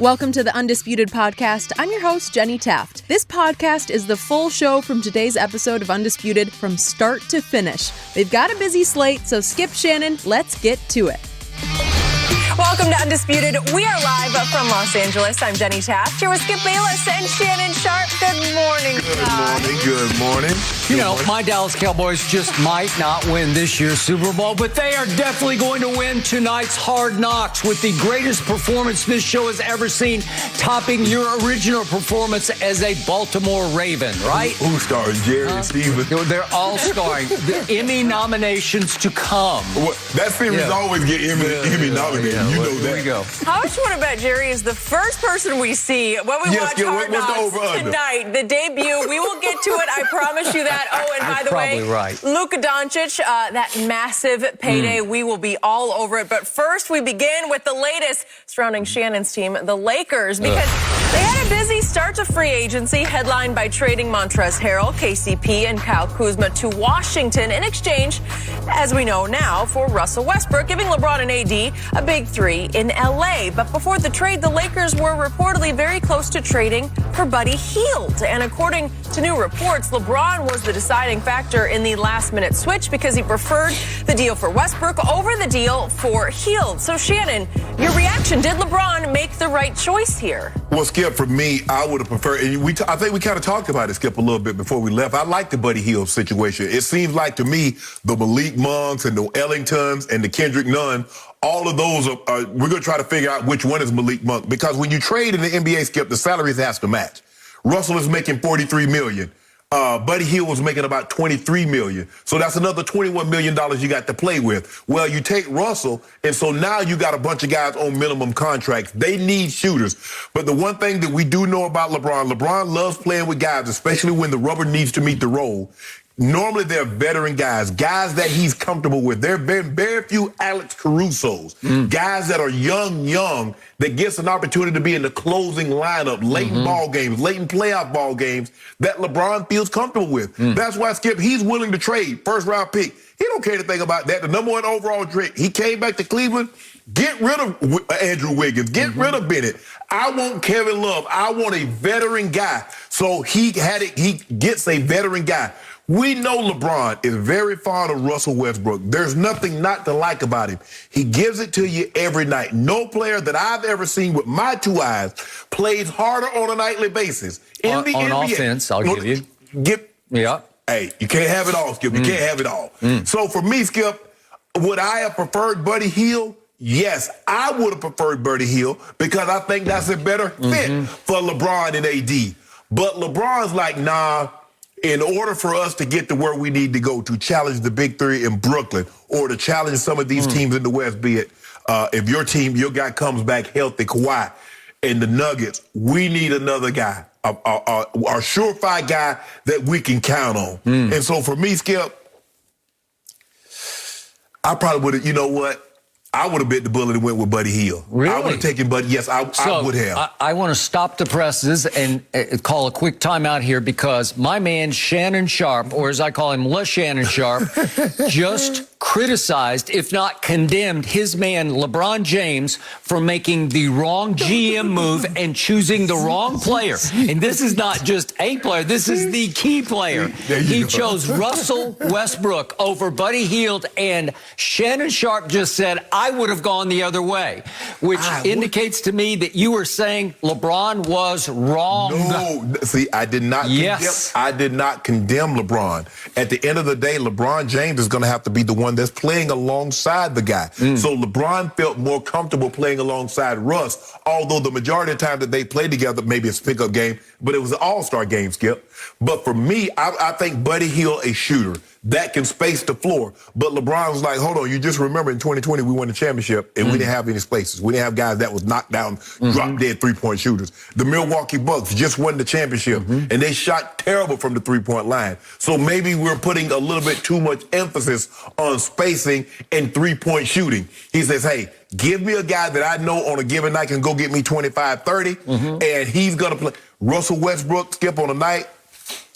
Welcome to the Undisputed podcast. I'm your host, Jenny Taft. This podcast is the full show from today's episode of Undisputed from start to finish. They've got a busy slate, so skip Shannon. Let's get to it. Welcome to Undisputed. We are live from Los Angeles. I'm Jenny Taft, here with Skip Bayless and Shannon Sharpe. Good morning, guys. Good morning. You know, my Dallas Cowboys just might not win this year's Super Bowl, but they are definitely going to win tonight's Hard Knocks with the greatest performance this show has ever seen, topping your original performance as a Baltimore Raven, right? Who stars? Jerry and Steven? They're all starring. The Emmy nominations to come. Well, that series always get Emmy nominated. You know that. Here we go. How much you want to bet Jerry is the first person we see when we watch Hard Knocks tonight? The debut. We will get to it. I promise you that. Oh, and by the way, Luka Doncic, that massive payday. We will be all over it. But first, we begin with the latest surrounding Shannon's team, the Lakers, because they had a busy start to free agency, headlined by trading Montrezl Harrell, KCP, and Kyle Kuzma to Washington in exchange, as we know now, for Russell Westbrook, giving LeBron and AD a big three in LA. But before the trade, the Lakers were reportedly very close to trading for Buddy Hield. And according to new reports, LeBron was the deciding factor in the last-minute switch because he preferred the deal for Westbrook over the deal for Hield. So, Shannon, your reaction, did LeBron make the right choice here? Well, Skip, for me, I would have preferred, and I think we kind of talked about it, Skip, a little bit before we left. I like the Buddy Hield situation. It seems like to me, the Malik Monks and the Ellingtons and the Kendrick Nunn, all of those are we're going to try to figure out which one is Malik Monk, because when you trade in the NBA, Skip, the salaries has to match. Russell is making $43 million. Buddy Hield was making about $23 million. So that's another $21 million you got to play with. Well, you take Russell, and so now you got a bunch of guys on minimum contracts. They need shooters. But the one thing that we do know about LeBron loves playing with guys, especially when the rubber needs to meet the road. Normally, they're veteran guys that he's comfortable with. There have been very few Alex Carusos, guys that are young, that gets an opportunity to be in the closing lineup, late in ball games, late in playoff ball games, that LeBron feels comfortable with. That's why, Skip, he's willing to trade first-round pick. He don't care anything about that. The number one overall trade, he came back to Cleveland. Get rid of Andrew Wiggins. Get rid of Bennett. I want Kevin Love. I want a veteran guy. So he gets a veteran guy. We know LeBron is very fond of Russell Westbrook. There's nothing not to like about him. He gives it to you every night. No player that I've ever seen with my two eyes plays harder on a nightly basis. In the NBA, offense, I'll give you. Hey, you can't have it all, Skip. You can't have it all. So for me, Skip, would I have preferred Buddy Hield? Yes, I would have preferred Buddy Hield because I think that's a better fit for LeBron and AD. But LeBron's like, nah, in order for us to get to where we need to go to challenge the big three in Brooklyn or to challenge some of these teams in the West, be it if your guy comes back healthy, Kawhi, and the Nuggets, we need another guy, a surefire guy that we can count on. And so for me, Skip, I probably would have, you know what? I would have bit the bullet and went with Buddy Hield. Really? I would have taken Buddy. Yes, I would have. I want to stop the presses and call a quick timeout here because my man Shannon Sharpe, or as I call him, Le Shannon Sharpe, just criticized, if not condemned, his man LeBron James for making the wrong GM move and choosing the wrong player. And this is not just a player. This is the key player. He chose Russell Westbrook over Buddy Hield, and Shannon Sharpe just said, I would have gone the other way, which indicates to me that you were saying LeBron was wrong. No, see, I did not. I did not condemn LeBron. At the end of the day, LeBron James is going to have to be the one that's playing alongside the guy. So LeBron felt more comfortable playing alongside Russ, although the majority of the time that they played together, maybe it's a pickup game, but it was an all-star game, Skip. But for me, I think Buddy Hield a shooter that can space the floor. But LeBron was like, hold on, you just remember in 2020 we won the championship and we didn't have any spaces. We didn't have guys that was knocked down, drop-dead three-point shooters. The Milwaukee Bucks just won the championship and they shot terrible from the three-point line. So maybe we're putting a little bit too much emphasis on spacing and three-point shooting. He says, hey, give me a guy that I know on a given night can go get me 25, 30, and he's going to play. Russell Westbrook, Skip, on a night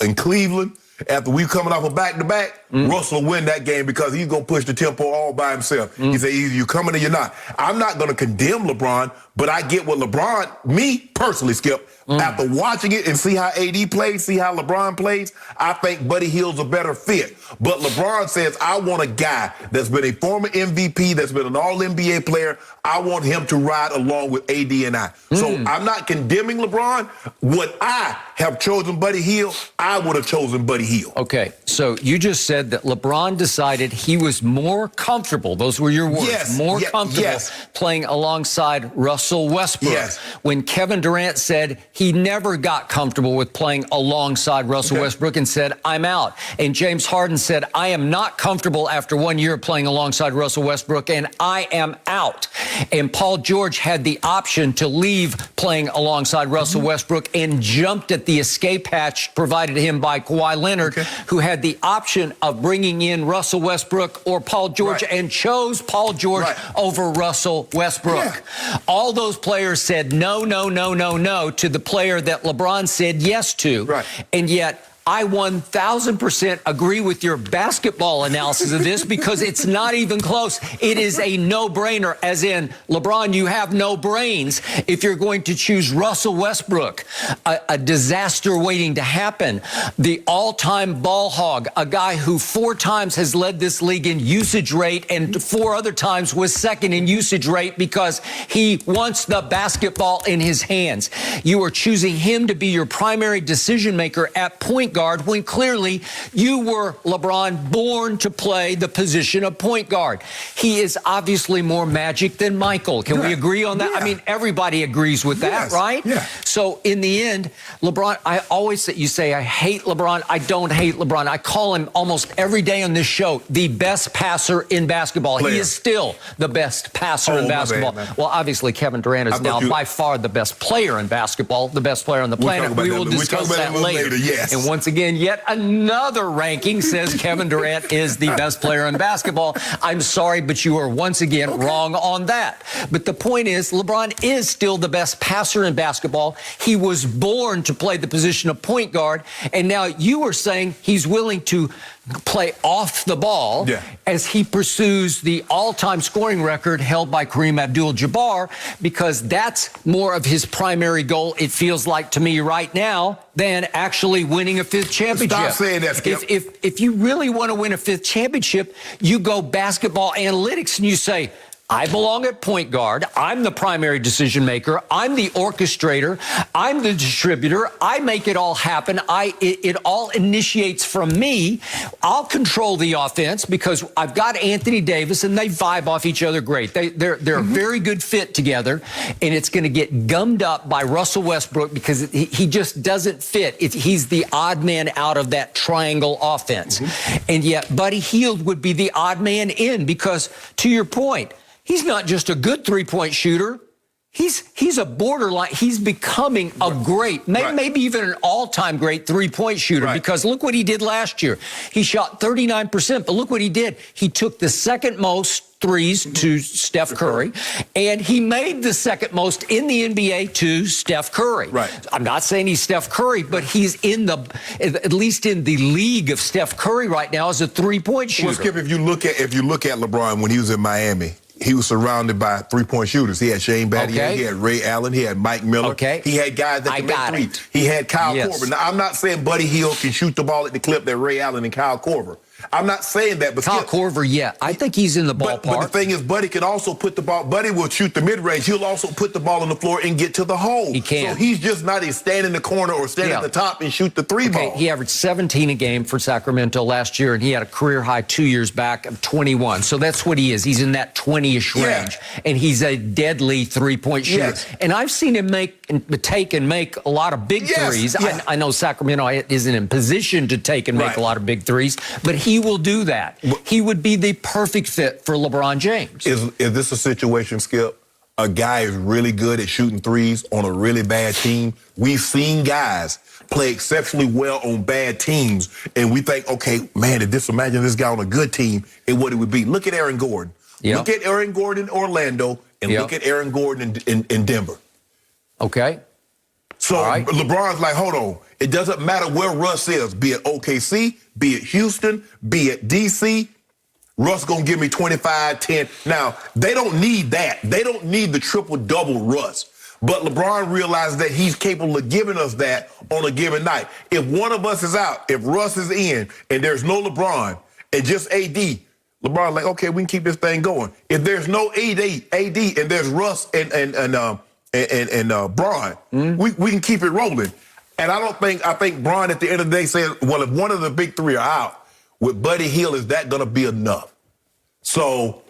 in Cleveland, After we coming off a back-to-back, Russell will win that game because he's going to push the tempo all by himself. He said, either you're coming or you're not. I'm not going to condemn LeBron, but I get what LeBron, me personally, Skip, after watching it and see how AD plays, see how LeBron plays, I think Buddy Hield's a better fit. But LeBron says, I want a guy that's been a former MVP, that's been an all-NBA player. I want him to ride along with AD and I. So I'm not condemning LeBron. Would I have chosen Buddy Hield? I would have chosen Buddy Hield. Okay, so you just said that LeBron decided he was more comfortable, those were your words, more comfortable playing alongside Russell Westbrook. When Kevin Durant said he never got comfortable with playing alongside Russell Westbrook and said, I'm out. And James Harden said, I am not comfortable after 1 year playing alongside Russell Westbrook, and I am out. And Paul George had the option to leave playing alongside Russell Westbrook and jumped at the escape hatch provided him by Kawhi Leonard, who had the option of bringing in Russell Westbrook or Paul George and chose Paul George over Russell Westbrook. All those players said no, no, no, no, no to the player that LeBron said yes to. And yet, I 1,000% agree with your basketball analysis of this because it's not even close. It is a no-brainer, as in, LeBron, you have no brains if you're going to choose Russell Westbrook, a disaster waiting to happen, the all-time ball hog, a guy who 4 times has led this league in usage rate and 4 other times was second in usage rate because he wants the basketball in his hands. You are choosing him to be your primary decision maker at point guard when clearly you were, LeBron, born to play the position of point guard. He is obviously more magic than Michael. Can we agree on that? I mean, everybody agrees with that, right? So in the end, LeBron, I always say, you say, I hate LeBron. I don't hate LeBron. I call him almost every day on this show the best passer in basketball. He is still the best passer in basketball. Well, obviously, Kevin Durant is now by far the best player in basketball, the best player on the planet. We will discuss that later. And once again, yet another ranking says Kevin Durant is the best player in basketball. I'm sorry, but you are once again wrong on that. But the point is, LeBron is still the best passer in basketball. He was born to play the position of point guard, and now you are saying he's willing to play off the ball as he pursues the all-time scoring record held by Kareem Abdul-Jabbar, because that's more of his primary goal, it feels like to me right now, than actually winning a 5th championship. Stop saying that, Skip. If you really want to win a 5th championship, you go basketball analytics and you say, I belong at point guard. I'm the primary decision maker. I'm the orchestrator. I'm the distributor. I make it all happen. It all initiates from me. I'll control the offense because I've got Anthony Davis and they vibe off each other great. They're a very good fit together, and it's going to get gummed up by Russell Westbrook because he just doesn't fit. He's the odd man out of that triangle offense. And yet Buddy Hield would be the odd man in because, to your point, he's not just a good three-point shooter. He's a borderline. He's becoming a great, maybe even an all-time great three-point shooter because look what he did last year. He shot 39%, but look what he did. He took the second most threes to Steph Curry, and he made the second most in the NBA to Steph Curry. I'm not saying he's Steph Curry, but he's at least in the league of Steph Curry right now as a three-point shooter. Well, Skip, if you look at LeBron when he was in Miami, he was surrounded by three-point shooters. He had Shane Battier, he had Ray Allen, he had Mike Miller. He had guys that could make threes. He had Kyle Korver. Now, I'm not saying Buddy Hield can shoot the ball at the clip that Ray Allen and Kyle Korver. I'm not saying that, but Kyle Korver, I think he's in the ballpark. But the thing is, Buddy can also put the ball. Buddy will shoot the mid-range. He'll also put the ball on the floor and get to the hole. He can. So he's just not a stand in the corner or stand at the top and shoot the three ball. He averaged 17 a game for Sacramento last year, and he had a career high 2 years back of 21. So that's what he is. He's in that 20-ish range, and he's a deadly three-point shooter. And I've seen him make a lot of big threes. I know Sacramento isn't in position to take and make a lot of big threes, but he will do that. He would be the perfect fit for LeBron James. Is this a situation, Skip? A guy is really good at shooting threes on a really bad team. We've seen guys play exceptionally well on bad teams, and we think, okay, man, imagine this guy on a good team and what it would be. Look at Aaron Gordon. Look at Aaron Gordon in Orlando, and look at Aaron Gordon in Denver. So LeBron's like, hold on. It doesn't matter where Russ is, be it OKC, be it Houston, be it DC. Russ going to give me 25, 10. Now, they don't need that. They don't need the triple-double Russ. But LeBron realizes that he's capable of giving us that on a given night. If one of us is out, if Russ is in, and there's no LeBron and just AD, LeBron's like, okay, we can keep this thing going. If there's no AD and there's Russ and Bron, we can keep it rolling. And I think Bron at the end of the day said, well, if one of the big three are out, with Buddy Hield, is that going to be enough? So...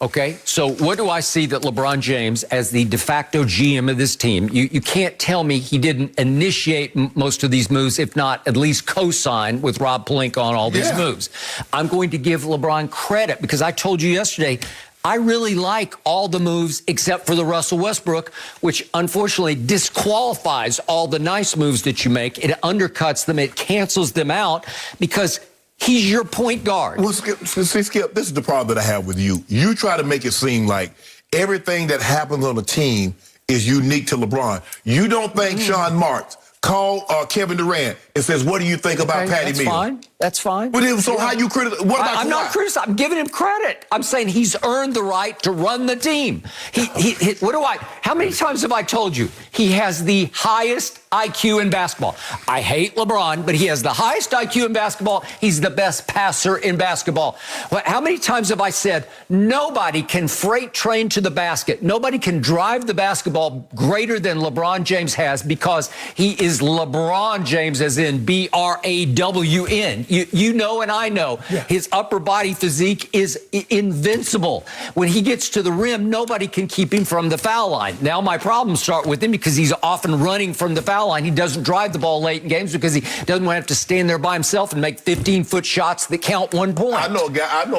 Okay, so what do I see that LeBron James, as the de facto GM of this team, you can't tell me he didn't initiate most of these moves, if not at least co-sign with Rob Pelinka on all these moves. I'm going to give LeBron credit because I told you yesterday, I really like all the moves except for the Russell Westbrook, which unfortunately disqualifies all the nice moves that you make. It undercuts them. It cancels them out because he's your point guard. Well, Skip, this is the problem that I have with you. You try to make it seem like everything that happens on the team is unique to LeBron. You don't think Sean Marks called Kevin Durant and says, what do you think about Patty Mills? That's fine. But so how you criticize? What about I'm not criticizing. I'm giving him credit. I'm saying he's earned the right to run the team. How many times have I told you he has the highest IQ in basketball? I hate LeBron, but he has the highest IQ in basketball. He's the best passer in basketball. Well, how many times have I said nobody can freight train to the basket? Nobody can drive the basketball greater than LeBron James has because he is LeBron James, as in BRAWN. You know and I know his upper body physique is invincible. When he gets to the rim, nobody can keep him from the foul line. Now my problems start with him because he's often running from the foul line. He doesn't drive the ball late in games because he doesn't want to have to stand there by himself and make 15-foot shots that count 1 point. I know a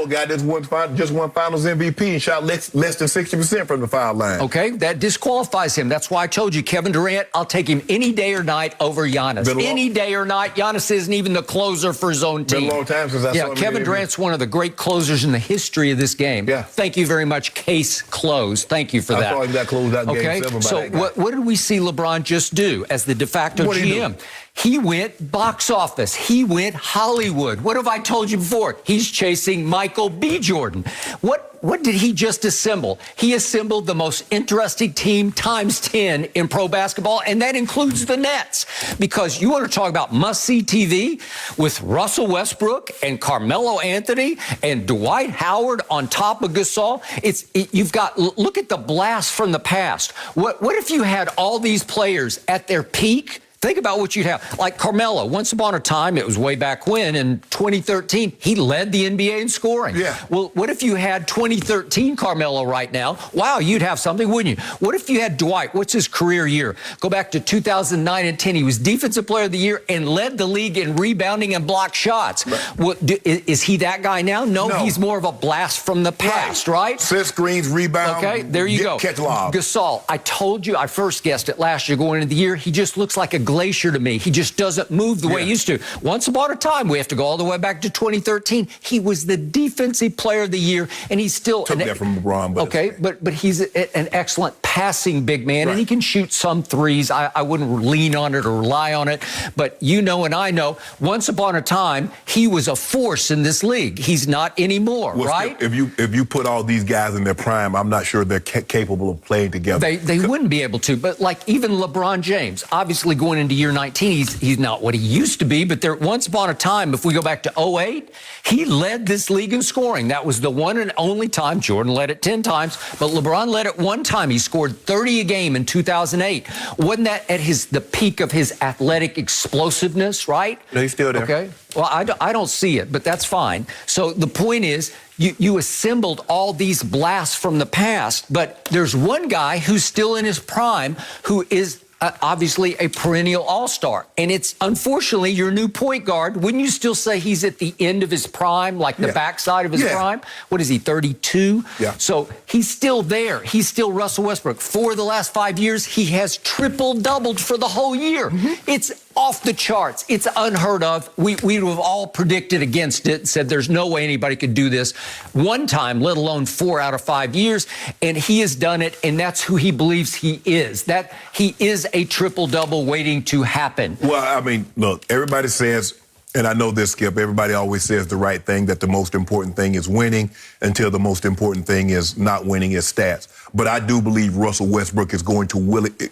guy that just won Finals MVP and shot less than 60% from the foul line. Okay, that disqualifies him. That's why I told you, Kevin Durant, I'll take him any day or night over Giannis. Any day or night. Giannis isn't even the closer for his own team. Been a long time since I saw him. Kevin Durant's one of the great closers in the history of this game. Yeah. Thank you very much. Case closed. Thank you for that. I saw him got closed out game 7 by so that guy. what did we see LeBron just do as the de facto GM? He went box office. He went Hollywood. What have I told you before? He's chasing Michael B. Jordan. What did he just assemble? He assembled the most interesting team times 10 in pro basketball, and that includes the Nets. Because you want to talk about must-see TV with Russell Westbrook and Carmelo Anthony and Dwight Howard on top of Gasol. You've got, look at the blast from the past. What if you had all these players at their peak? Think about what you'd have. Like Carmelo, once upon a time, it was way back when, in 2013, he led the NBA in scoring. Yeah. Well, what if you had 2013 Carmelo right now? Wow, you'd have something, wouldn't you? What if you had Dwight? What's his career year? Go back to 2009 and 10. He was Defensive Player of the Year and led the league in rebounding and block shots. Right. Is he that guy now? No, he's more of a blast from the past, right? Set screens, rebound. Okay, there you go. Catch lob. Gasol, I told you, I first guessed it last year going into the year. He just looks like a glacier to me. He just doesn't move the way he used to. Once upon a time, we have to go all the way back to 2013. He was the Defensive Player of the Year, and he's still took that from LeBron. But he's an excellent passing big man, and he can shoot some threes. I wouldn't lean on it or rely on it, but you know and I know, once upon a time, he was a force in this league. He's not anymore, right? If you put all these guys in their prime, I'm not sure they're capable of playing together. They wouldn't be able to, but like even LeBron James, obviously going into year 19, he's not what he used to be, but there once upon a time, if we go back to 2008, he led this league in scoring. That was the one and only time. Jordan led it 10 times, but LeBron led it one time. He scored 30 a game in 2008. Wasn't that at the peak of his athletic explosiveness, right? No, he's still there. Okay. Well, I don't see it, but that's fine. So the point is, you assembled all these blasts from the past, but there's one guy who's still in his prime who is obviously a perennial all-star. And it's unfortunately your new point guard. Wouldn't you still say he's at the end of his prime, like the backside of his prime? What is he, 32? Yeah. So he's still there. He's still Russell Westbrook. For the last 5 years, he has triple-doubled for the whole year. It's off the charts. It's unheard of. We would have all predicted against it, said there's no way anybody could do this one time, let alone 4 out of 5 years. And he has done it, and that's who he believes he is. That he is a triple-double waiting to happen? Well, I mean, look, everybody says, and I know this, Skip, everybody always says the right thing, that the most important thing is winning until the most important thing is not winning is stats. But I do believe Russell Westbrook is going to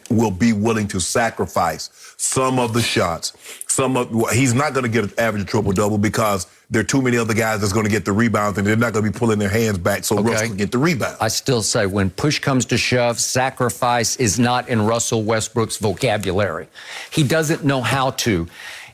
will be willing to sacrifice some of the shots. He's not going to get an average triple-double because there are too many other guys that's going to get the rebounds, and they're not going to be pulling their hands back so Russell can get the rebound. I still say when push comes to shove, sacrifice is not in Russell Westbrook's vocabulary. He doesn't know how to.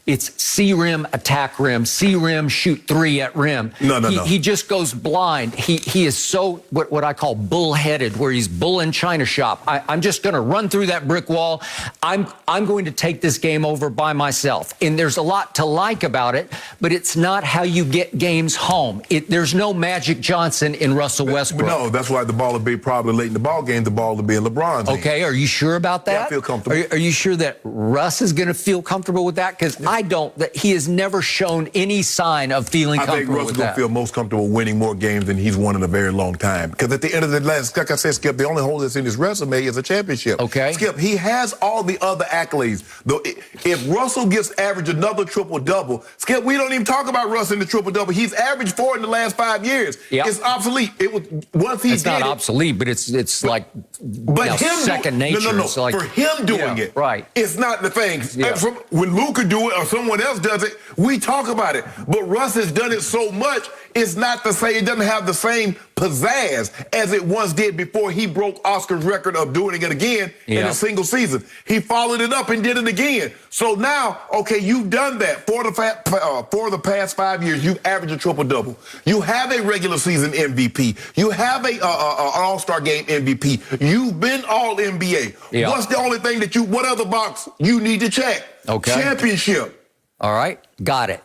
It's C-rim, attack rim, C-rim, shoot three at rim. No. He just goes blind. He is so what I call bullheaded, where he's bull in China shop. I'm just going to run through that brick wall. I'm going to take this game over by myself. And there's a lot to like about it, but it's not how you get games home. There's no Magic Johnson in Russell Westbrook. No, that's why the ball will be probably late in the ball game. The ball will be in LeBron's hand. Okay, are you sure about that? Yeah, I feel comfortable. Are you sure that Russ is going to feel comfortable with that? Because I don't. That he has never shown any sign of feeling comfortable with that. I think Russ is going to feel most comfortable winning more games than he's won in a very long time. Because at the end of the last, like I said, Skip, the only hole that's in his resume is a championship. Okay. Skip, he has all the other accolades. Though, if Russell gets average another triple-double, Skip, we don't even talk about Russ in the triple-double. He's averaged 4 in the last 5 years. Yep. It's obsolete. It was once he it's did not it, obsolete, but it's like second nature. No. Like, for him doing it, right? It's not the thing. Yeah. When Luka do it or someone else does it, we talk about it. But Russ has done it so much, it's not the same. It doesn't have the same pizzazz as it once did before he broke Oscar's record of doing it again in a single season. He followed it up and did it again. So now, okay, you've done that for the past 5 years. You've averaged a triple-double. You have a regular season MVP. You have an All-Star game MVP. You've been All-NBA. Yeah. What's the only thing what other box you need to check? Okay. Championship. All right, got it.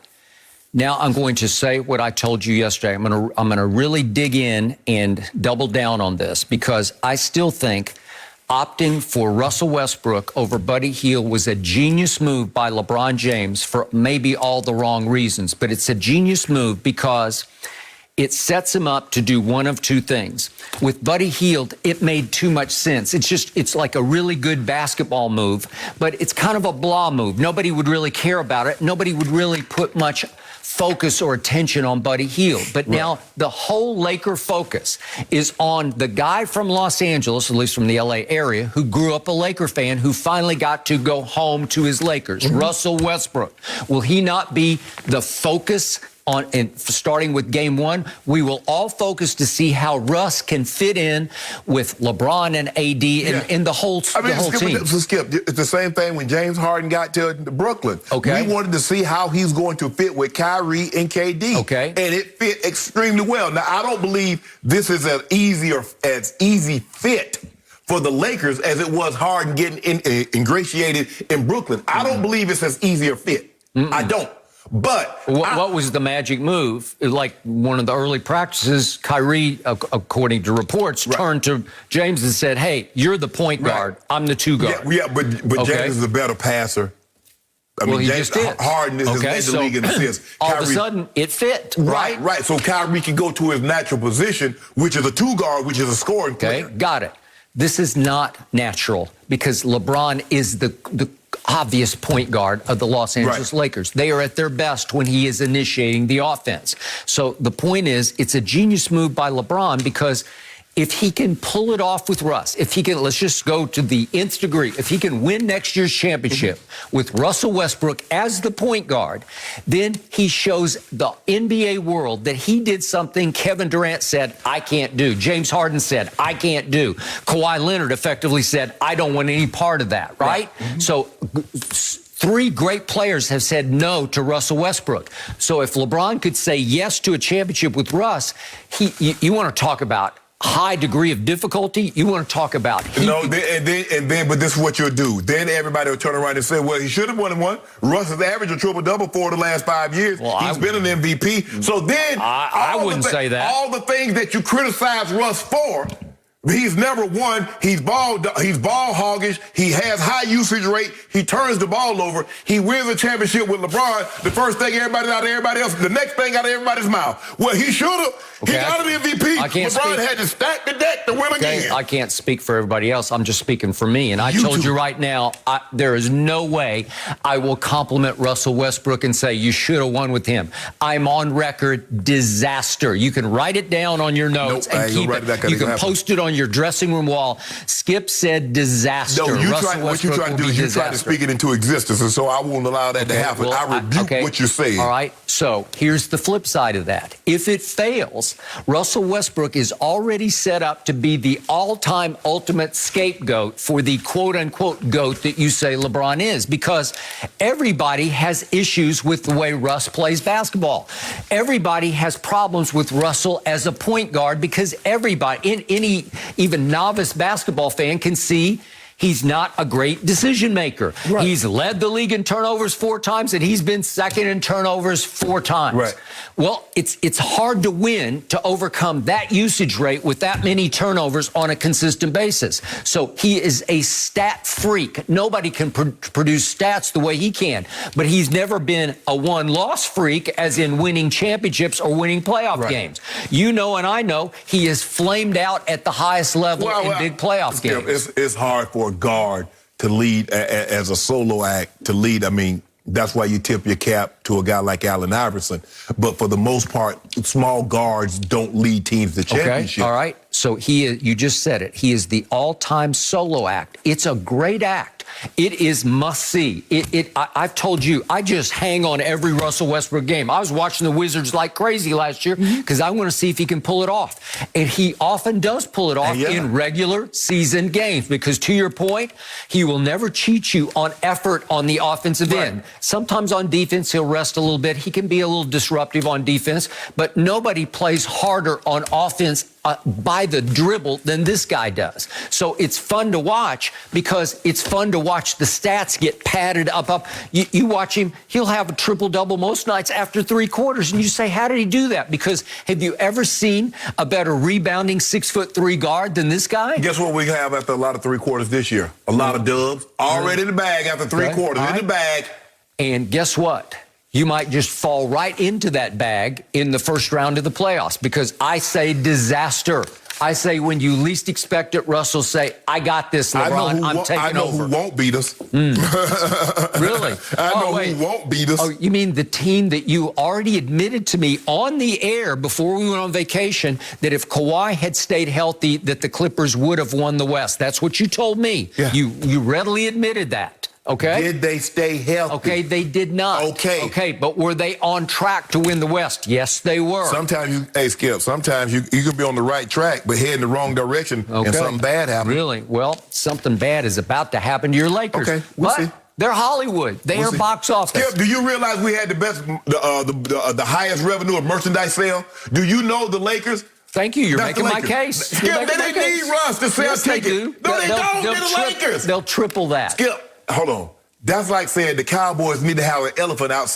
Now I'm going to say what I told you yesterday. I'm going to really dig in and double down on this because I still think opting for Russell Westbrook over Buddy Hield was a genius move by LeBron James for maybe all the wrong reasons, but it's a genius move because it sets him up to do one of two things. With Buddy Hield, it made too much sense. It's like a really good basketball move, but it's kind of a blah move. Nobody would really care about it. Nobody would really put much focus or attention on Buddy Hield. But now the whole Laker focus is on the guy from Los Angeles, at least from the LA area, who grew up a Laker fan, who finally got to go home to his Lakers, Russell Westbrook. Will he not be the focus starting with game one? We will all focus to see how Russ can fit in with LeBron and AD and the whole team. Skip, it's the same thing when James Harden got to Brooklyn. Okay. We wanted to see how he's going to fit with Kyrie and KD. Okay. And it fit extremely well. Now, I don't believe this is as easy fit for the Lakers as it was Harden getting ingratiated in Brooklyn. I don't believe it's as easy a fit. I don't. But what was the magic move? Like one of the early practices, Kyrie, according to reports, turned to James and said, "Hey, you're the point guard. I'm the two guard." But James is a better passer. I mean, James Harden is made the league in assists. All of a sudden, it fit. Right. So Kyrie can go to his natural position, which is a two guard, which is a scoring player. Got it. This is not natural because LeBron is the obvious point guard of the Los Angeles Lakers. They are at their best when he is initiating the offense. So the point is, it's a genius move by LeBron because if he can pull it off with Russ, if he can, let's just go to the nth degree, if he can win next year's championship with Russell Westbrook as the point guard, then he shows the NBA world that he did something Kevin Durant said, I can't do. James Harden said, I can't do. Kawhi Leonard effectively said, I don't want any part of that, right? So three great players have said no to Russell Westbrook. So if LeBron could say yes to a championship with Russ, you want to talk about high degree of difficulty. You want to talk about but this is what you'll do. Then everybody will turn around and say, well, he should have won one. Russ has averaged a triple-double for the last 5 years. Well, he's been an MVP. So then I wouldn't say that. All the things that you criticize Russ for, he's never won. He's ball hoggish. He has high usage rate. He turns the ball over. He wins a championship with LeBron. The first thing the next thing out of everybody's mouth. Well, he should have. He got an MVP. LeBron had to stack the deck to win win again. I can't speak for everybody else. I'm just speaking for me. And I told you right now, there is no way I will compliment Russell Westbrook and say you should have won with him. I'm on record, disaster. You can write it down on your notes and keep it. You can post it on your dressing room wall. Skip said disaster. No, what you try to do is you try to speak it into existence, and so I won't allow that to happen. I rebuke what you're saying. All right. So here's the flip side of that. If it fails, Russell Westbrook is already set up to be the all-time ultimate scapegoat for the quote-unquote GOAT that you say LeBron is, because everybody has issues with the way Russ plays basketball. Everybody has problems with Russell as a point guard because everybody, any even novice basketball fan can see he's not a great decision maker. Right. He's led the league in turnovers 4 times, and he's been second in turnovers 4 times. Right. Well, it's hard to win to overcome that usage rate with that many turnovers on a consistent basis. So he is a stat freak. Nobody can produce stats the way he can, but he's never been a one-loss freak, as in winning championships or winning playoff games. You know, and I know he is flamed out at the highest level in big playoff games. It's hard for a guard to lead as a solo act to lead. I mean, that's why you tip your cap to a guy like Allen Iverson. But for the most part, small guards don't lead teams to championships. Okay, all right. So you just said it. He is the all-time solo act. It's a great act. It is must-see. I've told you, I just hang on every Russell Westbrook game. I was watching the Wizards like crazy last year because I want to see if he can pull it off. And he often does pull it off in regular season games because, to your point, he will never cheat you on effort on the offensive end. Sometimes on defense, he'll rest a little bit. He can be a little disruptive on defense, but nobody plays harder on offense by the dribble than this guy does. So it's fun to watch because it's fun to watch the stats get padded up. You watch him, he'll have a triple-double most nights after 3 quarters, and you say, how did he do that? Because have you ever seen a better rebounding 6'3" guard than this guy? Guess what we have after a lot of 3 quarters this year? A lot of dubs. Already in the bag after 3 quarters. In the bag. And guess what? You might just fall right into that bag in the first round of the playoffs because I say disaster. I say when you least expect it, Russell say, I got this, LeBron. I'm taking over. I know who won't beat us. Really? I know who won't beat us. Oh, you mean the team that you already admitted to me on the air before we went on vacation that if Kawhi had stayed healthy, that the Clippers would have won the West. That's what you told me. Yeah. You readily admitted that. Okay. Did they stay healthy? Okay, they did not. Okay, but were they on track to win the West? Yes, they were. Sometimes Skip, sometimes you can be on the right track, but head in the wrong direction and something bad happens. Really? Well, something bad is about to happen to your Lakers. Okay, we'll see. They're Hollywood. They are box office. Skip, do you realize we had the best, the highest revenue of merchandise sale? Do you know the Lakers? Thank you. You're making my case. Skip, they didn't need Russ to sell tickets. They do. No, they don't. They're the Lakers. They'll triple that. Skip. Hold on. That's like saying the Cowboys need to have an elephant out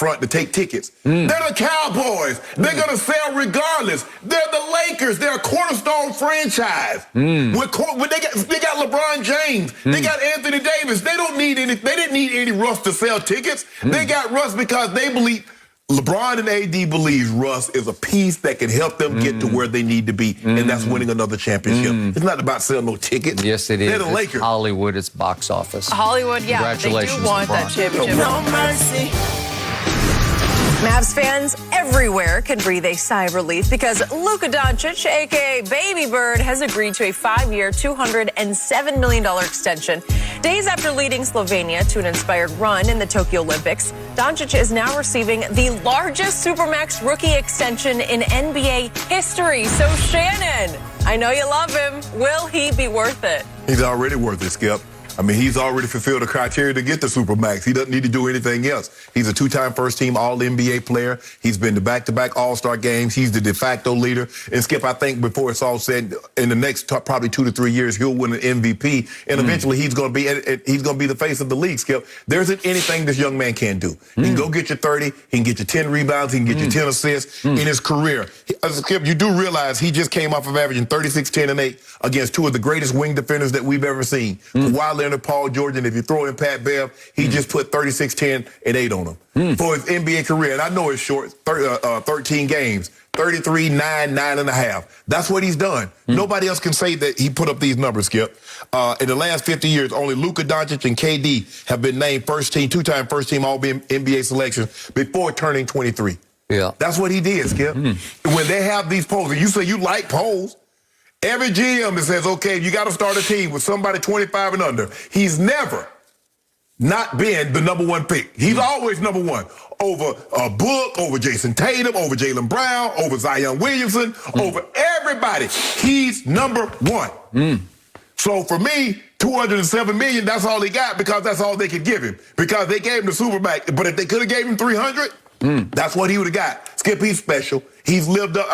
front to take tickets. They're the Cowboys. They're going to sell regardless. They're the Lakers. They're a cornerstone franchise. They got LeBron James. They got Anthony Davis. They didn't need any Russ to sell tickets. They got Russ because they believe. LeBron and AD believes Russ is a piece that can help them get to where they need to be, and that's winning another championship. It's not about selling no tickets. Yes, it is. They're the Lakers. Hollywood is box office. Hollywood, yeah. Congratulations, they do want LeBron. that championship. No mercy. Mavs fans everywhere can breathe a sigh of relief because Luka Doncic, a.k.a. Baby Bird, has agreed to a 5-year, $207 million extension. Days after leading Slovenia to an inspired run in the Tokyo Olympics, Doncic is now receiving the largest supermax rookie extension in NBA history. So, Shannon, I know you love him. Will he be worth it? He's already worth it, Skip. I mean, he's already fulfilled the criteria to get the Supermax. He doesn't need to do anything else. He's a 2-time first-team All-NBA player. He's been to back-to-back All-Star games. He's the de facto leader. And, Skip, I think before it's all said, in the next probably 2 to 3 years, he'll win an MVP. And eventually he's going to be the face of the league, Skip. There isn't anything this young man can't do. He can go get you 30. He can get you 10 rebounds. He can get you 10 assists in his career. Skip, you do realize he just came off of averaging 36, 10, and 8 against 2 of the greatest wing defenders that we've ever seen. Kawhi Leonard, Paul George, and if you throw in Pat Bev, he just put 36, 10, and 8 on him for his NBA career. And I know it's short, 13 games, 33, 9, 9.5. That's what he's done. Nobody else can say that he put up these numbers, Skip. In the last 50 years, only Luka Doncic and KD have been named first team, two-time first team All-NBA selections before turning 23. Yeah. That's what he did, Skip. When they have these polls, and you say you like polls, every GM that says, okay, you got to start a team with somebody 25 and under, he's never not been the number one pick. He's always number one over Book, over Jason Tatum, over Jaylen Brown, over Zion Williamson, over everybody. He's number one. So for me, $207 million, that's all he got because that's all they could give him. Because they gave him the supermax. But if they could have gave him $300, that's what he would have got. Skip, he's special. He's lived up.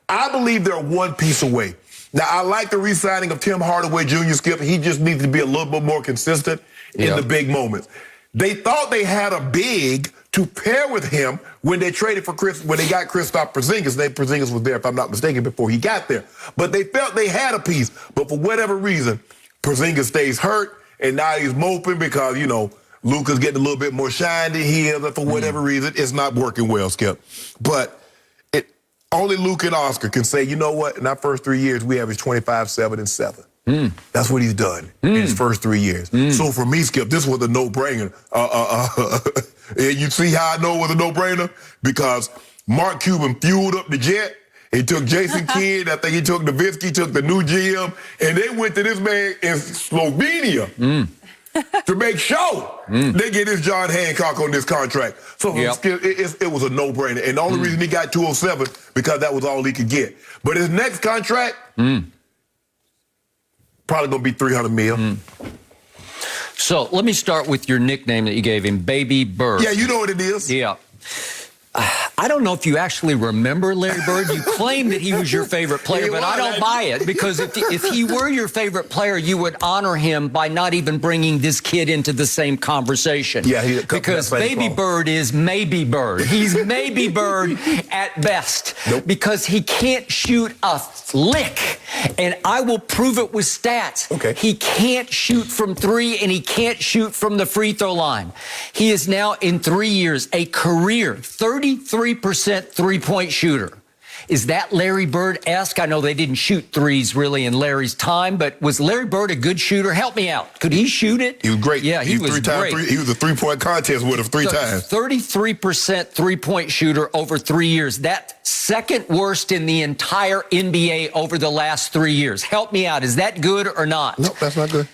I believe they're one piece away. Now, I like the re-signing of Tim Hardaway Jr., Skip. He just needs to be a little bit more consistent in the big moments. They thought they had a big to pair with him when they traded for when they got Kristaps Porzingis. Porzingis was there, if I'm not mistaken, before he got there. But they felt they had a piece. But for whatever reason, Porzingis stays hurt, and now he's moping because, you know, Luka's getting a little bit more shine than he is, and for whatever reason, it's not working well, Skip. But only Luka and Oscar can say, you know what, in our first 3 years, we averaged 25, 7, and 7. That's what he's done in his first 3 years. So for me, Skip, this was a no-brainer. And you see how I know it was a no-brainer? Because Mark Cuban fueled up the jet. He took Jason Kidd. I think he took Nowitzki, took the new GM, and they went to this man in Slovenia. To make sure they get this John Hancock on this contract. So it was a no-brainer. And the only reason he got 207 because that was all he could get. But his next contract, probably going to be $300 million. So let me start with your nickname that you gave him, Baby Bird. Yeah, you know what it is. Yeah. I don't know if you actually remember Larry Bird. You claim that he was your favorite player, but I don't buy it because if he were your favorite player, you would honor him by not even bringing this kid into the same conversation. Yeah, because Baby Bird is maybe Bird. He's maybe Bird at best because he can't shoot a lick, and I will prove it with stats. Okay. He can't shoot from three, and he can't shoot from the free throw line. He is now in 3 years a career 33% three-point shooter. Is that Larry Bird-esque? I know they didn't shoot threes really in Larry's time, but was Larry Bird a good shooter? Help me out. Could he shoot it? He was great. Yeah, he was great. He was a three-point contest with him three times. 33% three-point shooter over 3 years. That's second worst in the entire NBA over the last 3 years. Help me out. Is that good or not? Nope, that's not good.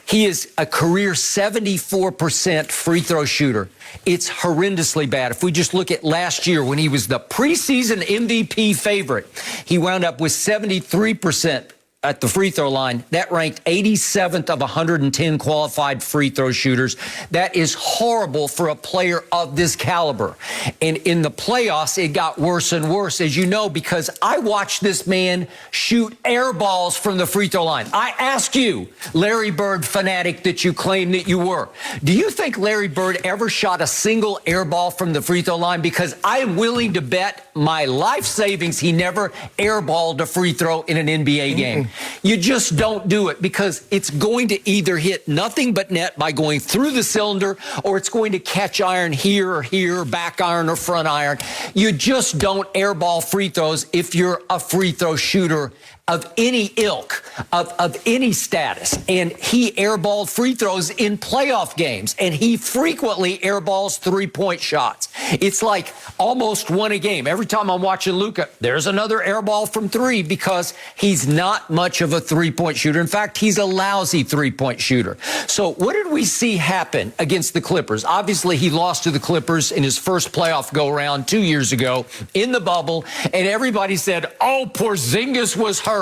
He is a career 74% free throw shooter. It's horrendously bad. If we just look at last year when he was the preseason MVP favorite, he wound up with 73% at the free throw line. That ranked 87th of 110 qualified free throw shooters. That is horrible for a player of this caliber. And in the playoffs, it got worse and worse, as you know, because I watched this man shoot air balls from the free throw line. I ask you, Larry Bird fanatic that you claim that you were, do you think Larry Bird ever shot a single air ball from the free throw line? Because I am willing to bet my life savings he never airballed a free throw in an NBA game. You just don't do it because it's going to either hit nothing but net by going through the cylinder, or it's going to catch iron here or here, back iron or front iron. You just don't airball free throws if you're a free throw shooter of any ilk, of any status. And he airballed free throws in playoff games, and he frequently airballs three-point shots. It's like almost won a game. Every time I'm watching Luka, there's another airball from three because he's not much of a three-point shooter. In fact, he's a lousy three-point shooter. So what did we see happen against the Clippers? Obviously, he lost to the Clippers in his first playoff go-round 2 years ago in the bubble, and everybody said, oh, Porzingis was hurt.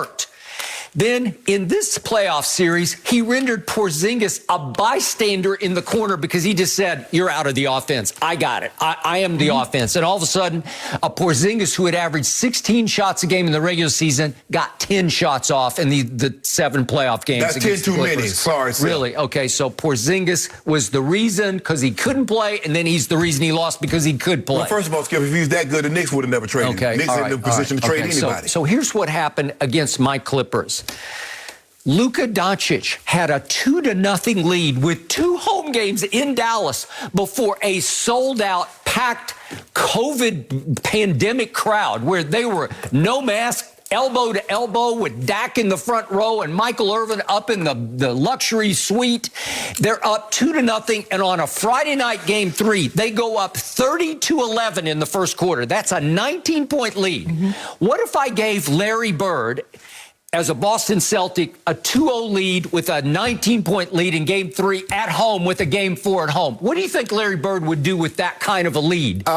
Then in this playoff series, he rendered Porzingis a bystander in the corner because he just said, you're out of the offense. I got it. I am the offense. And all of a sudden, a Porzingis who had averaged 16 shots a game in the regular season got 10 shots off in the 7 playoff games. That's 10 too many. Sorry, Seth. Really? Okay, so Porzingis was the reason because he couldn't play, and then he's the reason he lost because he could play. Well, first of all, Skip, if he was that good, the Knicks would have never traded him. Knicks ain't in a position to trade anybody. So here's what happened against my Clippers. Luka Doncic had a 2-0 lead with 2 home games in Dallas before a sold-out, packed COVID pandemic crowd where they were no mask, elbow to elbow with Dak in the front row and Michael Irvin up in the luxury suite. They're up 2-0, and on a Friday night game 3, they go up 30-11 in the first quarter. That's a 19-point lead. What if I gave Larry Bird, as a Boston Celtic, a 2-0 lead with a 19-point lead in Game 3 at home with a Game 4 at home? What do you think Larry Bird would do with that kind of a lead?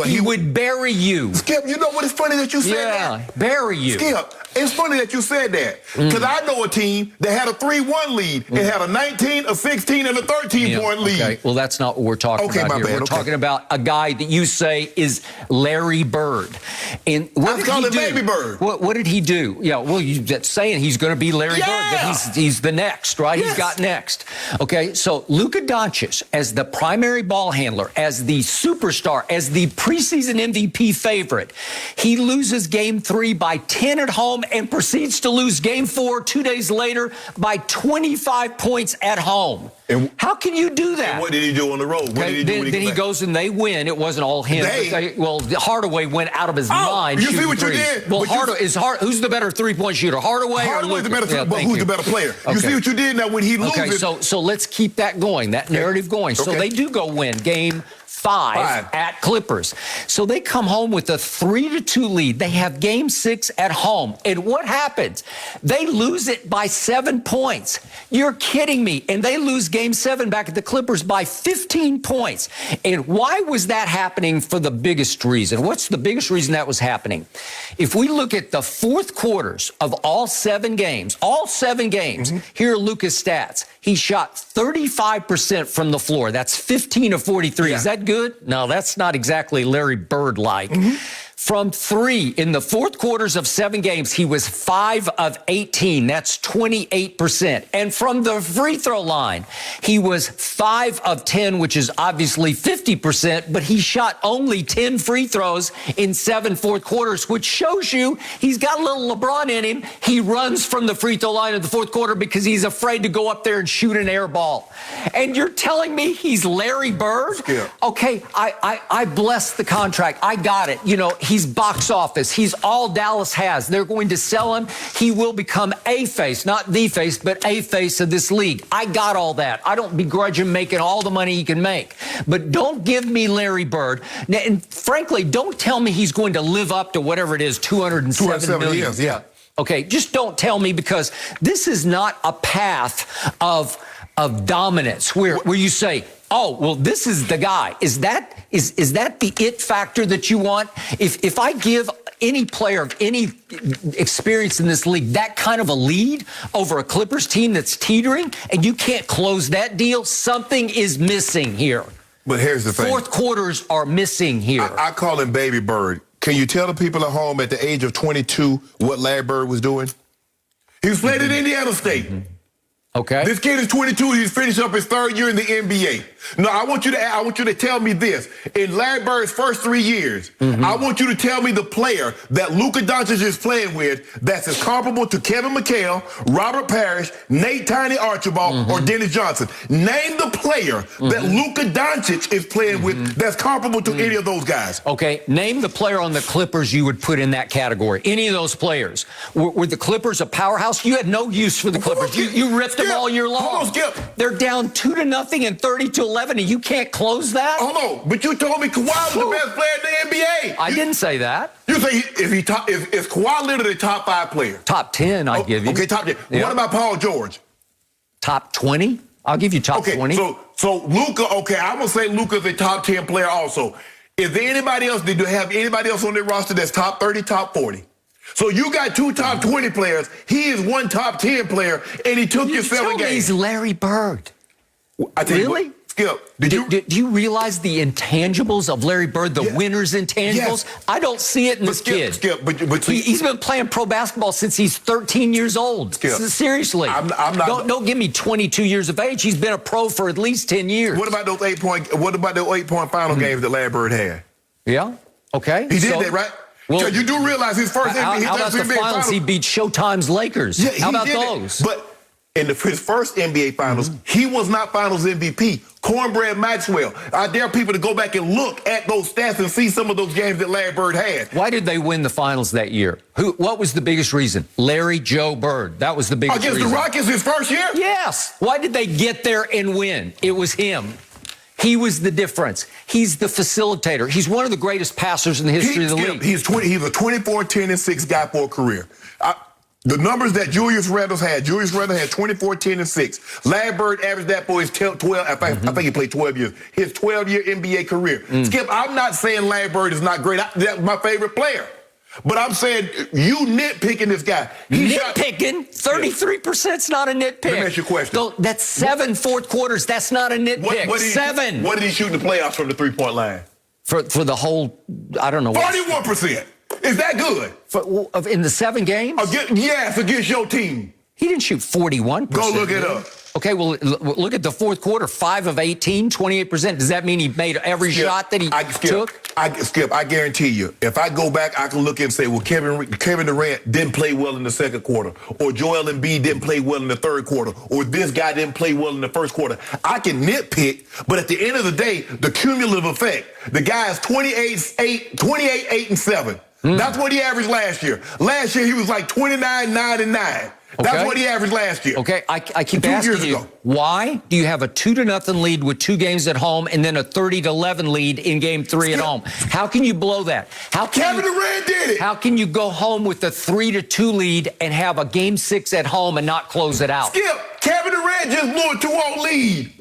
He would bury you. Skip, you know what? It's funny that you said that. Yeah, bury you. Skip, it's funny that you said that. Because I know a team that had a 3-1 lead. It had a 19, a 16, and a 13-point lead. Okay, well, that's not what we're talking about here. We're talking about a guy that you say is Larry Bird. And what did he do? Baby Bird. What did he do? Yeah, well, you're saying he's going to be Larry Bird. That he's the next, right? Yes. He's got next. Okay, so Luka Doncic as the primary ball handler, as the superstar, as the preseason MVP favorite, he loses Game 3 by 10 at home and proceeds to lose Game 4 2 days later by 25 points at home. And how can you do that? And what did he do on the road? What did he do then he goes and they win. It wasn't all him. Hardaway went out of his mind. You see what you did? Well, who's the better three-point shooter, Hardaway or Luka? The better, but who's the better player? Okay. You see what you did now when he loses? Okay, so let's keep that going, that narrative going. So they do go win Game 5 at Clippers. So they come home with a 3-2 lead. They have Game 6 at home. And what happens? They lose it by 7 points. You're kidding me. And they lose Game 7 back at the Clippers by 15 points. And why was that happening for the biggest reason? What's the biggest reason that was happening? If we look at the fourth quarters of all 7 games, here are Luka's stats. He shot 35% from the floor. That's 15 of 43. Is that good? No, that's not exactly Larry Bird-like. From 3 in the fourth quarters of 7 games, he was 5 of 18. That's 28%. And from the free throw line, he was 5 of 10, which is obviously 50%, but he shot only 10 free throws in 7 fourth quarters, which shows you he's got a little LeBron in him. He runs from the free throw line in the fourth quarter because he's afraid to go up there and shoot an air ball. And you're telling me he's Larry Bird? Yeah. Okay, I bless the contract. I got it. You know, he's box office. He's all Dallas has. They're going to sell him. He will become a face, not the face, but a face of this league. I got all that. I don't begrudge him making all the money he can make. But don't give me Larry Bird. And frankly, don't tell me he's going to live up to whatever it is, 207 million. Years, yeah. Okay, just don't tell me, because this is not a path of dominance where you say, oh, well, this is the guy. Is that the it factor that you want? If I give any player of any experience in this league that kind of a lead over a Clippers team that's teetering, and you can't close that deal, something is missing here. But here's the thing. Fourth quarters are missing here. I call him Baby Bird. Can you tell the people at home at the age of 22 what Larry Bird was doing? He was playing at Indiana State. Okay. This kid is 22. He's finished up his 3rd year in the NBA. Now, I want you to tell me this. In Larry Bird's first 3 years, I want you to tell me the player that Luka Doncic is playing with that's as comparable to Kevin McHale, Robert Parrish, Nate Tiny Archibald, or Dennis Johnson. Name the player that Luka Doncic is playing with that's comparable to any of those guys. Okay, name the player on the Clippers you would put in that category. Any of those players. Were the Clippers a powerhouse? You had no use for the Clippers. You ripped them all year long. Hold on, Skip. They're down 2-0 and 30-11, and you can't close that? Hold on, but you told me Kawhi was the best player in the NBA. I didn't say that. You say is Kawhi literally the top 5 player? Top 10, I'd give you. Okay, top 10. Yep. What about Paul George? Top 20? I'll give you top 20. So Luka, I'm going to say Luka's a top 10 player also. Is there anybody else, did you have anybody else on their roster that's top 30, top 40? So you got 2 top 20 players. He is 1 top 10 player, and he took you 7 games. He's Larry Bird. Really? Skip, do you realize the intangibles of Larry Bird, the winner's intangibles? Yes. I don't see it in this kid. Skip, but he's been playing pro basketball since he's 13 years old. Skip, seriously. I'm not. Don't give me 22 years of age. He's been a pro for at least 10 years. What about those 8-point final games that Larry Bird had? Yeah. Okay. He did that, right? Well, you do realize his first how about the finals? He beat Showtime's Lakers. Yeah, how about those? But in his first NBA Finals, he was not Finals MVP. Cornbread Maxwell. I dare people to go back and look at those stats and see some of those games that Larry Bird had. Why did they win the Finals that year? What was the biggest reason? Larry Joe Bird. That was the biggest reason. Against the Rockets his first year? Yes. Why did they get there and win? It was him. He was the difference. He's the facilitator. He's one of the greatest passers in the history of the league. He's a 24, 10, and 6 guy for a career. The numbers that Julius Randle had 24, 10, and 6. Larry Bird averaged that for his 12, I think he played 12 years. His 12-year NBA career. Skip, I'm not saying Larry Bird is not great. That's my favorite player. But I'm saying you nitpicking this guy. Nitpicking? 33%'s not a nitpick. Let me ask you a question. That's 7 fourth quarters. That's not a nitpick. 7. What did he shoot in the playoffs from the three-point line? For the whole, I don't know. 41%. Is that good? In the 7 games? Yes, against your team. He didn't shoot 41%. Go look it up. Okay, well, look at the fourth quarter, 5 of 18, 28%. Does that mean he made every shot that he took? I guarantee you, if I go back, I can look and say, well, Kevin Durant didn't play well in the second quarter, or Joel Embiid didn't play well in the third quarter, or this guy didn't play well in the first quarter. I can nitpick, but at the end of the day, the cumulative effect, the guy is 28, 8, and 7. That's what he averaged last year. Last year, he was like 29, 9, and 9. That's what he averaged last year. Okay, I keep asking you, why do you have a 2-0 lead with 2 games at home and then a 30-11 lead in game 3 at home? How can you blow that? Kevin Durant did it. How can you go home with a 3-2 lead and have a game 6 at home and not close it out? Skip, Kevin Durant just blew a 2-0 lead.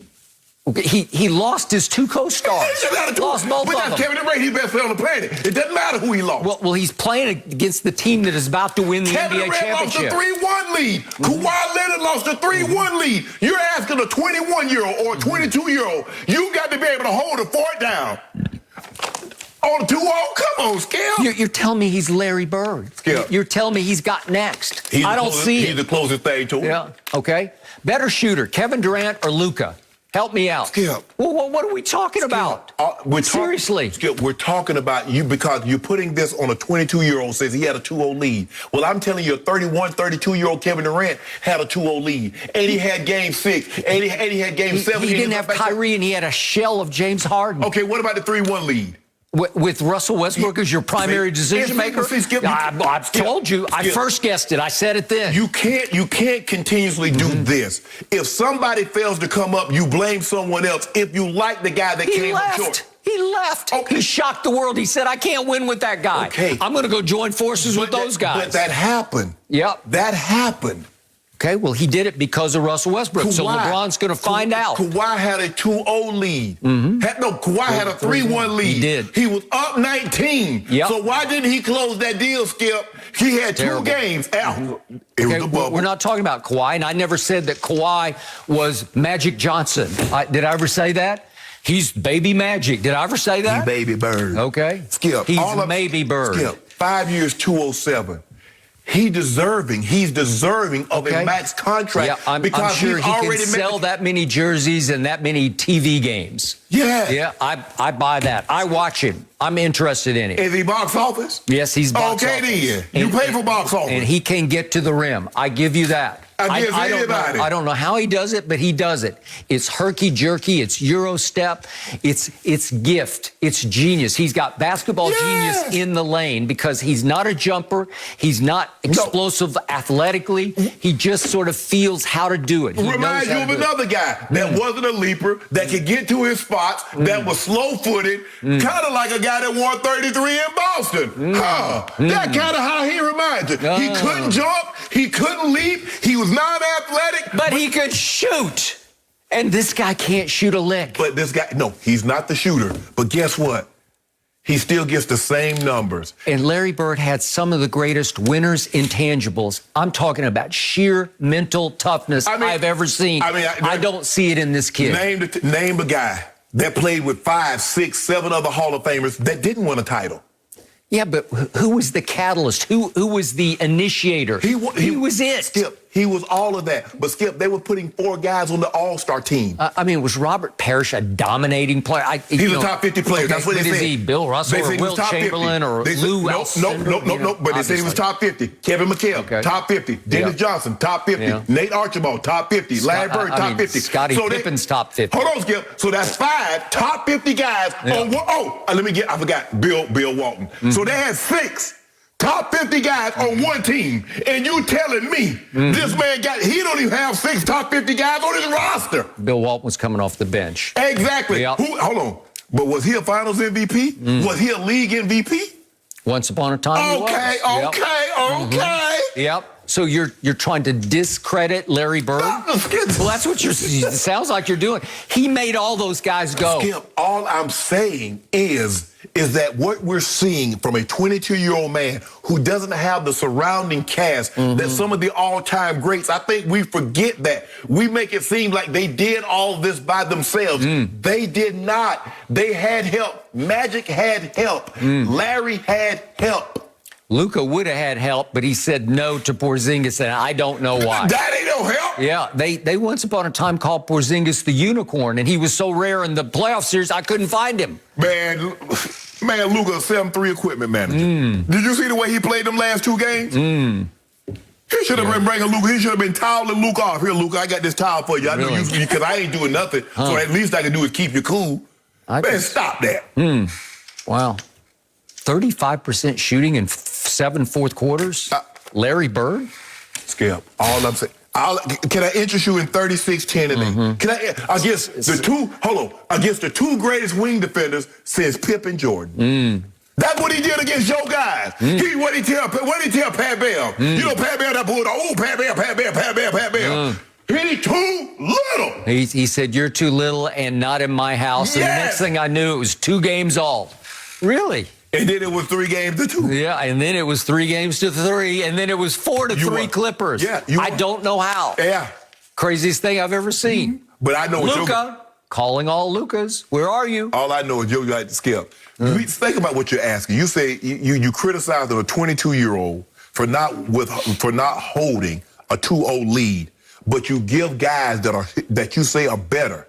Okay, he lost his 2 co-stars. Lost both but of that's them. Kevin Durant. He's the best player on the planet. It doesn't matter who he lost. Well, he's playing against the team that is about to win the Kevin NBA championship. Kevin Durant lost a 3-1 lead. Kawhi Leonard lost a 3-1 lead. You're asking a 21-year-old or a 22-year-old, you got to be able to hold a fort down. On a 2-0? Come on, Skip. You're telling me he's Larry Bird. Skip. You're telling me he's got next. I don't see it. He's the closest thing to him. Yeah, okay. Better shooter, Kevin Durant or Luka? Help me out. Skip. Well, what are we talking about? Seriously. Skip, we're talking about you because you're putting this on a 22-year-old says he had a 2-0 lead. Well, I'm telling you, a 31, 32-year-old Kevin Durant had a 2-0 lead. And he had game 6. And he had game 7. He didn't have Kyrie, and he had a shell of James Harden. Okay, what about the 3-1 lead? With Russell Westbrook as your primary decision maker? I've told you. I first guessed it. I said it then. You can't continuously do this. If somebody fails to come up, you blame someone else. If you like the guy that came up short. He left. Okay. He shocked the world. He said, I can't win with that guy. Okay. I'm going to go join forces with those guys. But that happened. Yep. That happened. Okay, well, he did it because of Russell Westbrook. So LeBron's going to find out. Kawhi had a 2-0 lead. Kawhi had a 3-1 lead. He did. He was up 19. Yep. So why didn't he close that deal, Skip? He had 2 games out. It was the bubble. We're not talking about Kawhi, and I never said that Kawhi was Magic Johnson. Did I ever say that? He's baby Magic. Did I ever say that? He's baby Bird. Okay. Skip. He's maybe Bird. Skip. 5 years, 207. He's deserving of a max contract. Yeah, I'm sure he can sell that many jerseys and that many TV games. Yeah. Yeah, I buy that. I watch him. I'm interested in him. Is he box office? Yes, he's box office. Okay, then. You pay for box office. And he can get to the rim. I give you that. I don't know how he does it, but he does it. It's herky-jerky. It's Euro step. It's gift. It's genius. He's got basketball genius in the lane because he's not a jumper. He's not explosive athletically. He just sort of feels how to do it. Reminds you of another guy that wasn't a leaper, that could get to his spots, that was slow-footed, kind of like a guy that won 33 in Boston. That kind of how he reminds you. He couldn't jump. He couldn't leap. He was non-athletic. But he could shoot. And this guy can't shoot a lick. But this guy, no, he's not the shooter. But guess what? He still gets the same numbers. And Larry Bird had some of the greatest winners' intangibles. I'm talking about sheer mental toughness I've ever seen. I don't see it in this kid. Name a guy that played with 5, 6, 7 other Hall of Famers that didn't win a title. Yeah, but who was the catalyst? Who was the initiator? He was it. Skip, He was all of that. But, Skip, they were putting 4 guys on the all-star team. Was Robert Parrish a dominating player? He's a top 50 player. Okay, That's what they said. Is he Bill Russell or Will Chamberlain or Lou Alcindor? No. But they said he was top 50. Kevin McHale, top 50. Dennis Johnson, top 50. Yeah. Nate Archibald, top 50. Larry Bird, top 50. Scottie Pippen's top 50. Hold on, Skip. So that's 5 top 50 guys on one. I forgot Bill Walton. So they had 6 top 50 guys on one team. And you telling me this man he don't even have 6 top 50 guys on his roster. Bill Walton was coming off the bench. Exactly. Yep. Hold on. But was he a finals MVP? Was he a league MVP? Once upon a time, Okay. Yep. So you're trying to discredit Larry Bird? Well, that's what it sounds like you're doing. He made all those guys go. Skip, all I'm saying is that what we're seeing from a 22-year-old man who doesn't have the surrounding cast that some of the all-time greats, I think we forget that. We make it seem like they did all this by themselves. They did not. They had help. Magic had help. Larry had help. Luka would have had help, but he said no to Porzingis, and I don't know why. That ain't no help. Yeah, they once upon a time called Porzingis the unicorn, and he was so rare in the playoff series, I couldn't find him. Man, Luka, 7-3 equipment manager. Did you see the way he played them last 2 games? He should have been bringing Luka. He should have been toweling Luka off. Here, Luka, I got this towel for you. I know you because I ain't doing nothing. So at least I can do is keep you cool. Man, stop that. Wow. 35% shooting in 7 fourth quarters? Larry Bird? Skip, all I'm saying. Can I interest you in 36-10 and 8? Can against the 2 greatest wing defenders since Pip and Jordan. That's what he did against your guys. What did he tell Pat Bell? You know Pat Bell, that boy, Pat Bell. He's too little. He said, you're too little and not in my house. And the next thing I knew, it was 2 games all. Really? And then it was 3 games to 2. Yeah, and then it was 3 games to 3, and then it was 4 to 3 Clippers. Yeah, I don't know how. Yeah. Craziest thing I've ever seen. But I know Luka, calling all Lukas. Where are you? All I know is you like to Skip. Think about what you're asking. You say you criticize a 22-year-old for not holding a 2-0 lead, but you give guys that you say are better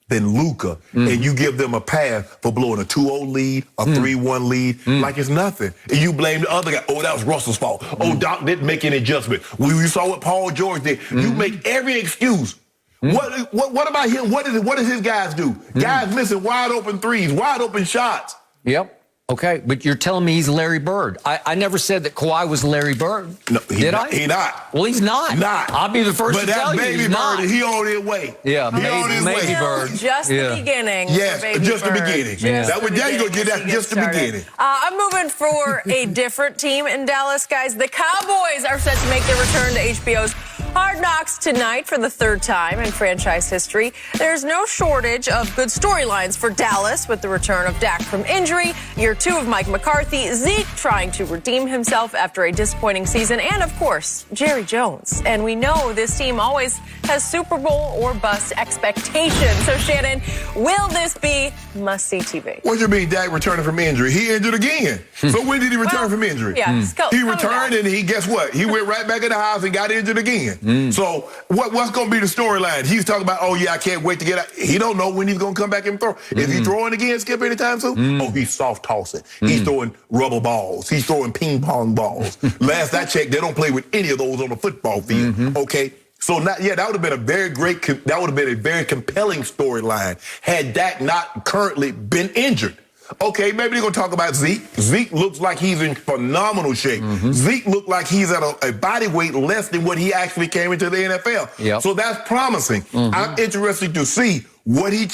than Luka, and you give them a pass for blowing a 2-0 lead, a 3-1 lead, like it's nothing. And you blame the other guy. Oh, that was Russell's fault. Oh, Doc didn't make an adjustment. You saw what Paul George did. You make every excuse. What about him? What does his guys do? Guys missing wide open threes, wide open shots. Yep. Okay, but you're telling me he's Larry Bird. I never said that Kawhi was Larry Bird. No, Did I? He not. Well, he's not. I'll be the first to tell you he's not. But that baby Bird, he on his way. Yeah, maybe Bird. Just the beginning. Yes, just the beginning. That was you gonna get that just the beginning. I'm moving for a different team in Dallas, guys. The Cowboys are set to make their return to HBO's Hard Knocks tonight for the 3rd time in franchise history. There's no shortage of good storylines for Dallas with the return of Dak from injury, year 2 of Mike McCarthy, Zeke trying to redeem himself after a disappointing season, and of course, Jerry Jones. And we know this team always has Super Bowl or bust expectations. So Shannon, will this be must-see TV? What do you mean Dak returning from injury? He injured again. So when did he return from injury? Yeah, he returned and guess what? He went right back in the house and got injured again. So what's going to be the storyline? He's talking about, oh, yeah, I can't wait to get out. He don't know when he's going to come back and throw. Is he throwing again, Skip, anytime soon? Oh, he's soft tossing. He's throwing rubber balls. He's throwing ping pong balls. Last I checked, they don't play with any of those on the football field. Okay? So that would have been a very compelling storyline had Dak not currently been injured. Okay, maybe they're going to talk about Zeke. Zeke looks like he's in phenomenal shape. Zeke looked like he's at a body weight less than what he actually came into the NFL. So that's promising. I'm interested to see what he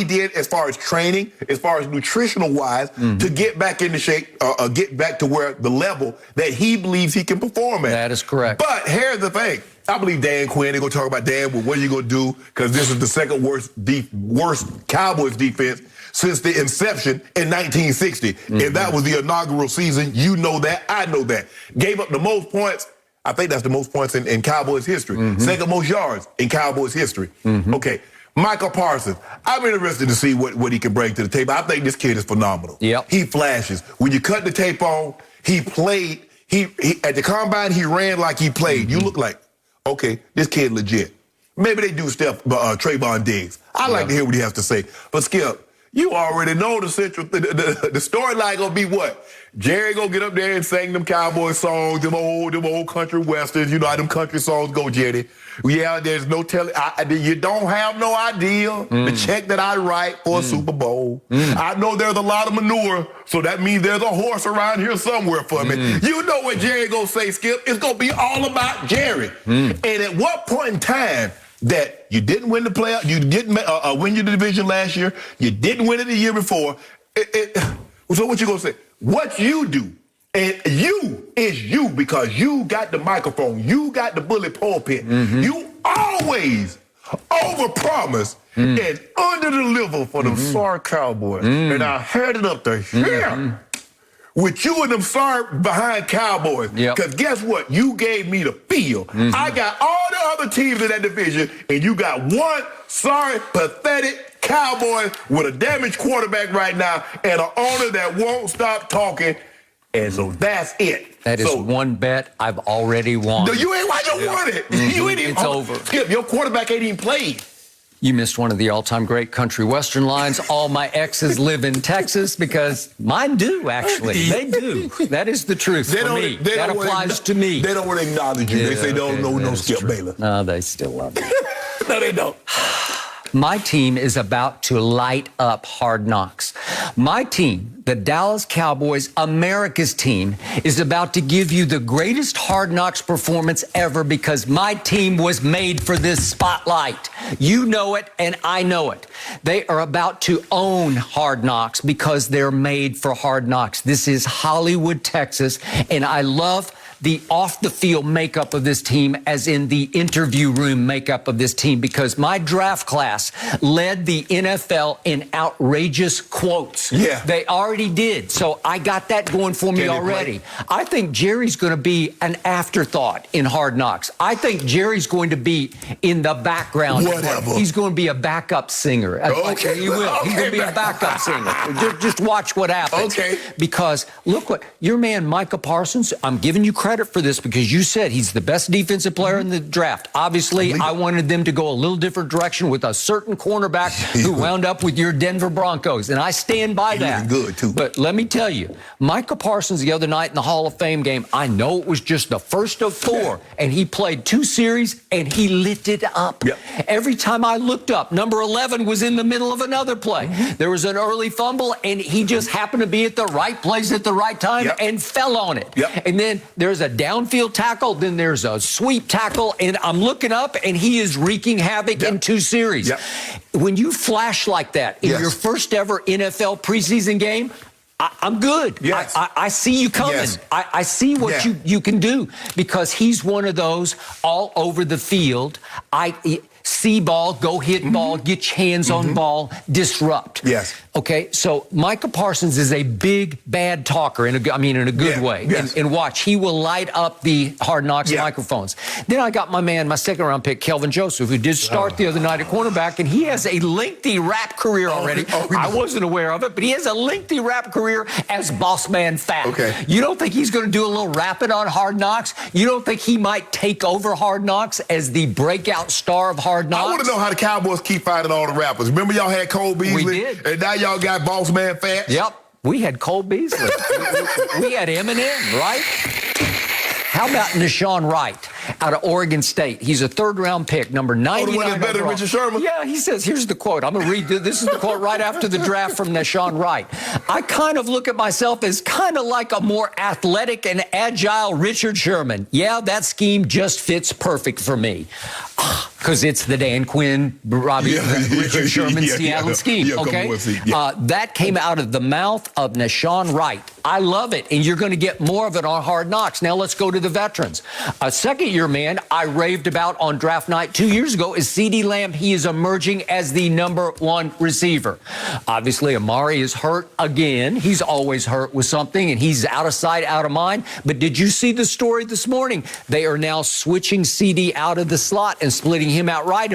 did as far as training, as far as nutritional wise, to get back into shape, get back to where the level that he believes he can perform at. That is correct. But here's the thing. I believe Dan Quinn, they're going to talk about Dan, well, what are you going to do? Because this is the second worst Cowboys defense since the inception in 1960. And that was the inaugural season. You know that. I know that. Gave up the most points. I think that's the most points in Cowboys history. Second most yards in Cowboys history. Okay. Michael Parsons. I'm interested to see what he can bring to the table. I think this kid is phenomenal. He flashes. When you cut the tape on, he played. He at the combine, he ran like he played. You look like, okay, this kid legit. Maybe they do Steph, Trayvon Diggs. I like to hear what he has to say. But Skip, you already know the storyline gonna be what? Jerry gonna get up there and sing them Cowboy songs, them old country westerns. You know how them country songs go, Jerry. Yeah, there's no telling. You don't have no idea the check that I write for a Super Bowl. I know there's a lot of manure, so that means there's a horse around here somewhere for me. You know what Jerry gonna say, Skip? It's gonna be all about Jerry. And at what point in time that you didn't win the playoff, you didn't win your division last year, you didn't win it the year before. So what you gonna say? What you do, and you is you because you got the microphone, you got the bully pulpit. You always overpromise and underdeliver for them sorry Cowboys. And I had it up to here. With you and them sorry behind Cowboys. Because guess what? You gave me the field. I got all the other teams in that division, and you got one sorry, pathetic Cowboys with a damaged quarterback right now and an owner that won't stop talking. And so that's it. That is one bet I've already won. No, you ain't why you won it. You ain't even, it's over. Skip, your quarterback ain't even played. You missed one of the all-time great country western lines. All my exes live in Texas because mine do, actually. They do. That is the truth for me. That applies to me. They don't want to acknowledge you. They say they don't know no Skip Bayless. No, they still love you. No, they don't. My team is about to light up Hard Knocks. My team, the Dallas Cowboys, America's team, is about to give you the greatest Hard Knocks performance ever because my team was made for this spotlight. You know it, and I know it. They are about to own Hard Knocks because they're made for Hard Knocks. This is Hollywood, Texas, and I love the off-the-field makeup of this team as in the interview room makeup of this team because my draft class led the NFL in outrageous quotes. They already did. So I got that going for me already. I think Jerry's going to be an afterthought in Hard Knocks. I think Jerry's going to be in the background. Whatever. He's going to be a backup singer. Okay. He will. He's going to be a backup singer. Just watch what happens. Because look what your man Micah Parsons, I'm giving you credit for this because you said he's the best defensive player in the draft. Obviously, I wanted them to go a little different direction with a certain cornerback who wound up with your Denver Broncos, and I stand by that. Good too. But let me tell you, Micah Parsons the other night in the Hall of Fame game, I know it was just the first of 4, and he played 2 series, and he lit it up. Every time I looked up, number 11 was in the middle of another play. There was an early fumble, and he just happened to be at the right place at the right time and fell on it. And then there's a downfield tackle, then there's a sweep tackle, and I'm looking up, and he is wreaking havoc in 2 series. When you flash like that in your first ever NFL preseason game, I'm good. I see you coming. I see what you can do because he's one of those all over the field. See ball, go hit ball, get your hands on ball, disrupt. Okay, so Micah Parsons is a big, bad talker, in a good way. And watch, he will light up the Hard Knocks microphones. Then I got my man, my second-round pick, Kelvin Joseph, who did start the other night at cornerback, and he has a lengthy rap career already. I wasn't aware of it, but he has a lengthy rap career as Boss Man Fat. You don't think he's going to do a little rapping on Hard Knocks? You don't think he might take over Hard Knocks as the breakout star of Hard Knocks? I want to know how the Cowboys keep finding all the rappers. Remember y'all had Cole Beasley? We did. And now y'all got Boss Man Fat? We had Cole Beasley. we had Eminem, right? How about Nashawn Wright out of Oregon State? He's a third-round pick, number 99. The one that's better than Richard Sherman? Yeah, he says, here's the quote. I'm going to read this is the quote right after the draft from Nashawn Wright. I kind of look at myself as kind of like a more athletic and agile Richard Sherman. Yeah, that scheme just fits perfect for me. Because it's the Dan Quinn, Richard Sherman Seattle scheme, that came out of the mouth of Nashawn Wright. I love it, and you're going to get more of it on Hard Knocks. Now let's go to the veterans. A second-year man I raved about on draft night 2 years ago is CeeDee Lamb. He is emerging as the #1 receiver. Obviously, Amari is hurt again. He's always hurt with something, and he's out of sight, out of mind. But did you see the story this morning? They are now switching CeeDee out of the slot and splitting him out wide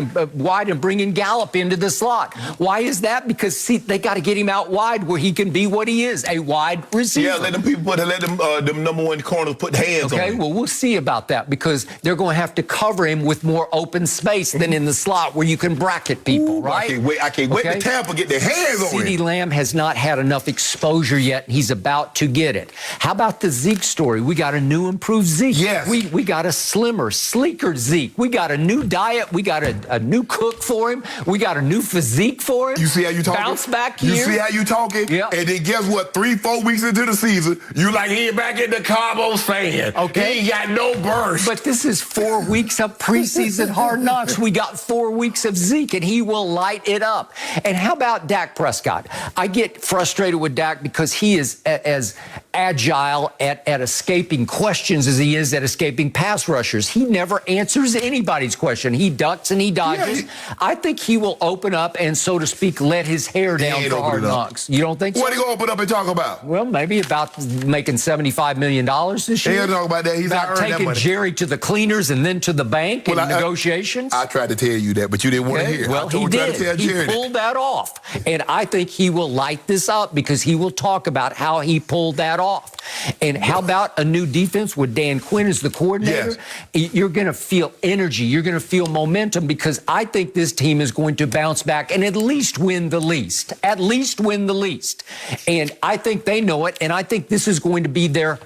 and bringing Gallup into the slot. Why is that? Because they got to get him out wide where he can be what he is, a wide receiver. Let them #1 corners put hands on him. Well, we'll see about that because because they're going to have to cover him with more open space than in the slot where you can bracket people, right? I can't wait to Tampa get their hands on him. CeeDee Lamb has not had enough exposure yet. He's about to get it. How about the Zeke story? We got a new improved Zeke. Yes. We got a slimmer, sleeker Zeke. We got a new diet. We got a new cook for him. We got a new physique for him. You see how you talking? Bounce back year. You see how you talking? Yeah. And then guess what? 3-4 weeks into the season, you like, he ain't back in the Cowboys fan. Okay. He ain't got no burst. But this is 4 weeks of preseason Hard Knocks. We got 4 weeks of Zeke, and he will light it up. And how about Dak Prescott? I get frustrated with Dak because he is as agile at escaping questions as he is at escaping pass rushers. He never answers anybody's question. He ducks and he dodges. Yeah. I think he will open up and, so to speak, let his hair down for Hard Knocks. You don't think so? What are you going to open up and talk about? Well, maybe about making $75 million this year. He ain't talking about that. He's about not earning that taking money. Jerry to the cleaners and then to the bank in negotiations. I tried to tell you that, but you didn't want to hear. Well, he did. He pulled that off. And I think he will light this up because he will talk about how he pulled that off. And how about a new defense with Dan Quinn as the coordinator? Yes. You're going to feel energy. You're going to feel momentum because I think this team is going to bounce back and at least win the least. At least win the least. And I think they know it, and I think this is going to be their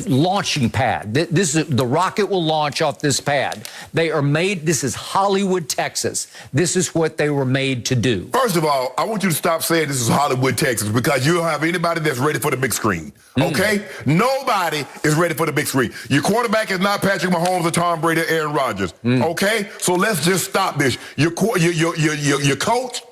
launching pad. The rocket will launch off this pad. They are made, this is Hollywood, Texas. This is what they were made to do. First of all, I want you to stop saying this is Hollywood, Texas, because you don't have anybody that's ready for the big screen, okay? Nobody is ready for the big screen. Your quarterback is not Patrick Mahomes or Tom Brady or Aaron Rodgers, okay? So let's just stop this. Your coach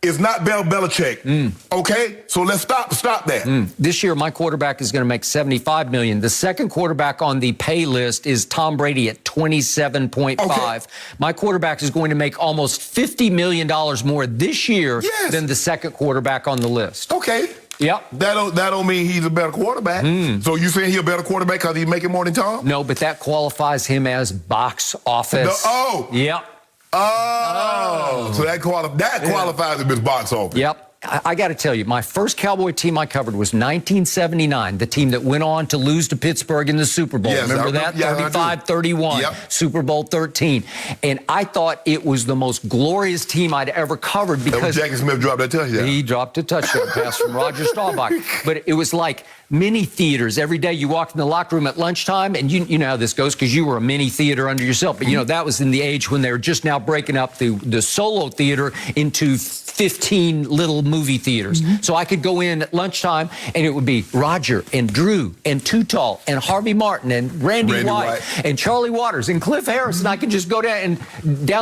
is not Bill Belichick, okay? So let's stop that. This year, my quarterback is going to make $75 million. The second quarterback on the pay list is Tom Brady at $27.5. Okay. My quarterback is going to make almost $50 million more this year than the second quarterback on the list. Okay. Yep. That don't mean he's a better quarterback. So you saying he's a better quarterback because he's making more than Tom? No, but that qualifies him as box office. Yep. So that qualifies him as box office. Yep. I got to tell you, my first Cowboy team I covered was 1979, the team that went on to lose to Pittsburgh in the Super Bowl. Yes, remember that? 35-31, Super Bowl 13. And I thought it was the most glorious team I'd ever covered because Jackie Smith dropped that touchdown. He dropped a touchdown pass from Roger Staubach. But it was like mini theaters. Every day you walked in the locker room at lunchtime, and you know how this goes because you were a mini theater under yourself. But, you know, that was in the age when they were just now breaking up the solo theater into 15 little movie theaters. So I could go in at lunchtime and it would be Roger and Drew and Too Tall and Harvey Martin and Randy White and Charlie Waters and Cliff Harris. And I could just go down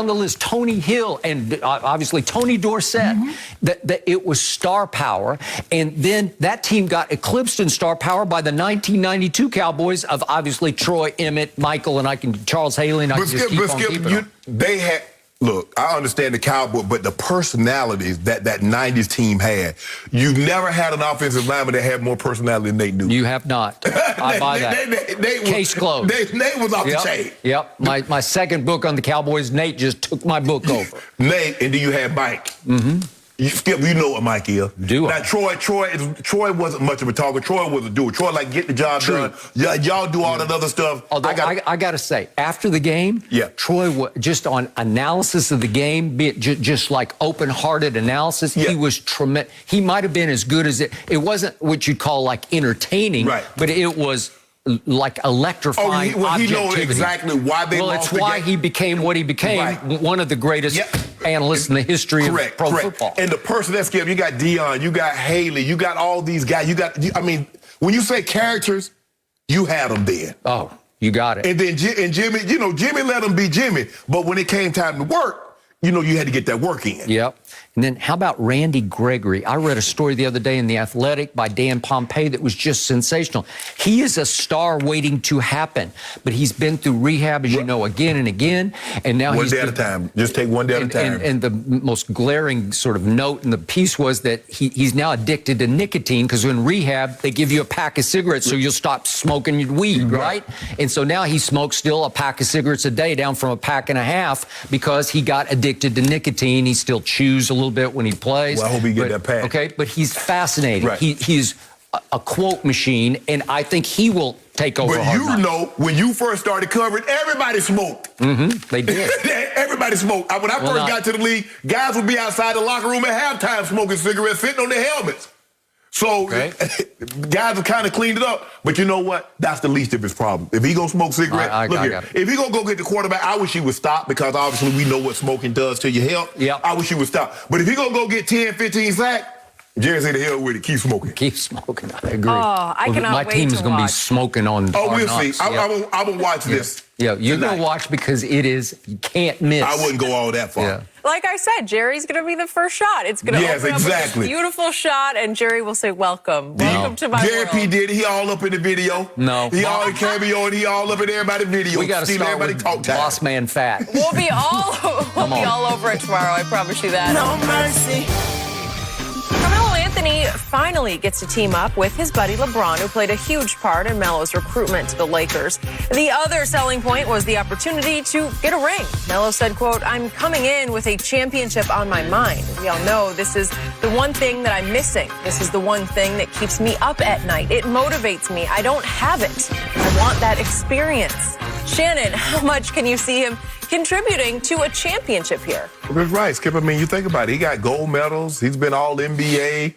the list, Tony Hill and obviously Tony Dorsett. It was star power. And then that team got eclipsed in star power by the 1992 Cowboys of obviously Troy, Emmett, Michael, and Charles Haley. And I can just keep on keeping on. They had... Look, I understand the Cowboys, but the personalities that 90s team had, you've never had an offensive lineman that had more personality than Nate Newton. You have not. I buy that. Case closed. Nate was off the chain. Yep. My second book on the Cowboys, Nate just took my book over. Nate, and then you had Mike. Skip, you know what Mike is. Do I? Now, Troy wasn't much of a talker. Troy was a doer. Troy, like, get the job done. Y'all do all that other stuff. Although I got to say, after the game, Troy, just on analysis of the game, just like open-hearted analysis, he was tremendous. He might have been as good as it wasn't what you'd call, like, entertaining, but it was like electrifying objectivity. He knows exactly why they lost it's why he became what he became, one of the greatest analysts in the history of pro football. And the person that Skip, you got Dion, you got Haley, you got all these guys. When you say characters, you had them then. Oh, you got it. And then Jimmy, Jimmy let him be Jimmy. But when it came time to work, you had to get that work in. Yep. And then how about Randy Gregory? I read a story the other day in The Athletic by Dan Pompei that was just sensational. He is a star waiting to happen, but he's been through rehab, as you know, again and again. And now one day at a time. Just take one day at a time. And the most glaring sort of note in the piece was that he's now addicted to nicotine because in rehab, they give you a pack of cigarettes so you'll stop smoking your weed, right? And so now he smokes still a pack of cigarettes a day down from a pack and a half because he got addicted to nicotine. He still chews a little bit when he plays. Well, I hope he get that pack. Okay, but he's fascinating. He's a quote machine, and I think he will take over. But you know, when you first started covering, everybody smoked. They did. Everybody smoked. When I first got to the league, guys would be outside the locker room at halftime smoking cigarettes, sitting on their helmets. So guys have kind of cleaned it up. But you know what? That's the least of his problem. If he gonna smoke cigarettes, look here. If he gonna go get the quarterback, I wish he would stop, because obviously we know what smoking does to your health. Yep. I wish he would stop. But if he gonna go get 10, 15 sacks, Jerry said the hell with it. Keep smoking. Keep smoking. I agree. Oh, I cannot My wait team is to going to be watch. smoking on. Oh, we'll see. I will watch this. Yeah, you're tonight. going to watch because it is, you can't miss. I wouldn't go all that far. Yeah. Like I said, Jerry's going to be the first shot. It's going to open up with this beautiful shot, and Jerry will say, welcome. Welcome to my Jerry world. P. did. He all up in the video. No. He all in cameo, and he all up in everybody's video. We got to start with talk time. Boss Man Fat. We'll be all over it tomorrow, I promise you that. No mercy. Carmelo Anthony finally gets to team up with his buddy LeBron, who played a huge part in Melo's recruitment to the Lakers. The other selling point was the opportunity to get a ring. Melo said, quote, "I'm coming in with a championship on my mind. We all know this is the one thing that I'm missing. This is the one thing that keeps me up at night. It motivates me. I don't have it. I want that experience." Shannon, how much can you see him contributing to a championship here? That's right, Skip. I mean, you think about it. He got gold medals. He's been all NBA,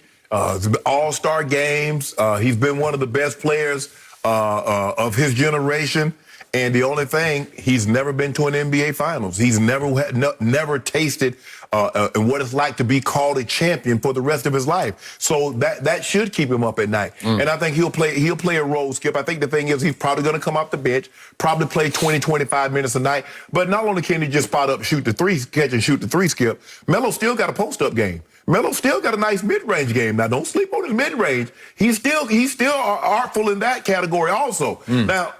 all-star games. He's been one of the best players of his generation. And the only thing, he's never been to an NBA Finals. He's never tasted what it's like to be called a champion for the rest of his life. So that should keep him up at night. And I think he'll play a role, Skip. I think the thing is he's probably going to come off the bench, probably play 20, 25 minutes a night. But not only can he just spot up, shoot the three, catch and shoot the three, Skip, Melo still got a post-up game. Melo still got a nice mid-range game. Now, don't sleep on his mid-range. He's still artful in that category also. Now,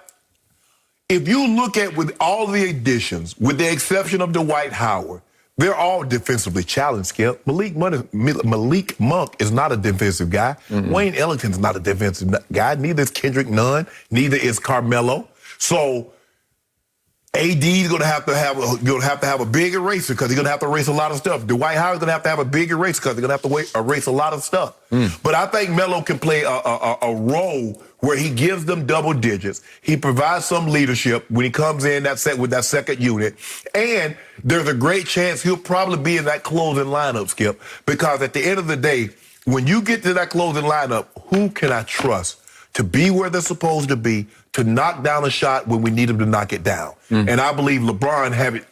if you look at with all the additions, with the exception of Dwight Howard, they're all defensively challenged, Skip. Malik Monk is not a defensive guy. Wayne Ellington's not a defensive guy. Neither is Kendrick Nunn. Neither is Carmelo. So AD is going to have to have a big eraser, because he's going to have to erase a lot of stuff. Dwight Howard's going to have a big eraser, because he's going to have to erase a lot of stuff. But I think Melo can play a role where he gives them double digits. He provides some leadership when he comes in with that second unit. And there's a great chance he'll probably be in that closing lineup, Skip, because at the end of the day, when you get to that closing lineup, who can I trust to be where they're supposed to be, to knock down a shot when we need him to knock it down? And I believe LeBron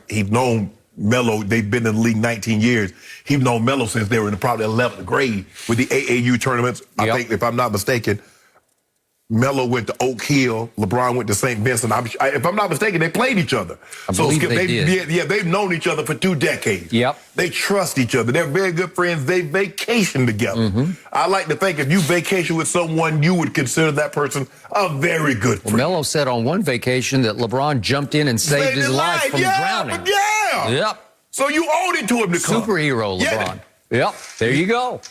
he's known Melo. They've been in the league 19 years. He's known Melo since they were in probably 11th grade with the AAU tournaments. I think, if I'm not mistaken, Melo went to Oak Hill. LeBron went to St. Vincent. If I'm not mistaken, they played each other. I believe they did. Yeah, they've known each other for 2 decades. Yep. They trust each other. They're very good friends. They vacation together. I like to think if you vacation with someone, you would consider that person a very good friend. Well, Melo said on one vacation that LeBron jumped in and saved his life from drowning. Yeah. Yep. So you owed it to him to come. Superhero LeBron. Yep. There you go.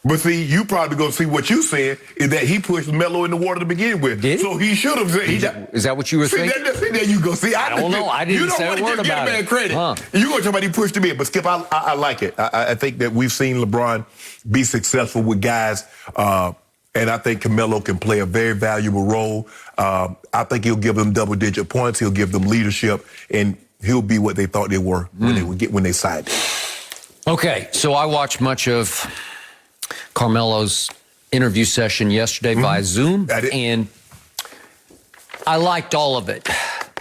But see, you probably gonna see what you said is that he pushed Melo in the water to begin with. Did he? So he should have. Is that what you were thinking? There you go. See, I don't know. I didn't say a word about it. Credit. Huh. You gonna talk about he pushed him in, but Skip, I like it. I think that we've seen LeBron be successful with guys, and I think Melo can play a very valuable role. I think he'll give them double-digit points. He'll give them leadership, and he'll be what they thought they were when they signed him. Okay, so I watched much of Carmelo's interview session yesterday via Zoom, and I liked all of it,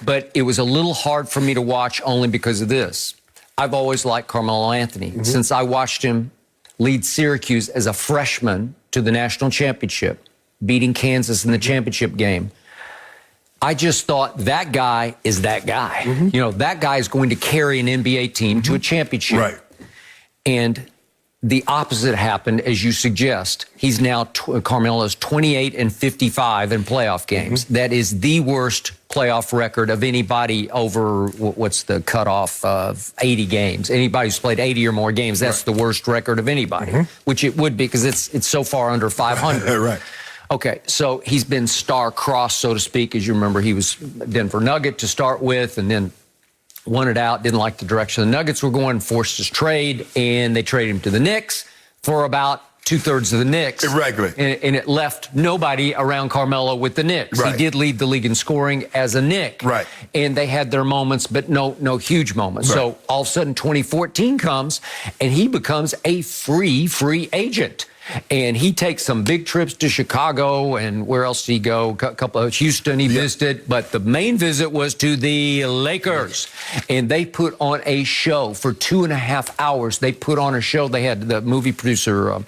but it was a little hard for me to watch only because of this. I've always liked Carmelo Anthony since I watched him lead Syracuse as a freshman to the national championship, beating Kansas in the championship game. I just thought that guy is that guy. You know, that guy is going to carry an NBA team to a championship. Right. And the opposite happened, as you suggest. He's now, Carmelo's 28 and 55 in playoff games. That is the worst playoff record of anybody over, what's the cutoff of 80 games? Anybody who's played 80 or more games, that's the worst record of anybody, which it would be because it's so far under 500. Right. Okay, so he's been star-crossed, so to speak. As you remember, he was Denver Nugget to start with, and then wanted out, didn't like the direction the Nuggets were going, forced his trade, and they traded him to the Knicks for about 2/3 of the Knicks. Exactly. And it left nobody around Carmelo with the Knicks. Right. He did lead the league in scoring as a Knick. Right. And they had their moments, but no huge moments. Right. So all of a sudden 2014 comes and he becomes a free agent. And he takes some big trips to Chicago, and where else did he go? A couple of Houston he visited, but the main visit was to the Lakers. And they put on a show for 2.5 hours. They put on a show. They had the movie producer,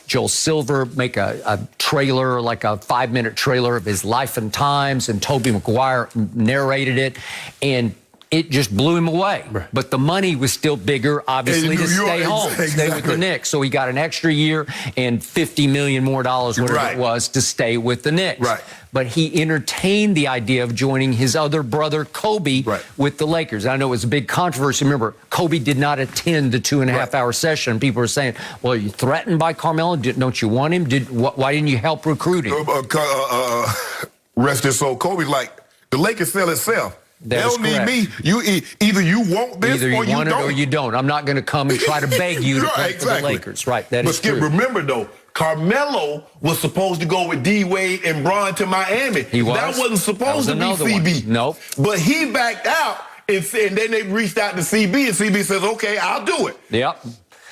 Joel Silver, make a trailer, like a 5-minute trailer of his life and times, and Tobey Maguire narrated it. And it just blew him away. Right. But the money was still bigger, obviously, to stay home, stay with the Knicks. So he got an extra year and $50 million more, whatever it was, to stay with the Knicks. Right. But he entertained the idea of joining his other brother, Kobe, with the Lakers. I know it was a big controversy. Remember, Kobe did not attend the 2.5-hour session. People were saying, well, are you threatened by Carmelo? Don't you want him? Why didn't you help recruit him? Rest his soul. Kobe's like, the Lakers sell itself. They don't need me. Either you want this or you want it or you don't. I'm not going to come and try to beg you to play for the Lakers. Right, that is true. But remember, though, Carmelo was supposed to go with D-Wade and Bron to Miami. He was. That wasn't supposed to be CB. Nope. But he backed out, and then they reached out to CB, and CB says, okay, I'll do it. Yep.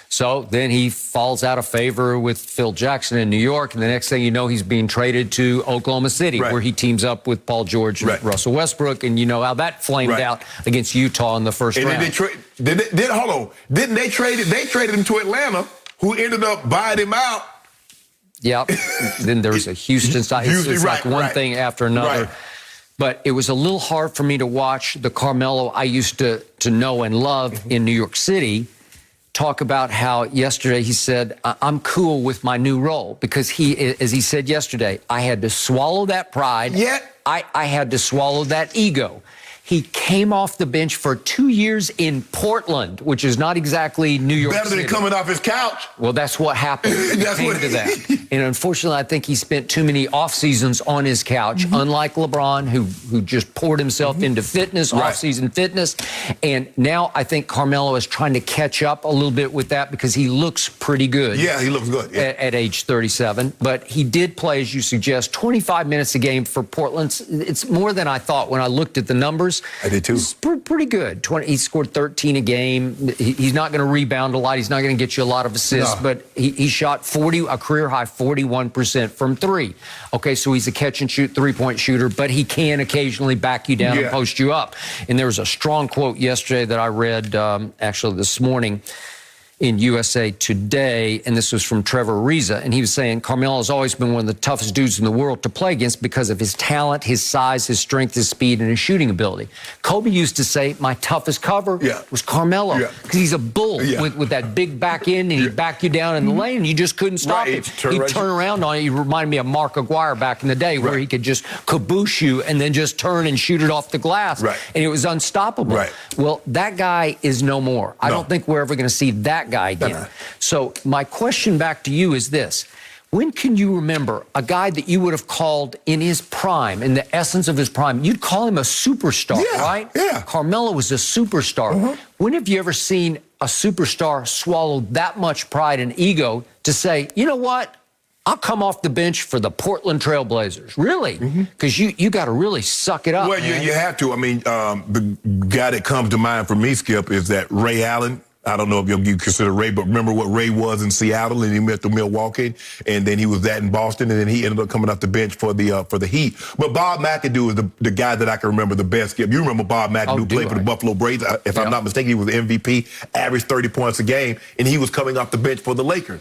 So then he falls out of favor with Phil Jackson in New York, and the next thing you know, he's being traded to Oklahoma City, where he teams up with Paul George and Russell Westbrook, and you know how that flamed out against Utah in the first round. Didn't they trade it? They traded him to Atlanta, who ended up buying him out. Yep. Then there's a Houston side. It's like one thing after another. Right. But it was a little hard for me to watch the Carmelo I used to know and love in New York City talk about how yesterday he said, I'm cool with my new role, because as he said yesterday, I had to swallow that pride. Yeah. I had to swallow that ego. He came off the bench for 2 years in Portland, which is not exactly New York City. Better than coming off his couch. Well, that's what happened. That's came what to that. And unfortunately, I think he spent too many off seasons on his couch, unlike LeBron, who just poured himself into fitness, off-season fitness. And now I think Carmelo is trying to catch up a little bit with that, because he looks pretty good. Yeah, he looks good. At age 37. But he did play, as you suggest, 25 minutes a game for Portland. It's more than I thought when I looked at the numbers. I did too. It's pretty good. He scored 13 a game. He's not going to rebound a lot. He's not going to get you a lot of assists, but he shot a career high 41% from three. Okay, so he's a catch and shoot 3-point shooter, but he can occasionally back you down and post you up. And there was a strong quote yesterday that I read actually this morning in USA Today, and this was from Trevor Ariza, and he was saying Carmelo has always been one of the toughest dudes in the world to play against because of his talent, his size, his strength, his speed, and his shooting ability. Kobe used to say my toughest cover was Carmelo, because he's a bull with that big back end, and he'd back you down in the lane, and you just couldn't stop him. He'd turn around on you. He reminded me of Mark Aguirre back in the day, where he could just caboose you and then just turn and shoot it off the glass, and it was unstoppable. Well, that guy is no more. I don't think we're ever going to see that guy again. So my question back to you is this. When can you remember a guy that you would have called in his prime, in the essence of his prime? You'd call him a superstar, right? Yeah. Carmelo was a superstar. When have you ever seen a superstar swallow that much pride and ego to say, you know what? I'll come off the bench for the Portland Trailblazers. Really? Because you got to really suck it up. Well, you have to. I mean, the guy that comes to mind for me, Skip, is that Ray Allen. I don't know if you consider Ray, but remember what Ray was in Seattle, and he went to Milwaukee, and then he was that in Boston, and then he ended up coming off the bench for the Heat. But Bob McAdoo is the guy that I can remember the best. Skip, you remember Bob McAdoo played for the Buffalo Braves? If I'm not mistaken, he was the MVP, averaged 30 points a game, and he was coming off the bench for the Lakers.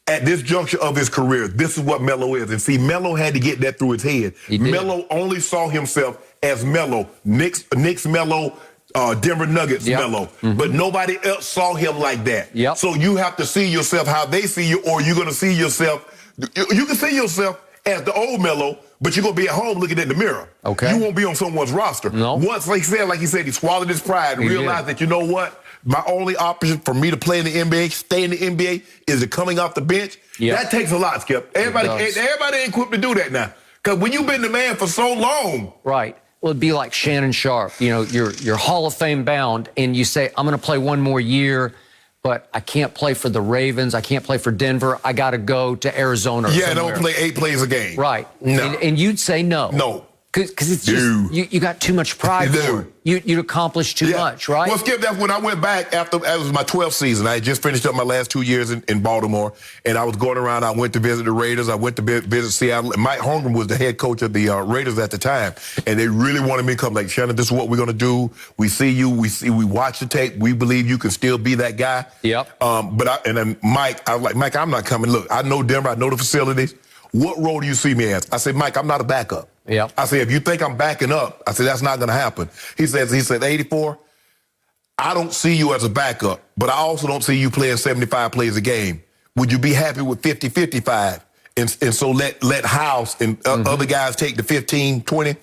At this juncture of his career, this is what Melo is. And see, Melo had to get that through his head. Melo only saw himself as Melo. Knicks Melo, Denver Nuggets Melo. But nobody else saw him like that. So you have to see yourself how they see you, or you're going to see yourself. You can see yourself as the old Melo, but you're going to be at home looking in the mirror. You won't be on someone's roster. Once, like he said, he swallowed his pride and realized that, you know what? My only option for me to play in the NBA, stay in the NBA, is it coming off the bench. That takes a lot, Skip. Everybody ain't equipped to do that now. Because when you've been the man for so long. Well, it'd be like Shannon Sharpe. You know, you're Hall of Fame bound, and you say, I'm going to play one more year, but I can't play for the Ravens. I can't play for Denver. I got to go to Arizona. Yeah, don't play 8 plays a game. Right. No. And you'd say no. No. Because it's just, you got too much pride for it. You'd accomplish too much, right? Well, Skip, that's when I went back after, that was my 12th season. I had just finished up my last 2 years in Baltimore, and I was going around. I went to visit the Raiders. I went to visit Seattle. And Mike Holmgren was the head coach of the Raiders at the time, and they really wanted me to come. Like, Shannon, this is what we're going to do. We see you. We watch the tape. We believe you can still be that guy. Yep. And then Mike, I was like, Mike, I'm not coming. Look, I know Denver. I know the facilities. What role do you see me as? I said, Mike, I'm not a backup. Yep. I said, if you think I'm backing up, I said, that's not going to happen. He said, 84, I don't see you as a backup, but I also don't see you playing 75 plays a game. Would you be happy with 50, 55? And so let House and other guys take the 15, 20?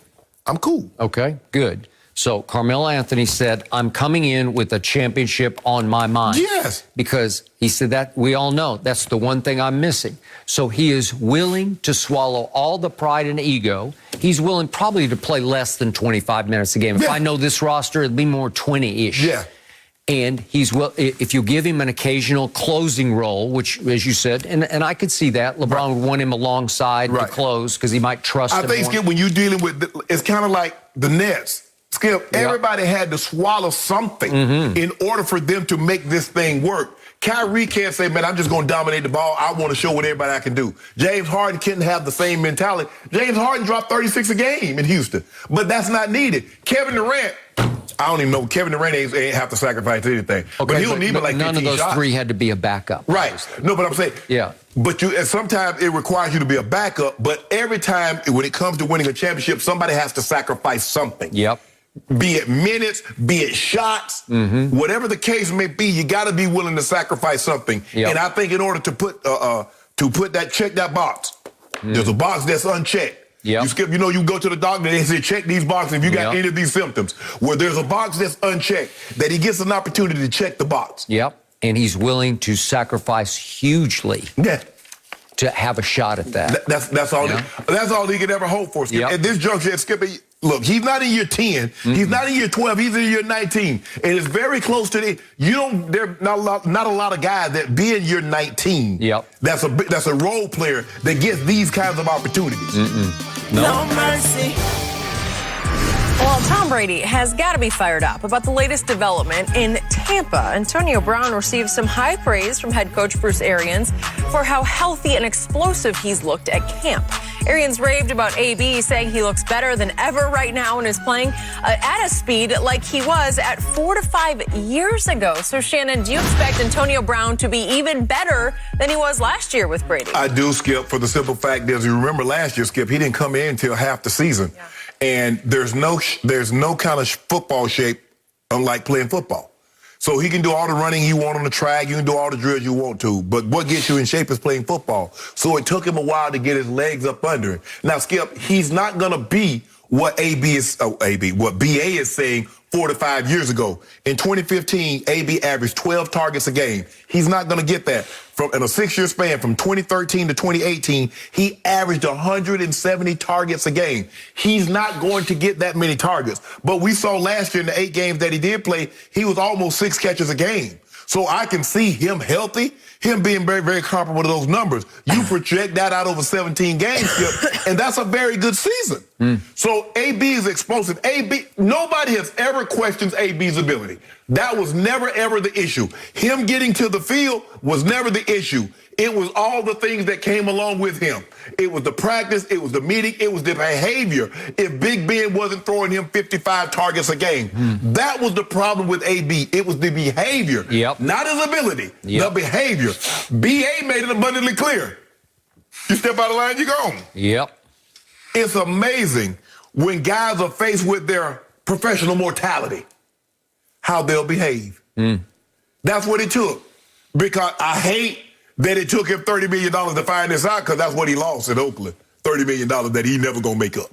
I'm cool. Okay, good. So Carmelo Anthony said, I'm coming in with a championship on my mind. Yes. Because he said that, we all know, that's the one thing I'm missing. So he is willing to swallow all the pride and ego. He's willing probably to play less than 25 minutes a game. If I know this roster, it'd be more 20-ish. Yeah. And if you give him an occasional closing role, which, as you said, and I could see that. LeBron would want him alongside to close because he might trust him. I think, Skip, when you're dealing with, it's kind of like the Nets. Skip, everybody had to swallow something in order for them to make this thing work. Kyrie can't say, man, I'm just going to dominate the ball. I want to show what everybody I can do. James Harden couldn't have the same mentality. James Harden dropped 36 a game in Houston, but that's not needed. Kevin Durant, I don't even know. Kevin Durant ain't have to sacrifice anything. Okay, but he don't need like 15 none of those shots. three had to be a backup. Right. Obviously. No, but I'm saying, but sometimes it requires you to be a backup, but every time when it comes to winning a championship, somebody has to sacrifice something. Yep. Be it minutes, be it shots, whatever the case may be, you got to be willing to sacrifice something. Yep. And I think in order to put check that box, there's a box that's unchecked. Yep. You Skip, you go to the doctor, they say check these boxes if you got any of these symptoms. Where there's a box that's unchecked, that he gets an opportunity to check the box. Yep. And he's willing to sacrifice hugely. To have a shot at that. That's all. That's all he could ever hope for, Skip. At this juncture, Skip, look, he's not in year 10. He's not in year 12. He's in year 19, and it's very close to the. There not a lot of guys that be in year 19. That's a role player that gets these kinds of opportunities. No mercy. Well, Tom Brady has got to be fired up about the latest development in Tampa. Antonio Brown received some high praise from head coach Bruce Arians for how healthy and explosive he's looked at camp. Arians raved about AB, saying he looks better than ever right now and is playing at a speed like he was at 4 to 5 years ago. So, Shannon, do you expect Antonio Brown to be even better than he was last year with Brady? I do, Skip, for the simple fact that, as you remember last year, Skip, he didn't come in until half the season. And there's no kind of football shape unlike playing football. So he can do all the running he wants on the track. You can do all the drills you want to. But what gets you in shape is playing football. So it took him a while to get his legs up under it. Now, Skip, he's not going to be what what BA is saying 4 to 5 years ago. In 2015, AB averaged 12 targets a game. He's not going to get that. In a 6-year span, from 2013 to 2018, he averaged 170 targets a game. He's not going to get that many targets. But we saw last year in the 8 games that he did play, he was almost 6 catches a game. So I can see him healthy, him being very, very comparable to those numbers. You project that out over 17 games, Skip, and that's a very good season. So AB is explosive. Nobody has ever questioned AB's ability. That was never, ever the issue. Him getting to the field was never the issue. It was all the things that came along with him. It was the practice, it was the meeting, it was the behavior. If Big Ben wasn't throwing him 55 targets a game, that was the problem with AB. It was the behavior, not his ability, the behavior. BA made it abundantly clear. You step out of line, you're gone. It's amazing when guys are faced with their professional mortality, how they'll behave. That's what it took. Because I hate that it took him $30 million to find this out, because that's what he lost in Oakland. $30 million that he never going to make up.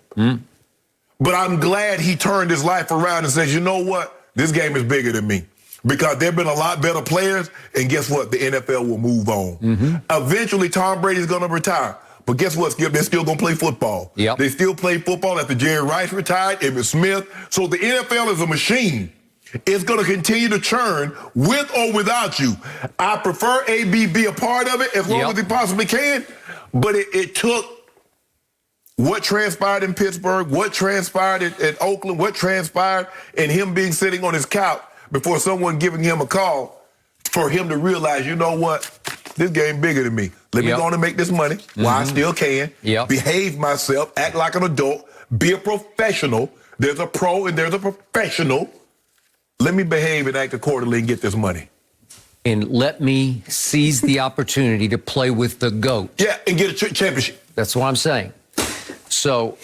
But I'm glad he turned his life around and says, you know what? This game is bigger than me. Because there have been a lot better players, and guess what? The NFL will move on. Eventually, Tom Brady's going to retire. But guess what, Skip? They're still going to play football. They still play football after Jerry Rice retired, Emmitt Smith. So the NFL is a machine. It's going to continue to churn with or without you. I prefer AB be a part of it as long as he possibly can, but it took what transpired in Pittsburgh, what transpired at Oakland, what transpired in him being sitting on his couch before someone giving him a call for him to realize, you know what, this game bigger than me. Let me go on and make this money while I still can, behave myself, act like an adult, be a professional. There's a pro and there's a professional. Let me behave and act accordingly and get this money. And let me seize the opportunity to play with the GOAT. Yeah, and get a championship. That's what I'm saying. So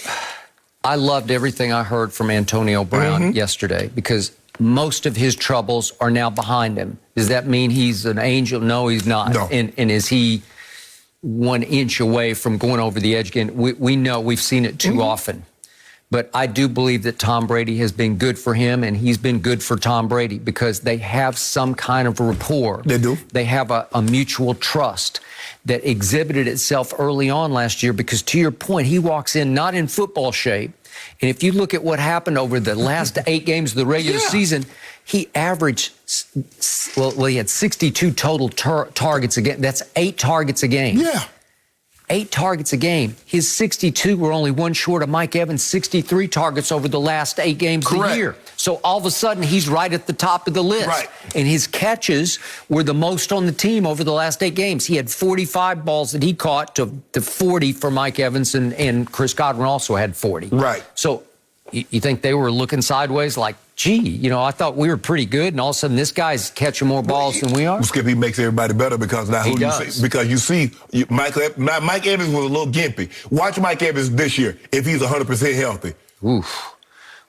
I loved everything I heard from Antonio Brown yesterday because most of his troubles are now behind him. Does that mean he's an angel? No, he's not. No. And is he 1 inch away from going over the edge again? We know, we've seen it too often. But I do believe that Tom Brady has been good for him, and he's been good for Tom Brady because they have some kind of rapport. They do. They have a mutual trust that exhibited itself early on last year because, to your point, he walks in not in football shape. And if you look at what happened over the last 8 games of the regular season, he averaged, he had 62 total targets a game. That's 8 targets a game. Yeah. 8 targets a game. His 62 were only one short of Mike Evans' 63 targets over the last 8 games of the year. So all of a sudden, he's right at the top of the list. Right. And his catches were the most on the team over the last 8 games. He had 45 balls that he caught to 40 for Mike Evans, and Chris Godwin also had 40. Right. So you think they were looking sideways like, gee, you know, I thought we were pretty good, and all of a sudden this guy's catching more balls than we are? Skip, he makes everybody better because now you see Mike Evans was a little gimpy. Watch Mike Evans this year if he's 100% healthy. Oof.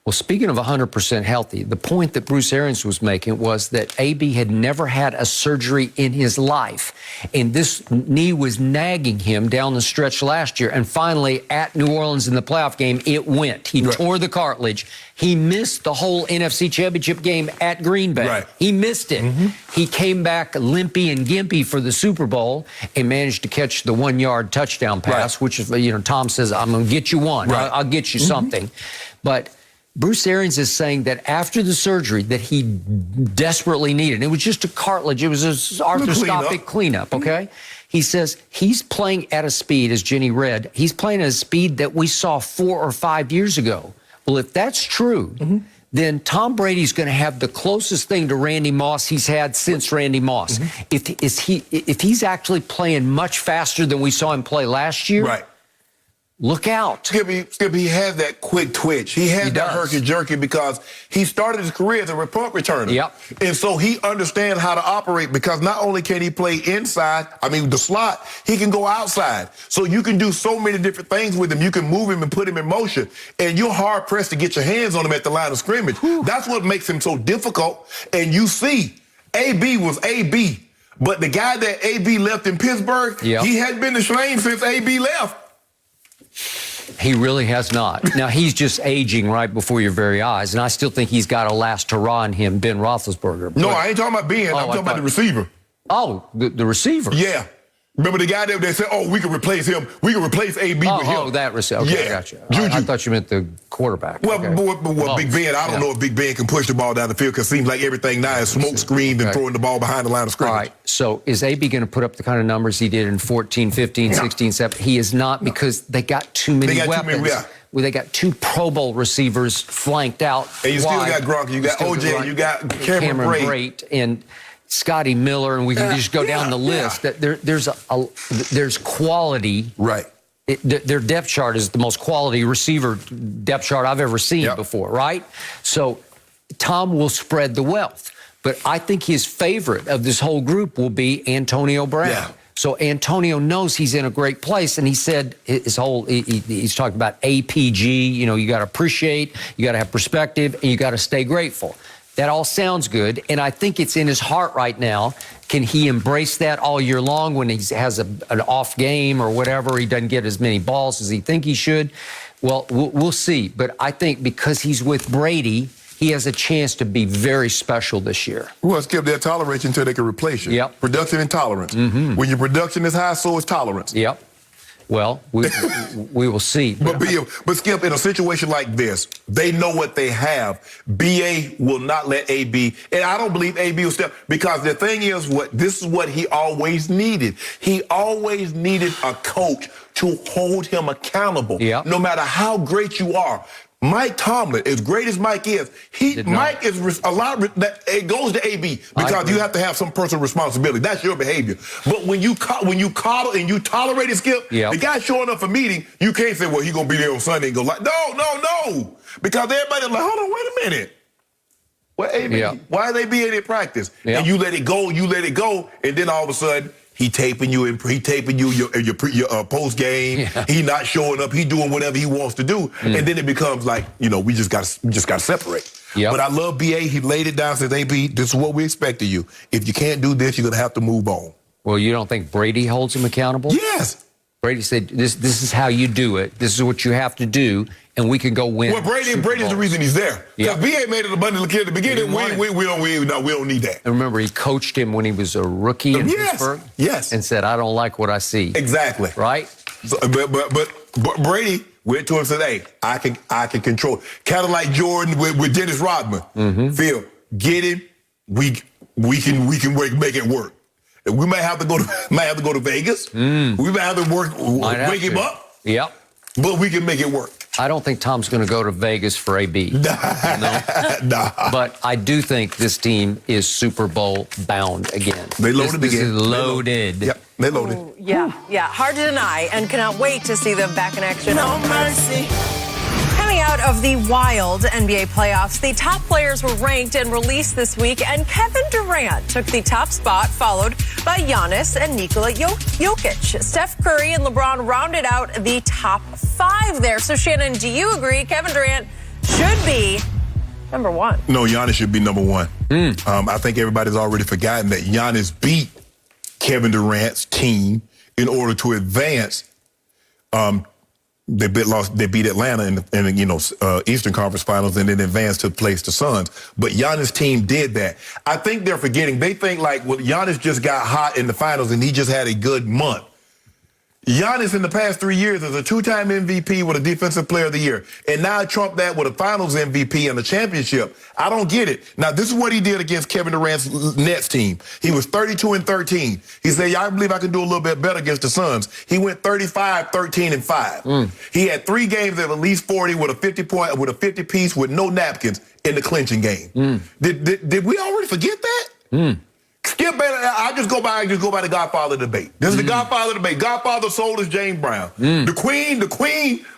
Well, speaking of 100% healthy, the point that Bruce Arians was making was that AB had never had a surgery in his life. And this knee was nagging him down the stretch last year. And finally, at New Orleans in the playoff game, it went. He tore the cartilage. He missed the whole NFC Championship game at Green Bay. He missed it. He came back limpy and gimpy for the Super Bowl and managed to catch the 1-yard touchdown pass, which is, you know, Tom says, I'm going to get you one. I'll get you something. But Bruce Arians is saying that after the surgery that he desperately needed, it was just a cartilage, it was an arthroscopic cleanup, okay? He says he's playing at a speed, as Jenny read, he's playing at a speed that we saw 4 or 5 years ago. Well, if that's true, then Tom Brady's going to have the closest thing to Randy Moss he's had since Randy Moss. If he's actually playing much faster than we saw him play last year, look out. Skip, he has that quick twitch. He has that herky-jerky because he started his career as a punt returner. And so he understands how to operate because not only can he play inside, the slot, he can go outside. So you can do so many different things with him. You can move him and put him in motion. And you're hard-pressed to get your hands on him at the line of scrimmage. That's what makes him so difficult. And you see, AB was AB. But the guy that AB left in Pittsburgh, he hadn't been the same since AB left. He really has not. Now, he's just aging right before your very eyes, and I still think he's got a last hurrah in him, Ben Roethlisberger. No, I ain't talking about Ben. I'm talking about the receiver. Oh, the receiver? Yeah. Remember the guy that they said, oh, we can replace him. We can replace AB with him. Oh, that receiver. Okay, I got you. I thought you meant the quarterback. Well, Big Ben, I don't know if Big Ben can push the ball down the field because it seems like everything now is smoke screened and throwing the ball behind the line of scrimmage. All right, so is AB going to put up the kind of numbers he did in 14, 15, 16, 17? He is not because they got too many weapons. They got 2 Pro Bowl receivers flanked out. And you still got Gronk, you got OJ, you got Cameron Brate. And Scotty Miller, and we can just go down the list. There's quality. Their depth chart is the most quality receiver depth chart I've ever seen before, right? So Tom will spread the wealth. But I think his favorite of this whole group will be Antonio Brown. So Antonio knows he's in a great place, and he said he's talking about APG, you know, you got to appreciate, you got to have perspective, and you got to stay grateful. That all sounds good, and I think it's in his heart right now. Can he embrace that all year long when he has an off game or whatever, he doesn't get as many balls as he think he should? Well, we'll see. But I think because he's with Brady, he has a chance to be very special this year. Well, Skip, they'll tolerate you until they can replace you. Production and tolerance. When your production is high, so is tolerance. Well, we will see. But Skip, in a situation like this, they know what they have. BA will not let AB, and I don't believe AB will step, because the thing is, this is what he always needed. He always needed a coach to hold him accountable. Yeah. No matter how great you are. Mike Tomlin, as great as Mike is, Mike is a lot. It goes to AB because you have to have some personal responsibility. That's your behavior. But when you coddle and you tolerate it, Skip, the guy showing up for meeting, you can't say, "Well, he gonna be there on Sunday," and go like, "No," because everybody's like, "Hold on, wait a minute." Well, AB, why are they being in practice? And you let it go, and then all of a sudden, he taping you your post game. He not showing up. He doing whatever he wants to do, and then it becomes like, we just got to separate. But I love BA. He laid it down. Says, AB, this is what we expect of you. If you can't do this, you're gonna have to move on. Well, you don't think Brady holds him accountable? Yes. Brady said, "This is how you do it. This is what you have to do, and we can go win." Well, Brady's the reason he's there. Because BA made it abundantly clear at the beginning. We don't need that. And remember, he coached him when he was a rookie in Pittsburgh. Yes. And said, "I don't like what I see." Exactly. Right. So, but Brady went to him and said, "Hey, I can control." Kind of like Jordan with Dennis Rodman. Phil, get him. We can make it work. We might have to go to Vegas. We might have to wake him up. Yep. But we can make it work. I don't think Tom's going to go to Vegas for AB. Nah. But I do think this team is Super Bowl bound again. They loaded this again. Is loaded. Yep, they loaded. Ooh, yeah. Hard to deny, and cannot wait to see them back in action. No mercy. Coming out of the wild NBA playoffs, the top players were ranked and released this week, and Kevin Durant took the top spot, followed by Giannis and Nikola Jokic. Steph Curry and LeBron rounded out the top 5 there. So, Shannon, do you agree Kevin Durant should be number 1? No, Giannis should be number 1. I think everybody's already forgotten that Giannis beat Kevin Durant's team in order to advance. They beat Atlanta in the Eastern Conference Finals and then advanced to place the Suns. But Giannis' team did that. I think they're forgetting. They think like, well, Giannis just got hot in the finals and he just had a good month. Giannis in the past 3 years is a 2-time MVP with a Defensive Player of the Year. And now trump that with a Finals MVP and a championship. I don't get it. Now, this is what he did against Kevin Durant's Nets team. He was 32-13. He said, I believe I can do a little bit better against the Suns. He went 35-13-5. He had 3 games of at least 40 with a 50-piece with no napkins in the clinching game. Did we already forget that? Skip Bayless, I just go by the Godfather debate. This is the Godfather debate. Godfather soul is James Brown. The queen is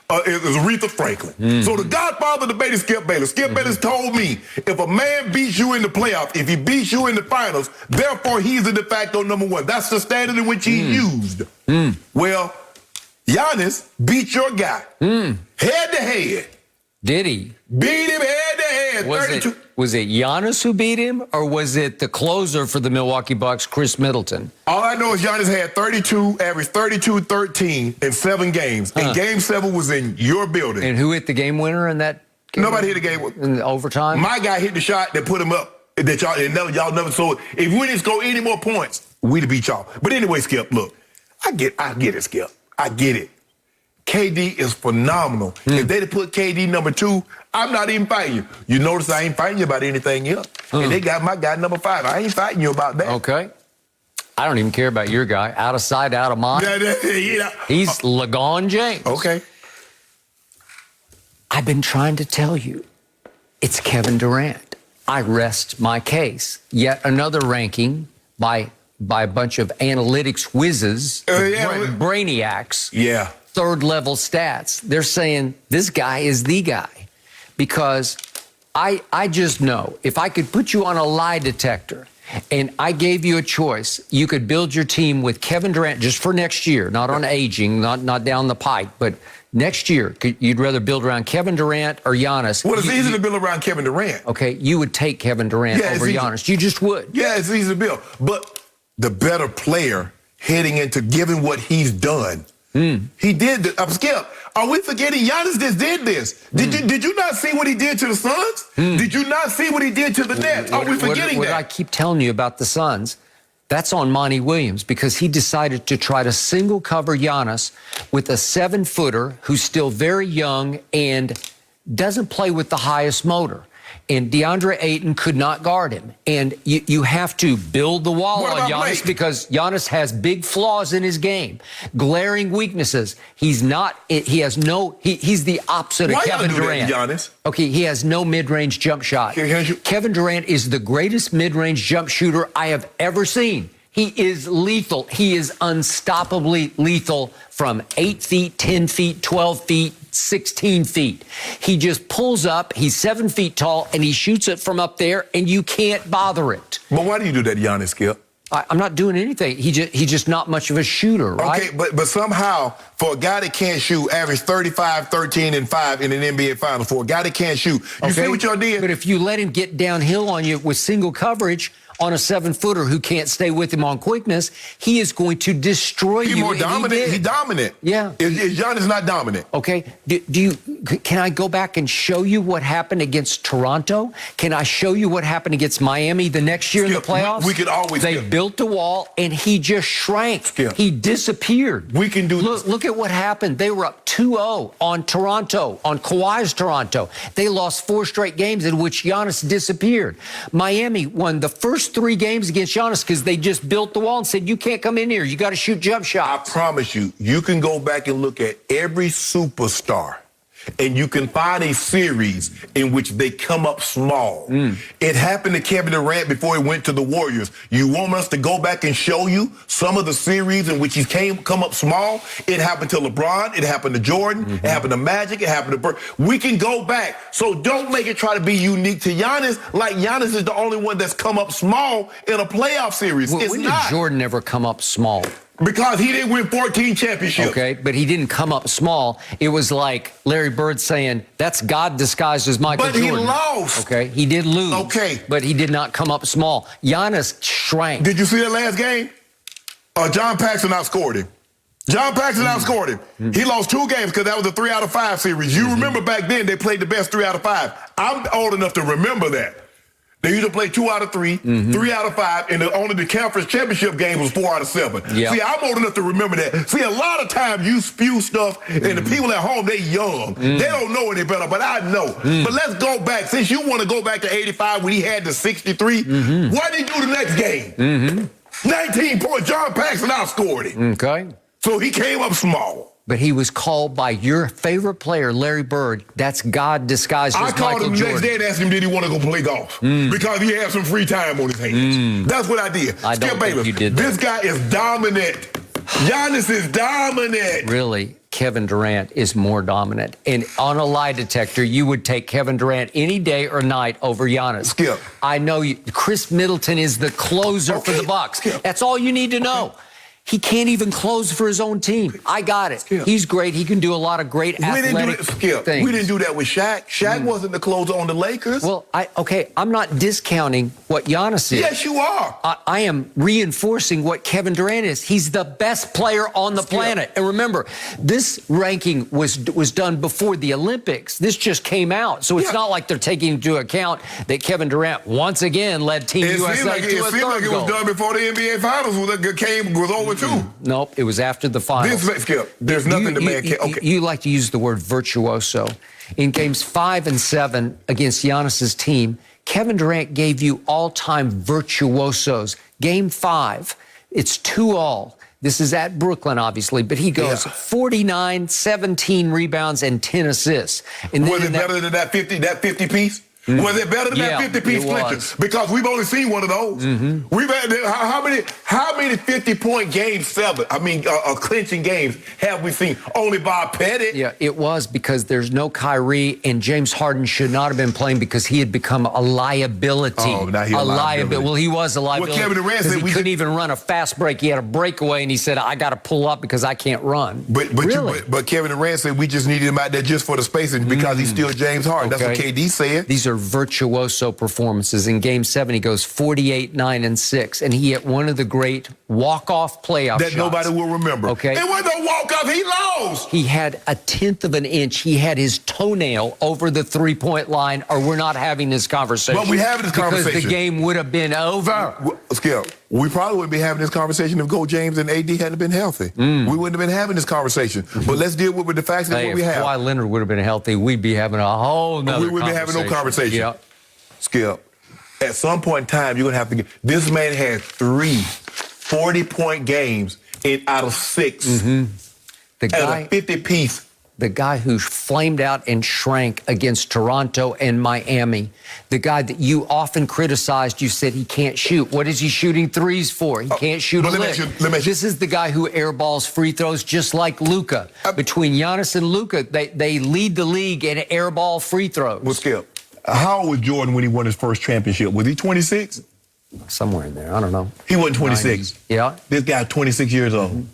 Aretha Franklin. So the Godfather debate is Skip Bayless. Skip Bayless told me, if a man beats you in the playoffs, if he beats you in the finals, therefore he's the de facto number 1. That's the standard in which he used. Well, Giannis beat your guy head to head. Did he? Beat him head to head. Was it Giannis who beat him, or was it the closer for the Milwaukee Bucks, Chris Middleton? All I know is Giannis had 32, averaged 32-13 in 7 games. And Game 7 was in your building. And who hit the game winner in that game? Nobody hit the game winner. In the overtime? My guy hit the shot that put him up. That y'all never saw. If we didn't score any more points, we'd beat y'all. But anyway, Skip, look, I get it, Skip. I get it. KD is phenomenal. If they'd have put KD number 2, I'm not even fighting you. You notice I ain't fighting you about anything else. And they got my guy number 5. I ain't fighting you about that. Okay. I don't even care about your guy. Out of sight, out of mind. He's LeBron James. Okay. I've been trying to tell you, it's Kevin Durant. I rest my case. Yet another ranking by a bunch of analytics whizzes, brainiacs. Yeah. 3rd-level stats. They're saying this guy is the guy. Because I just know, if I could put you on a lie detector and I gave you a choice, you could build your team with Kevin Durant just for next year, not on aging, not down the pike, but next year, you'd rather build around Kevin Durant or Giannis. Well, it's easy to build around Kevin Durant. Okay, you would take Kevin Durant over Giannis. You just would. Yeah, it's easy to build. But the better player heading into given what he's done, he did Skip, are we forgetting Giannis just did this? Did you not see what he did to the Suns? Did you not see what he did to the Nets? Are we forgetting what that? I keep telling you about the Suns, That's on Monty Williams because he decided to try to single cover Giannis with a 7-footer who's still very young and doesn't play with the highest motor. And DeAndre Ayton could not guard him. And you have to build the wall on Giannis because Giannis has big flaws in his game, glaring weaknesses. He's the opposite of Kevin Durant. Giannis? Okay, he has no mid-range jump shot. Kevin Durant is the greatest mid-range jump shooter I have ever seen. He is lethal. He is unstoppably lethal from 8 feet, 10 feet, 12 feet, 16 feet. He just pulls up, he's 7 feet tall, and he shoots it from up there, and you can't bother it. But why do you do that, Giannis, Skip? I'm not doing anything. He's just not much of a shooter, right? Okay, but somehow, for a guy that can't shoot, average 35, 13, and 5 in an NBA Finals, for a guy that can't shoot, you see what y'all did? But if you let him get downhill on you with single coverage on a 7-footer who can't stay with him on quickness, he is going to destroy you. He's more dominant. He's dominant. Yeah. Is Giannis not dominant? Okay. Can I go back and show you what happened against Toronto? Can I show you what happened against Miami the next year in the playoffs? We could always. They built the wall, and he just shrank. Skip. He disappeared. We can do this. Look at what happened. They were up 2-0 on Toronto, on Kawhi's Toronto. They lost 4 straight games in which Giannis disappeared. Miami won the first 3 games against Giannis because they just built the wall and said, you can't come in here. You got to shoot jump shots. I promise you, you can go back and look at every superstar, and you can find a series in which they come up small. It happened to Kevin Durant before he went to the Warriors. You want us to go back and show you some of the series in which he come up small? It happened to LeBron. It happened to Jordan. It happened to Magic. It happened to Bird. We can go back. So don't make it try to be unique to Giannis, like Giannis is the only one that's come up small in a playoff series. It's when not. did Jordan ever come up small? Because he didn't win 14 championships. Okay, but he didn't come up small. It was like Larry Bird saying, that's God disguised as Michael Jordan. But he lost. Okay, he did lose. Okay. But he did not come up small. Giannis shrank. Did you see that last game? John Paxson outscored him. John Paxson outscored him. He lost 2 games because that was a 3 out of 5 series. You remember back then they played the best 3 out of 5. I'm old enough to remember that. They used to play 2 out of 3, 3 out of 5, and only the conference championship game was 4 out of 7. Yep. See, I'm old enough to remember that. See, a lot of times you spew stuff, and the people at home, they young. They don't know any better, but I know. But let's go back. Since you want to go back to 85 when he had the 63, what did he do the next game? 19 points. John Paxson outscored him. Okay. So he came up small. But he was called by your favorite player, Larry Bird. That's God disguised as Michael Jordan. I called him the next day and asked him, did he want to go play golf? Because he had some free time on his hands. That's what I did. Skip Bayless, you did that. This guy is dominant. Giannis is dominant. Really, Kevin Durant is more dominant. And on a lie detector, you would take Kevin Durant any day or night over Giannis. Skip. I know you. Chris Middleton is the closer for the Bucks. Skip. That's all you need to know. He can't even close for his own team. I got it. Skip. He's great. He can do a lot of great athletic things. We didn't do that with Shaq. Shaq wasn't the closer on the Lakers. Well, I'm not discounting what Giannis is. Yes, you are. I am reinforcing what Kevin Durant is. He's the best player on the planet. And remember, this ranking was done before the Olympics. This just came out. So it's not like they're taking into account that Kevin Durant once again led Team USA to a third goal. It seemed like it was done before the NBA Finals was over too. Nope, it was after the finals. Skip, there's nothing the man can't. Okay. You like to use the word virtuoso. In games 5 and 7 against Giannis's team, Kevin Durant gave you all-time virtuosos. Game 5, it's 2-all. This is at Brooklyn, obviously, but he goes 49, 17 rebounds, and 10 assists. And was it better than that 50 piece? Was it better than that 50-piece clincher? Because we've only seen one of those. We've had how many 50-point games, clinching games have we seen? Only Bob Pettit. Yeah, it was because there's no Kyrie, and James Harden should not have been playing because he had become a liability. Oh, now he's a liability. Well, he was a liability. Well, Kevin Durant said he couldn't even run a fast break. He had a breakaway, and he said, "I got to pull up because I can't run." But Kevin Durant said we just needed him out there just for the spacing because he's still James Harden. That's what KD said. These are virtuoso performances. In Game 7, he goes 48, 9, and 6, and he hit one of the great walk-off playoff that shots. Nobody will remember. Okay, it wasn't a walk-off. He lost. He had a 1/10 of an inch. He had his toenail over the three-point line, or we're not having this conversation. But we having this conversation because the game would have been over. Skip, We probably wouldn't be having this conversation if Go James and AD hadn't been healthy. We wouldn't have been having this conversation. But let's deal with the facts of what we have. If Kawhi Leonard would have been healthy, we'd be having a whole nother conversation. We wouldn't be having no conversation. Yep. Skip, at some point in time, you're going to have to get... This man had 3 40-point games out of 6. The guy, a 50-piece. The guy who flamed out and shrank against Toronto and Miami. The guy that you often criticized, you said he can't shoot. What is he shooting threes for? He can't shoot a lick. This is the guy who airballs free throws just like Luka. Between Giannis and Luka, they lead the league in airball free throws. Well, Skip, how old was Jordan when he won his first championship? Was he 26? Somewhere in there. I don't know. He wasn't 26. 90s. Yeah. This guy, 26 years old.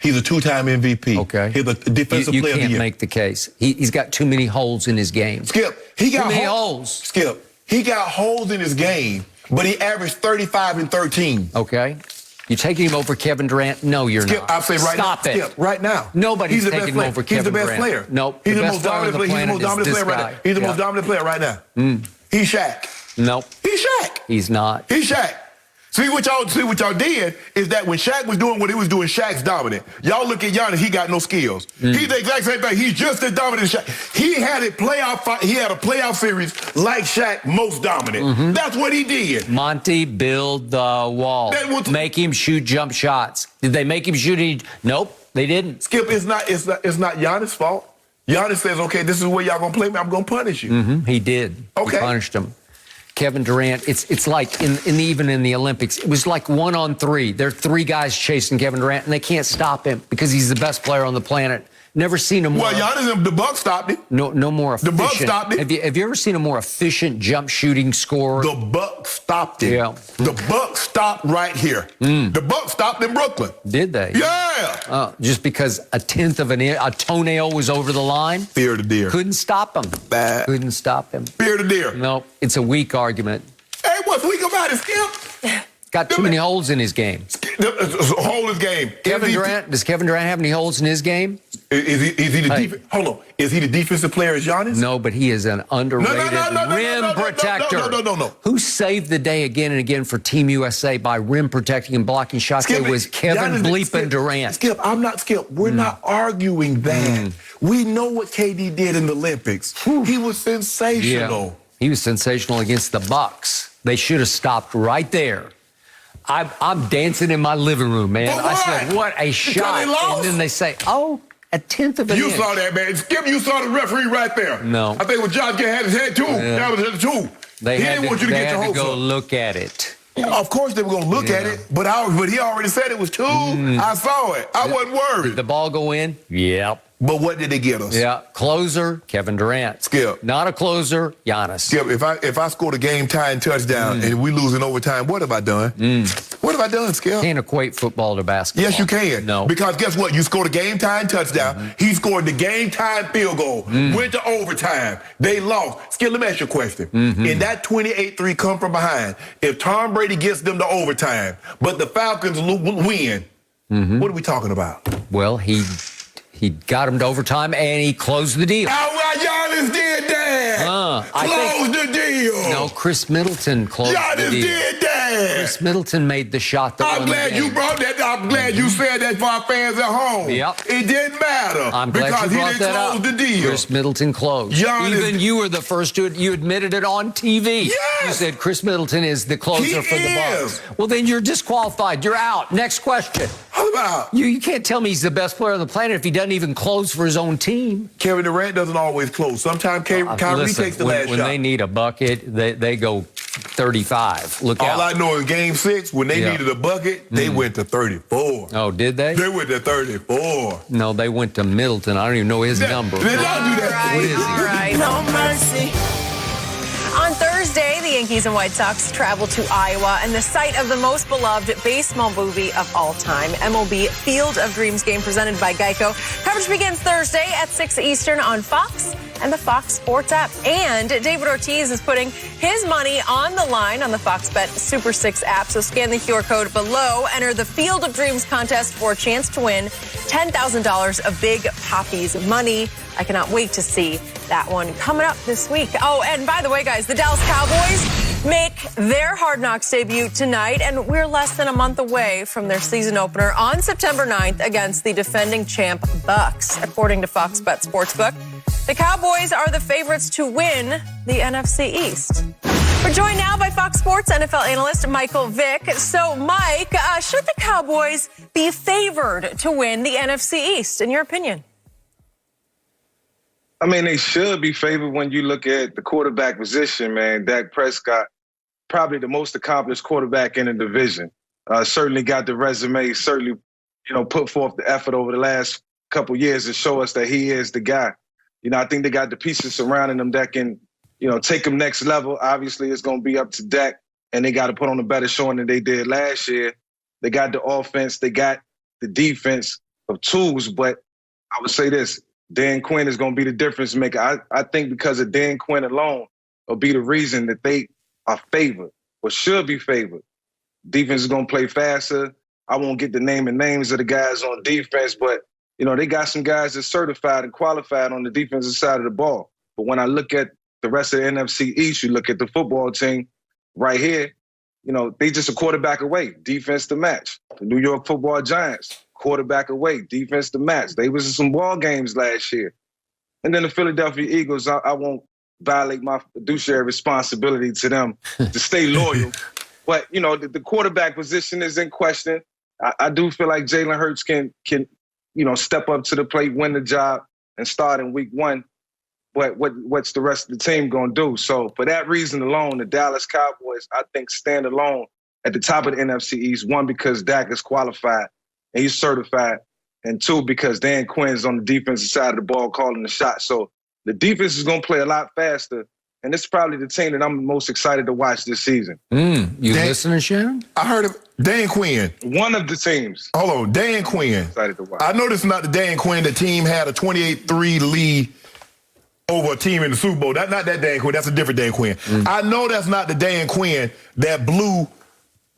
He's a 2-time MVP. Okay. He's a defensive player of the year. You can't make the case. He's got too many holes in his game. Skip, he got too many holes. Skip, he got holes in his game, but he averaged 35 and 13. Okay. You taking him over Kevin Durant? No, you're Skip, not. I'll say right Stop now. it. Skip, right now. Nobody's taking him over Kevin Durant. He's the best player. Nope. He's the most dominant player. He's the most dominant player right now. He's the most dominant player right now. He's Shaq. Nope. He's Shaq. He's not. He's Shaq. See what y'all did is that when Shaq was doing what he was doing, Shaq's dominant. Y'all look at Giannis, he got no skills. He's the exact same thing. He's just as dominant as Shaq. He had a playoff series like Shaq, most dominant. That's what he did. Monty, build the wall. Make him shoot jump shots. Did they make him shoot? Nope, they didn't. Skip, it's not Giannis' fault. Giannis says, okay, this is where y'all gonna play me. I'm gonna punish you. He did. Okay. He punished him. Kevin Durant, it's like even in the Olympics, it was like 1-on-3. There are 3 guys chasing Kevin Durant, and they can't stop him because he's the best player on the planet. Never seen him more. Well, Giannis, the Bucks stopped him. No more efficient. The Bucks stopped him. Have you ever seen a more efficient jump shooting scorer? The Bucks stopped him. Yeah. The Bucks stopped right here. The Bucks stopped in Brooklyn. Did they? Yeah. Just because a toenail was over the line? Fear the deer. Couldn't stop him. Bad. Couldn't stop him. Fear the deer. No, it's a weak argument. Hey, what's weak about it, Skip? Got too many holes in his game. Hole in his game. Does Kevin Durant have any holes in his game? Is he the defense? Hold on. Is he the defensive player as Giannis? No, but he is an underrated rim protector. No. Who saved the day again and again for Team USA by rim protecting and blocking shots? It was Kevin bleeping Durant. Skip, I'm not Skip. We're not arguing that. We know what KD did in the Olympics. He was sensational. Yeah. He was sensational against the Bucks. They should have stopped right there. I'm dancing in my living room, man. I said, what a shot. And then they say, oh, a tenth of an inch. You saw that, man. Skip, you saw the referee right there. No. I think when Josh had his head, too. Yeah. That was his, too. They didn't want you to get your hopes up. go look at it. Of course they were going to look at it, but he already said it was 2. I saw it. I wasn't worried. Did the ball go in? Yep. But what did it get us? Yeah, closer, Kevin Durant. Skip. Not a closer, Giannis. Skip, if I scored a game-tying touchdown and we lose in overtime, what have I done? What have I done, Skip? Can't equate football to basketball. Yes, you can. No. Because guess what? You scored a game-tying touchdown. He scored the game-tying field goal. Went to overtime. They lost. Skip, let me ask you a question. In that 28-3 come from behind, if Tom Brady gets them to overtime, but the Falcons win, what are we talking about? Well, he got him to overtime, and he closed the deal. Giannis did that. Closed the deal. No, Chris Middleton closed the deal. Giannis did that. Chris Middleton made the shot that I'm glad you brought that. I'm glad you said that for our fans at home. Yep. It didn't matter. I'm glad you brought that up. Because he didn't close the deal. Chris Middleton closed. Even you were the first to it. You admitted it on TV. Yes. You said Chris Middleton is the closer for the Bucks. Well, then you're disqualified. You're out. Next question. How about? You can't tell me he's the best player on the planet if he doesn't even close for his own team. Kevin Durant doesn't always close. Sometimes Kyrie takes the last shot. When they need a bucket, they go 35. Look out. All I know is Game 6, when they needed a bucket, they went to 34. Oh, did they? They went to 34. No, they went to Middleton. I don't even know his number. They don't do that. What is he? Right. No mercy. On Thursday, the Yankees and White Sox travel to Iowa and the site of the most beloved baseball movie of all time, MLB Field of Dreams game presented by Geico. Coverage begins Thursday at 6 Eastern on Fox and the Fox Sports app. And David Ortiz is putting his money on the line on the Fox Bet Super 6 app. So scan the QR code below, enter the Field of Dreams contest for a chance to win $10,000 of Big Papi's money. I cannot wait to see that one coming up this week. Oh, and by the way, guys, the Dallas Cowboys, make their Hard Knocks debut tonight, and we're less than a month away from their season opener on September 9th against the defending champ Bucks. According to Fox Bet Sportsbook, the Cowboys are the favorites to win the NFC East. We're joined now by Fox Sports NFL analyst Michael Vick. So, Mike, should the Cowboys be favored to win the NFC East, in your opinion? I mean, they should be favored when you look at the quarterback position, man. Dak Prescott, probably the most accomplished quarterback in the division. Certainly got the resume, certainly, put forth the effort over the last couple years to show us that he is the guy. I think they got the pieces surrounding him that can, take him next level. Obviously, it's going to be up to Dak, and they got to put on a better showing than they did last year. They got the offense, they got the defense of tools, but I would say this. Dan Quinn is going to be the difference maker. I think because of Dan Quinn alone will be the reason that they are favored or should be favored. Defense is going to play faster. I won't get the name and names of the guys on defense, but, they got some guys that's certified and qualified on the defensive side of the ball. But when I look at the rest of the NFC East, you look at the football team right here, they just a quarterback away, defense to match. The New York Football Giants, quarterback away, defense to match. They was in some ball games last year. And then the Philadelphia Eagles, I won't violate my fiduciary responsibility to them to stay loyal. But, the quarterback position is in question. I do feel like Jalen Hurts can step up to the plate, win the job, and start in week 1. But what's the rest of the team going to do? So for that reason alone, the Dallas Cowboys, I think, stand alone at the top of the NFC East. 1, because Dak is qualified and he's certified. And 2, because Dan Quinn's on the defensive side of the ball calling the shot. So the defense is going to play a lot faster. And it's probably the team that I'm most excited to watch this season. Listening, Shannon? I heard of Dan Quinn. One of the teams. Hold on, Dan Quinn. Excited to watch. I know this is not the Dan Quinn. The team had a 28-3 lead over a team in the Super Bowl. That's not that Dan Quinn. That's a different Dan Quinn. I know that's not the Dan Quinn that blew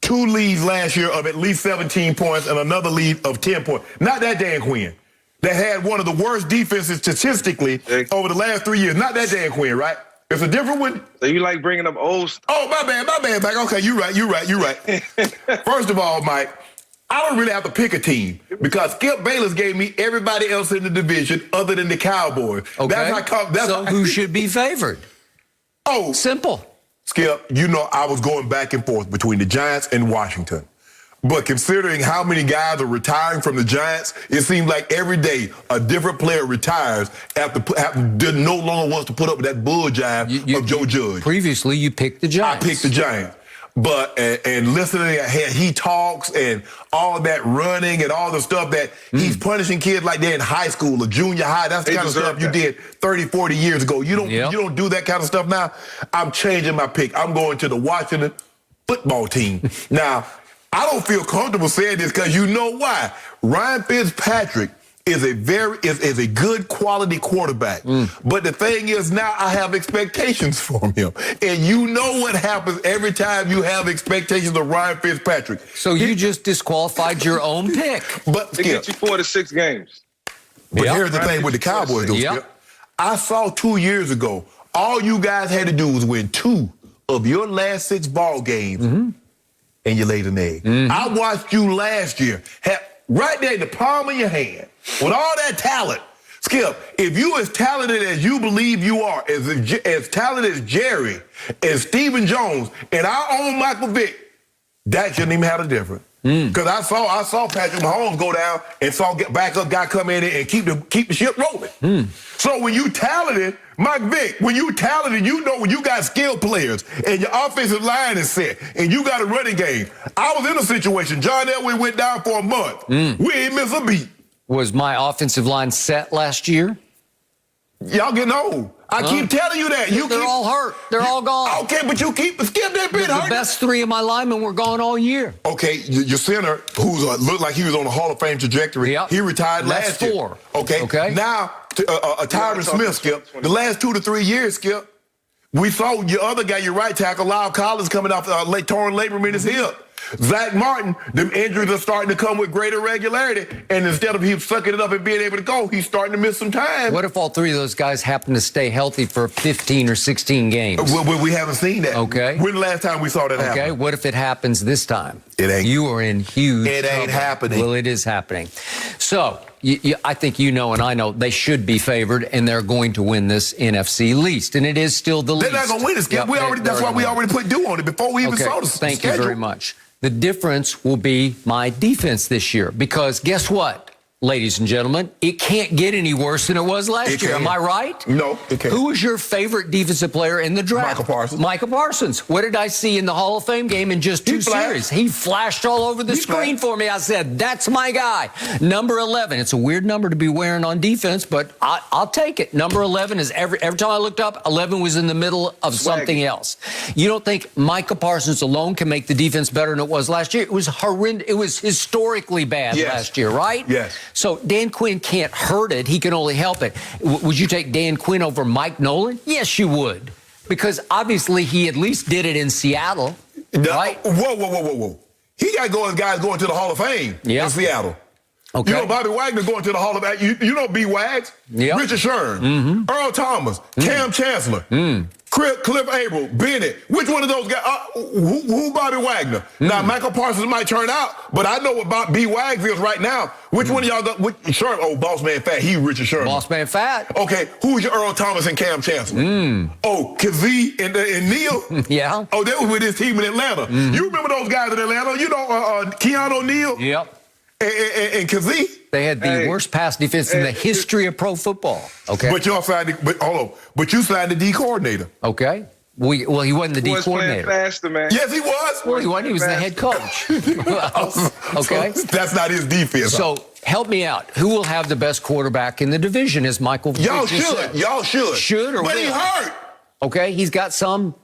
2 leads last year of at least 17 points and another lead of 10 points. Not that Dan Quinn that had one of the worst defenses statistically over the last 3 years. Not that Dan Quinn, right? It's a different one. So you like bringing up old stuff? Oh, my bad, Mike. Okay, you're right. First of all, Mike, I don't really have to pick a team because Skip Bayless gave me everybody else in the division other than the Cowboys. Okay. So who should be favored? Oh, simple. Skip, I was going back and forth between the Giants and Washington. But considering how many guys are retiring from the Giants, it seems like every day a different player retires after no longer wants to put up with that bull jive of Joe Judge. Previously, you picked the Giants. I picked the Giants. But, and listening to he talks and all that running and all the stuff that he's punishing kids like they're in high school or junior high. That's the kind of stuff you did 30, 40 years ago. You don't do that kind of stuff now. I'm changing my pick. I'm going to the Washington football team. Now, I don't feel comfortable saying this because you know why. Ryan Fitzpatrick is a good quality quarterback. But the thing is now I have expectations from him. And you know what happens every time you have expectations of Ryan Fitzpatrick. So you just disqualified your own pick. But they get you 4 to 6 games. But here's the thing with the Cowboys, though, Skip. I saw 2 years ago, all you guys had to do was win 2 of your last 6 ball games. And you laid an egg. I watched you last year, right there in the palm of your hand, with all that talent. Skip, if you as talented as you believe you are, as talented as Jerry, as Stephen Jones, and our own Michael Vick, that shouldn't even have a difference. Because I saw Patrick Mahomes go down and saw backup guy come in and keep the ship rolling. So when you talented, Mike Vick, when you talented, when you got skilled players and your offensive line is set and you got a running game. I was in a situation. John Elway went down for a month. We ain't miss a beat. Was my offensive line set last year? Y'all getting old. I keep telling you that. They're all hurt. They're all gone. Okay, but you keep Skip that bit hurt. The best 3 of my linemen were gone all year. Okay, your center, who looked like he was on a Hall of Fame trajectory, he retired last year. 4. Okay. Now, Tyron Smith, Skip, the last 2 to 3 years, Skip, we saw your other guy, your right tackle, Lyle Collins, coming off torn labrum in his hip. Zach Martin, them injuries are starting to come with greater regularity, and instead of him sucking it up and being able to go, he's starting to miss some time. What if all three of those guys happen to stay healthy for 15 or 16 games? Well, we haven't seen that. Okay. When the last time we saw that happen? Okay, what if it happens this time? It ain't. You are in huge It ain't trouble. happening. Well, it is happening. So, I think you know and I know they should be favored, and they're going to win this NFC least, and it is still the least. They're not going to win this game. Yep, That's why we already put due on it before we even saw the Thank schedule. you very much. The difference will be my defense this year, because guess what, ladies and gentlemen? It can't get any worse than it was last year. Am I right? No, it can't. Who was your favorite defensive player in the draft? Michael Parsons. Michael Parsons. What did I see in the Hall of Fame game in just two series? He flashed all over the screen for me. I said, that's my guy. Number 11. It's a weird number to be wearing on defense, but I'll take it. Number 11 is every time I looked up, 11 was in the middle of something else. You don't think Michael Parsons alone can make the defense better than it was last year? It was horrendous. It was historically bad last year, right? Yes. So Dan Quinn can't hurt it. He can only help it. Would you take Dan Quinn over Mike Nolan? Yes, you would. Because obviously he at least did it in Seattle, right? Whoa. He got guys going to the Hall of Fame in Seattle. Okay. You know Bobby Wagner going to the Hall of Fame. You know B. Wags? Yep. Richard Sherman, Earl Thomas, Cam Chancellor, Cliff Averill, Bennett. Which one of those guys? Who Bobby Wagner? Now, Michael Parsons might turn out, but I know what B. Wags is right now. Which one of y'all got? Sherman? Oh, Boss Man Fat. He Richard Sherman. Boss Man Fat. Okay, who's your Earl Thomas and Cam Chancellor? Oh, Kazee and Neal? Yeah. Oh, they was with his team in Atlanta. You remember those guys in Atlanta? You know, Keanu O'Neal? Yep. And Kazee? They had the worst pass defense in the history of pro football. Okay. But you signed the D coordinator. Okay. Well, he wasn't the D coordinator. Faster, man. Yes, he was. Well, he wasn't. He was the head coach. Okay. So that's not his defense. So help me out. Who will have the best quarterback in the division? Is Michael? Y'all should. Y'all should. Should or but will? He hurt. Okay. He's got some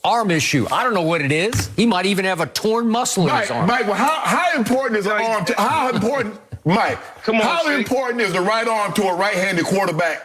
arm issue. I don't know what it is. He might even have a torn muscle in his arm. Mike, well, how important is an arm? How important, Mike? Come on, how important is the right arm to a right-handed quarterback?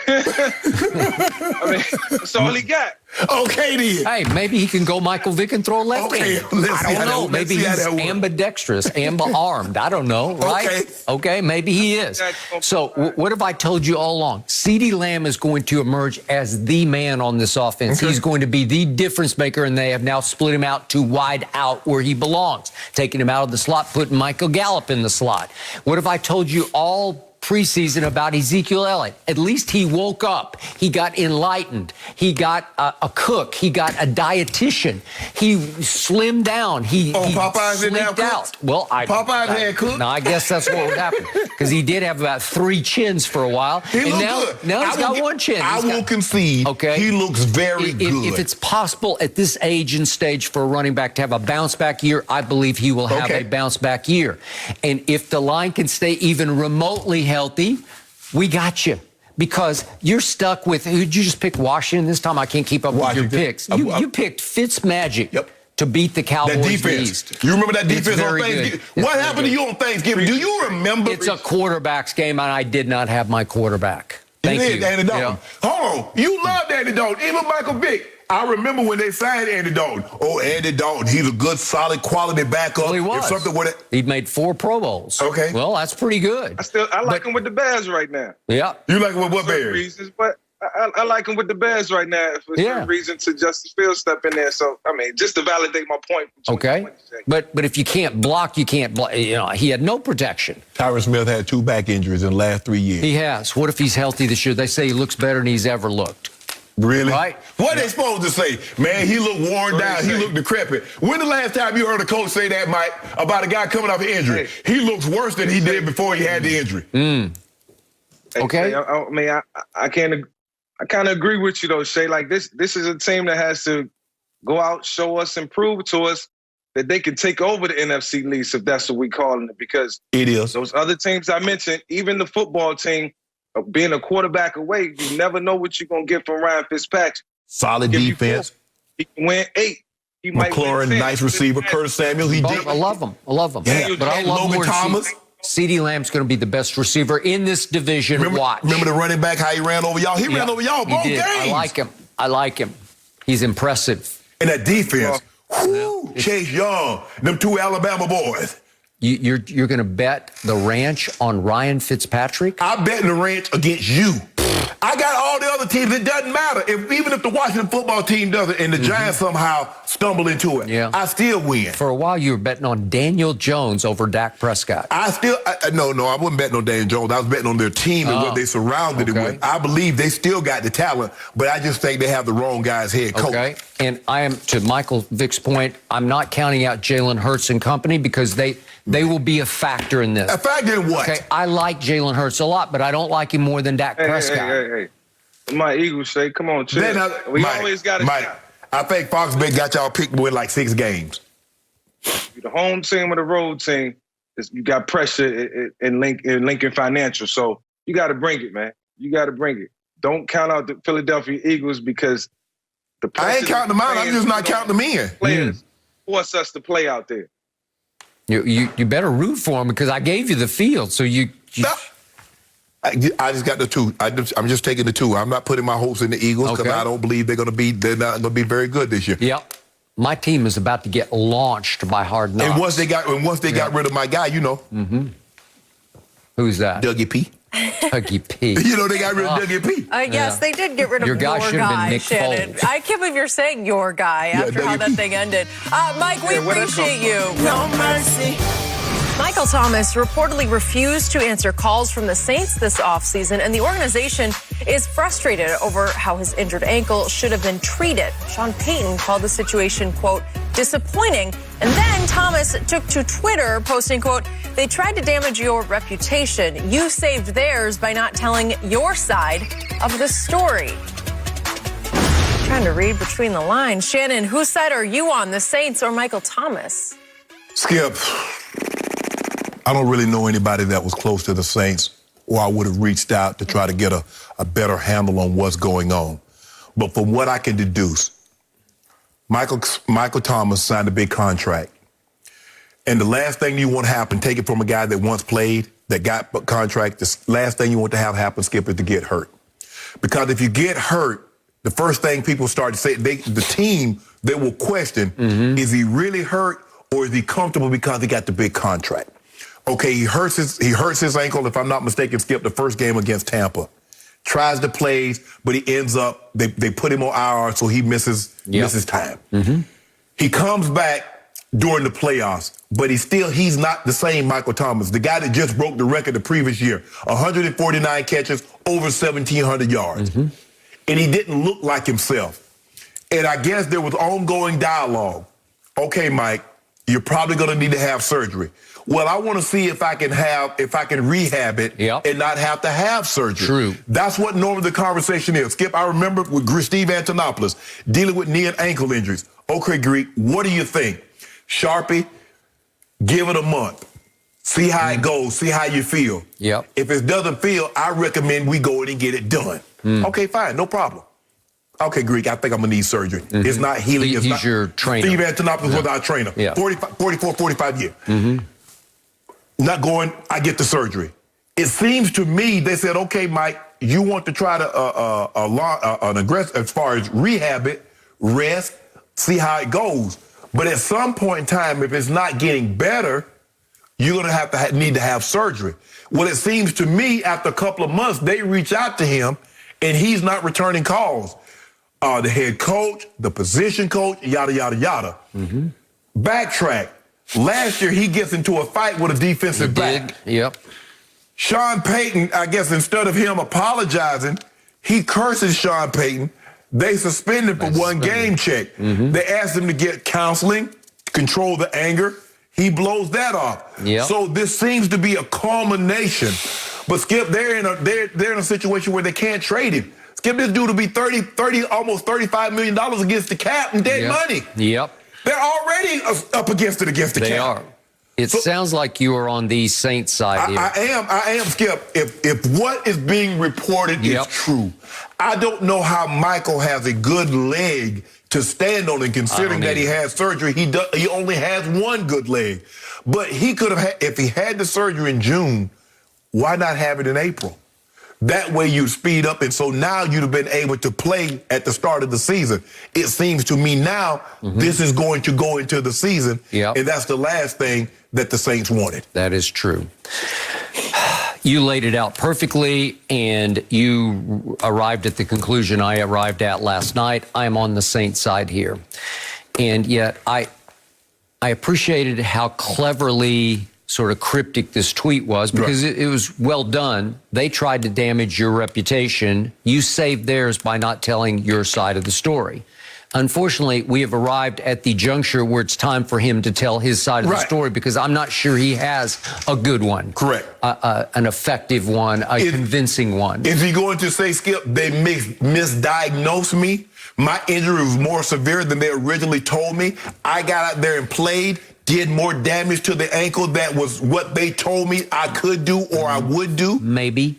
I mean, that's all he got. Okay, then. Hey, maybe he can go Michael Vick and throw left hand. I don't know. Maybe he's ambidextrous, armed. I don't know, right? Okay, maybe he is. So what have I told you all along? CeeDee Lamb is going to emerge as the man on this offense. He's going to be the difference maker, and they have now split him out to wide out where he belongs, taking him out of the slot, putting Michael Gallup in the slot. What have I told you all preseason about Ezekiel Elliott? At least he woke up. He got enlightened. He got a cook. He got a dietitian. He slimmed down. Popeyes didn't have out. Well, Popeyes had cook. No, I guess that's what would happen, because he did have about 3 chins for a while. He looked good. Now he's got 1 chin. I will concede. Okay, he looks very good. If it's possible at this age and stage for a running back to have a bounce back year, I believe he will have a bounce back year. And if the line can stay even remotely healthy, we got you. Because you're stuck with, did you just pick Washington this time? I can't keep up with your picks. You picked Fitzmagic to beat the Cowboys. That defense. East. You remember that defense on Thanksgiving? What happened to you on Thanksgiving? Do you remember? It's a quarterback's game, and I did not have my quarterback. Thank you. Andy Dalton. Hold on. You loved Andy Dalton. Even Michael Vick. I remember when they signed Andy Dalton. Oh, Andy Dalton, he's a good, solid, quality backup. Well, he was. He'd made 4 Pro Bowls. Okay. Well, that's pretty good. I like him with the Bears right now. Yeah. You like him with what Bears? Reasons, but I like him with the Bears right now for some reason to Justin Fields step in there. So, I mean, just to validate my point. Okay. But if you can't block, you can't block. You know, he had no protection. Tyron Smith had 2 back injuries in the last 3 years. He has. What if he's healthy this year? They say he looks better than he's ever looked. Really? Right? What are they supposed to say? Man, he looked worn down. He looked decrepit. When the last time you heard a coach say that, Mike, about a guy coming off an injury? He looks worse than he did before he had the injury. Okay. I mean, I kind of agree with you, though, Shay. Like, this is a team that has to go out, show us, and prove to us that they can take over the NFC least, if that's what we calling it. Because it is. Those other teams I mentioned, even the football team, being a quarterback away, you never know what you're going to get from Ryan Fitzpatrick. Solid defense. He can win 8. He McLaurin, nice receiver. Curtis Samuel, I love him. Yeah. But I love Logan Thomas. CeeDee Lamb's going to be the best receiver in this division. Remember the running back, how he ran over y'all? He ran over y'all both games. I like him. He's impressive. And that defense. Whoo, Chase Young, them 2 Alabama boys. You're going to bet the ranch on Ryan Fitzpatrick? I'm betting the ranch against you. I got all the other teams. It doesn't matter. Even if the Washington football team doesn't and the Giants somehow stumble into it, I still win. For a while, you were betting on Daniel Jones over Dak Prescott. No, I wasn't betting on Daniel Jones. I was betting on their team and what they surrounded it with. I believe they still got the talent, but I just think they have the wrong guy's head coach. Okay, and I am, to Michael Vick's point, I'm not counting out Jalen Hurts and company because they will be a factor in this. A factor in what? Okay, I like Jalen Hurts a lot, but I don't like him more than Dak Prescott. Hey. My Eagles say, come on, chill. We always got a shot. I think Fox Bet got y'all picked to win like 6 games. The home team or the road team, you got pressure in Lincoln Financial. So you got to bring it, man. You got to bring it. Don't count out the Philadelphia Eagles because the pressure. I ain't counting them out. I'm just not counting them in. Players force us to play out there. You better root for them because I gave you the field. So you I just got the 2. I'm just taking the 2. I'm not putting my hopes in the Eagles because I don't believe they're not going to be very good this year. Yep. My team is about to get launched by Hard Knocks. And once they got rid of my guy, you know. Mm-hmm. Who's that? Dougie P. Dougie P. You know they got rid of Dougie P. Yes, they did get rid of your guy, Shannon. I can't believe you're saying your guy after how that thing ended. Mike, we appreciate you. No mercy. Michael Thomas reportedly refused to answer calls from the Saints this offseason, and the organization is frustrated over how his injured ankle should have been treated. Sean Payton called the situation, quote, disappointing. And then Thomas took to Twitter posting, quote, they tried to damage your reputation. You saved theirs by not telling your side of the story. Trying to read between the lines. Shannon, whose side are you on, the Saints or Michael Thomas? Skip, I don't really know anybody that was close to the Saints or I would have reached out to try to get a better handle on what's going on. But from what I can deduce, Michael Thomas signed a big contract. And the last thing you want to happen, take it from a guy that once played, that got a contract, the last thing you want to have happen, Skip, is to get hurt. Because if you get hurt, the first thing people start to say, the team, they will question, is he really hurt or is he comfortable because he got the big contract? Okay, he hurts his ankle, if I'm not mistaken, Skip, the first game against Tampa. Tries to play, but he ends up, they put him on IR, so he misses time. He comes back during the playoffs, but he's not the same Michael Thomas, the guy that just broke the record the previous year, 149 catches, over 1,700 yards. And he didn't look like himself. And I guess there was ongoing dialogue. Okay, Mike, you're probably going to need to have surgery. Well, I want to see if I can rehab it and not have to have surgery. True. That's what normally the conversation is. Skip, I remember with Steve Antonopoulos dealing with knee and ankle injuries. Okay, Greek, what do you think? Sharpe, give it a month. See how it goes. See how you feel. If it doesn't feel, I recommend we go in and get it done. Okay, fine. No problem. Okay, Greek, I think I'm going to need surgery. It's not healing. He's your trainer. Steve Antonopoulos was our trainer. 45 years. Not going, I get the surgery. It seems to me, they said, okay, Mike, you want to try to an aggressive, as far as rehab it, rest, see how it goes. But at some point in time, if it's not getting better, you're going to need to have surgery. Well, it seems to me after a couple of months, they reach out to him and he's not returning calls. The head coach, the position coach, yada, yada, yada. Backtrack. Last year, he gets into a fight with a defensive back. Sean Payton, I guess instead of him apologizing, he curses Sean Payton. They suspend him for one game check. They asked him to get counseling, control the anger. He blows that off. So this seems to be a culmination. But Skip, they're in a situation where they can't trade him. Skip, this dude will be almost $35 million against the cap and dead money. They're already up against the cap. They are. It sounds like you are on the Saints side here. I am, Skip. If what is being reported is true, I don't know how Michael has a good leg to stand on, and considering that he has surgery, he only has one good leg. But he could have had, if he had the surgery in June, why not have it in April? That way you'd speed up, and so now you'd have been able to play at the start of the season. It seems to me now this is going to go into the season, and that's the last thing that the Saints wanted. That is true. You laid it out perfectly, and you arrived at the conclusion I arrived at last night. I'm on the Saints side here. And yet I appreciated how cleverly sort of cryptic this tweet was, because it was well done. They tried to damage your reputation. You saved theirs by not telling your side of the story. Unfortunately, we have arrived at the juncture where it's time for him to tell his side of the story, because I'm not sure he has a good one. Correct. An effective one, a convincing one. Is he going to say, Skip, they misdiagnosed me? My injury was more severe than they originally told me. I got out there and played, did more damage to the ankle. That was what they told me I could do or I would do. Maybe.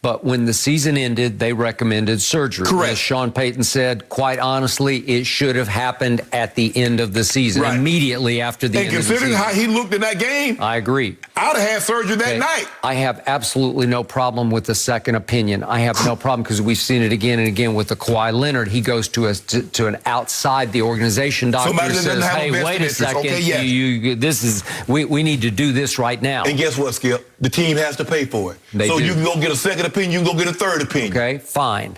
But when the season ended, they recommended surgery. Correct. As Sean Payton said, quite honestly, it should have happened at the end of the season, immediately after the end of the season. And considering how he looked in that game, I agree. I'd have had surgery that night. I have absolutely no problem with the second opinion. I have no problem, because we've seen it again and again with the Kawhi Leonard. He goes to an outside the organization doctor who says, hey, wait a second, we need to do this right now. And guess what, Skip? The team has to pay for it. You can go get a second opinion, you can go get a third opinion. Okay, fine.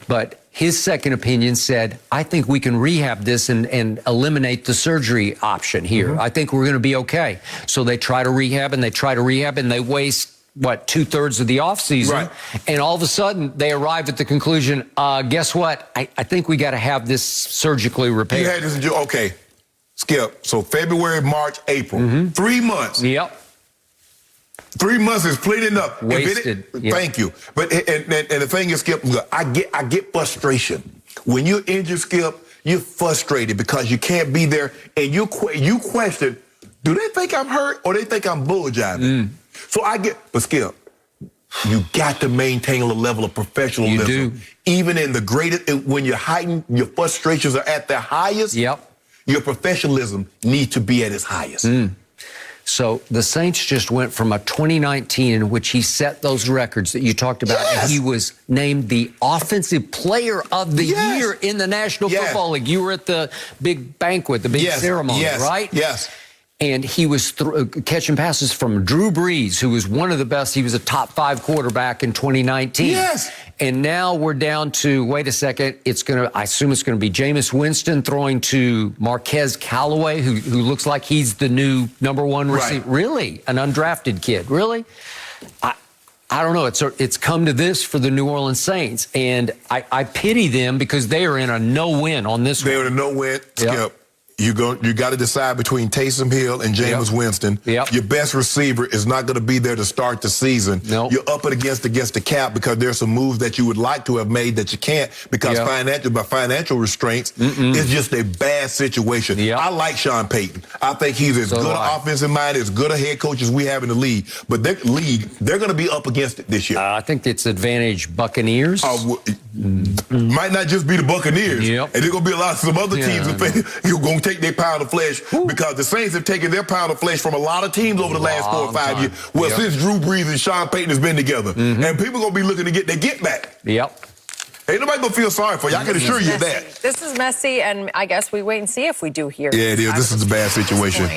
But his second opinion said, I think we can rehab this and eliminate the surgery option here. I think we're going to be okay. So they try to rehab and they waste, what, 2/3 of the offseason. And all of a sudden, they arrive at the conclusion, guess what? I think we got to have this surgically repaired. You had this, okay, Skip. So February, March, April. 3 months. 3 months is plenty enough. Wasted. Thank you. But and the thing is, Skip, look, I get frustration. When you're injured, Skip, you're frustrated because you can't be there, and you question, do they think I'm hurt or they think I'm bull jiving? So but Skip, you got to maintain a level of professionalism. You do. Even in the greatest, when you're heightened, your frustrations are at their highest. Your professionalism needs to be at its highest. So the Saints just went from a 2019 in which he set those records that you talked about, and he was named the Offensive Player of the Year in the National Football League. You were at the big banquet, the big ceremony, right? Yes. And he was catching passes from Drew Brees, who was one of the best. He was a top 5 quarterback in 2019. Yes. And now we're down to, wait a second, I assume it's going to be Jameis Winston throwing to Marquez Callaway, who looks like he's the new #1 receiver. Really? An undrafted kid. Really? I don't know. It's come to this for the New Orleans Saints, and I pity them because they are in a no-win on this one. They're in a no-win. Skip. You got to decide between Taysom Hill and Jameis Winston. Your best receiver is not going to be there to start the season. You're up against the cap because there's some moves that you would like to have made that you can't because financial restraints. It's just a bad situation. I like Sean Payton. I think he's as good an offensive mind, as good a head coach as we have in the league. But they're going to be up against it this year. I think it's advantage Buccaneers. Might not just be the Buccaneers. And there's going to be some other teams you're going to take their pound of flesh because the Saints have taken their pound of flesh from a lot of teams over the last 4 or 5 years. Well, since Drew Brees and Sean Payton has been together. And people going to be looking to get their get back. Ain't nobody going to feel sorry for you. I can assure you that. This is messy, and I guess we wait and see if we do hear. Yeah, it is. This is a bad situation.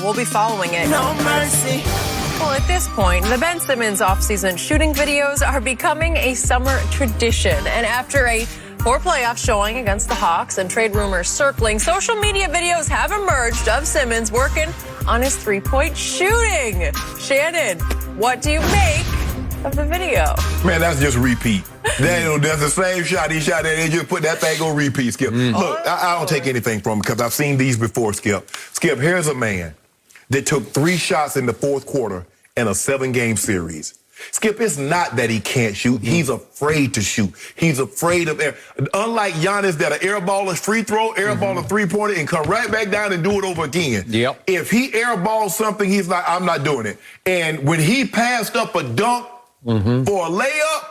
We'll be following it. No mercy. Well, at this point, the Ben Simmons offseason shooting videos are becoming a summer tradition. And after a poor playoff showing against the Hawks and trade rumors circling, social media videos have emerged of Simmons working on his three-point shooting. Shannon, what do you make of the video? Man, that's just repeat. That's the same shot he shot there. They just put that thing on repeat, Skip. Look, I don't take anything from him because I've seen these before, Skip. Skip, here's a man that took 3 shots in the 4th quarter in a 7-game series. Skip, it's not that he can't shoot. He's afraid to shoot. He's afraid of air. Unlike Giannis, that an airball is free throw, airball a three-pointer, and come right back down and do it over again. If he airballs something, he's like, I'm not doing it. And when he passed up a dunk for a layup,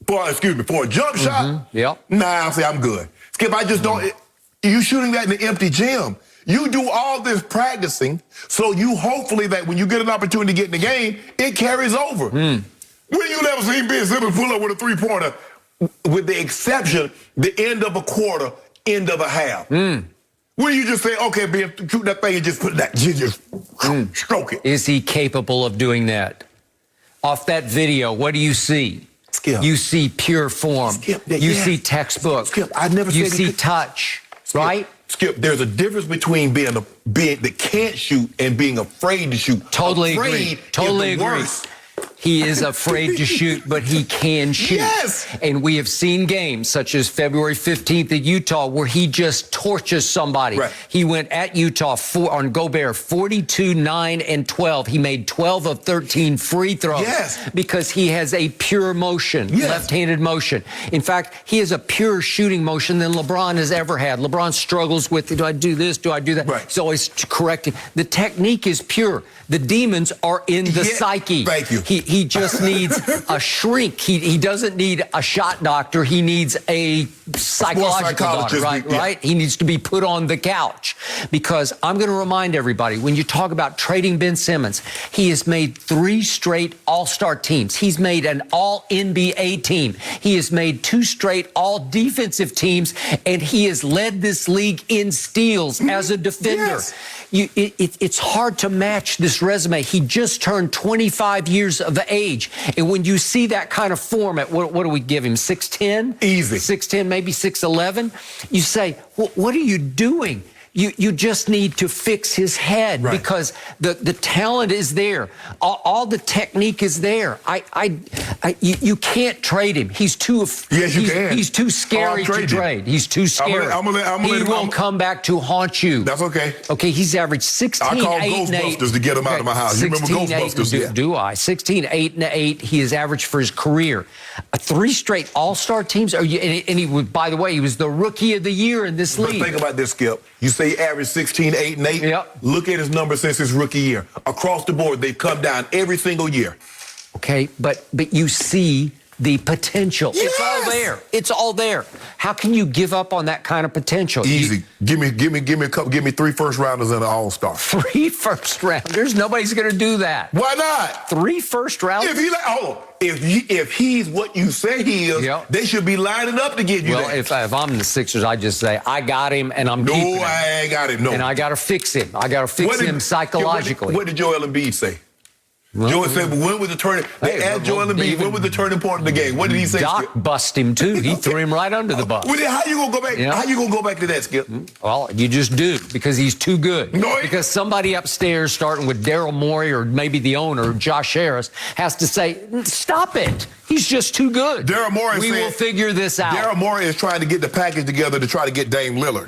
for a jump shot, I say I'm good. Skip, I just don't. You shooting that in an empty gym. You do all this practicing, so you hopefully that when you get an opportunity to get in the game, it carries over. When you never seen Ben Simmons pull up with a three-pointer, with the exception, the end of a quarter, end of a half. When you just say, okay, Ben, shoot that thing and just put that, just stroke it. Is he capable of doing that? Off that video, what do you see? Skip. You see pure form. Skip, you see textbook. Skip, I never you said see touch, Skip, right? Skip, there's a difference between being that can't shoot and being afraid to shoot. Totally afraid agree. Totally is the agree. worst. He is afraid to shoot, but he can shoot. Yes. And we have seen games such as February 15th at Utah where he just torches somebody. Right. He went at Utah on Gobert 42, 9, and 12. He made 12 of 13 free throws. Yes. Because he has a pure motion, Yes. left-handed motion. In fact, he has a pure shooting motion than LeBron has ever had. LeBron struggles with, do I do this? Do I do that? Right. He's always correcting. The technique is pure. The demons are in the psyche. Thank you. He just needs a shrink. He doesn't need a shot doctor. He needs a psychological doctor, right? He needs to be put on the couch. Because I'm going to remind everybody, when you talk about trading Ben Simmons, he has made 3 straight all-star teams. He's made an all-NBA team. He has made 2 straight all-defensive teams, and he has led this league in steals as a defender. Yes. It's hard to match this resume. He just turned 25 years of age. And when you see that kind of form at, what do we give him, 6'10"? Easy. 6'10", maybe 6'11". You say, well, what are you doing? You just need to fix his head because the talent is there. All the technique is there. You can't trade him. He's too. Yes, you can. He's too scary to trade. He's too scary. He will come back to haunt you. That's okay. Okay, he's averaged 16, I call 8, and 8. Ghostbusters to get him out of my house. You remember Ghostbusters? Do I? 16, 8, and 8. He has averaged for his career 3 straight All-Star teams. And he was, by the way, he was the Rookie of the Year in this league. But think about this, Skip. You say he averaged 16, 8, and 8. Yep. Look at his numbers since his rookie year. Across the board, they've come down every single year. Okay, but you see the potential. Yes! It's all there. It's all there. How can you give up on that kind of potential? Easy. Give me 3 first-rounders and an all-star. 3 first-rounders? Nobody's going to do that. Why not? 3 first-rounders? If he's what you say he is, they should be lining up to get you well, there. if I'm in the Sixers, I just say, I got him, and I'm keeping him. No, I ain't got him, no. And I got to fix him. I got to fix him psychologically. What did Joel Embiid say? Joel said, when was the turning? They asked Joel Embiid, when was the turning point of the game? What did he say? Doc bust him too. He threw him right under the bus. Well, then how you gonna go back? How you gonna go back to that, Skip? Well, you just do because he's too good. No, because somebody upstairs, starting with Daryl Morey or maybe the owner, Josh Harris, has to say, "Stop it! He's just too good." Daryl Morey we will figure this out. Daryl Morey is trying to get the package together to try to get Dame Lillard.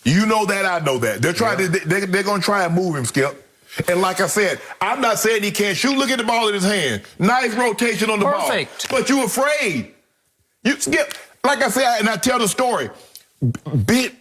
You know that, I know that. They're trying to. They're gonna try and move him, Skip. And like I said, I'm not saying he can't shoot. Look at the ball in his hand. Nice rotation on the ball. Perfect. But you're afraid. You Skip, like I said, and I tell the story,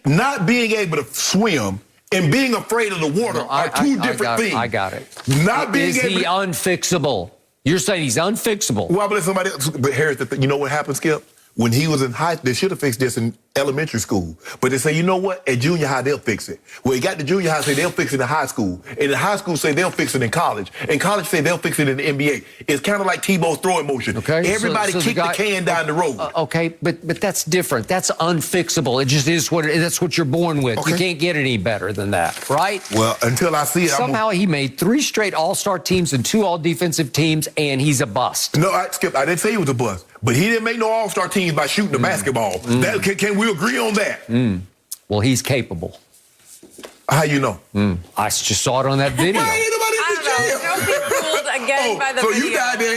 not being able to swim and being afraid of the water are two different things. I got it. Not being Is he unfixable? You're saying he's unfixable. Well, but somebody else. But here's the thing. You know what happened, Skip? When he was in high, they should have fixed this in elementary school. But they say, you know what? At junior high, they'll fix it. Well, he got to junior high, say they'll fix it in high school. And in high school, say they'll fix it in college. And college say they'll fix it in the NBA. It's kind of like Tebow's throwing motion. Okay. Everybody kick the can down the road. Okay, but that's different. That's unfixable. It just is what that's what you're born with. Okay. You can't get any better than that, right? Well, until I see it. Somehow he made 3 straight all-star teams and 2 all-defensive teams, and he's a bust. No, Skip, I didn't say he was a bust. But he didn't make no all-star teams by shooting the basketball. Can we agree on that? Well, he's capable. How you know? I just saw it on that video. Why ain't nobody Don't be fooled again by the so video. You got there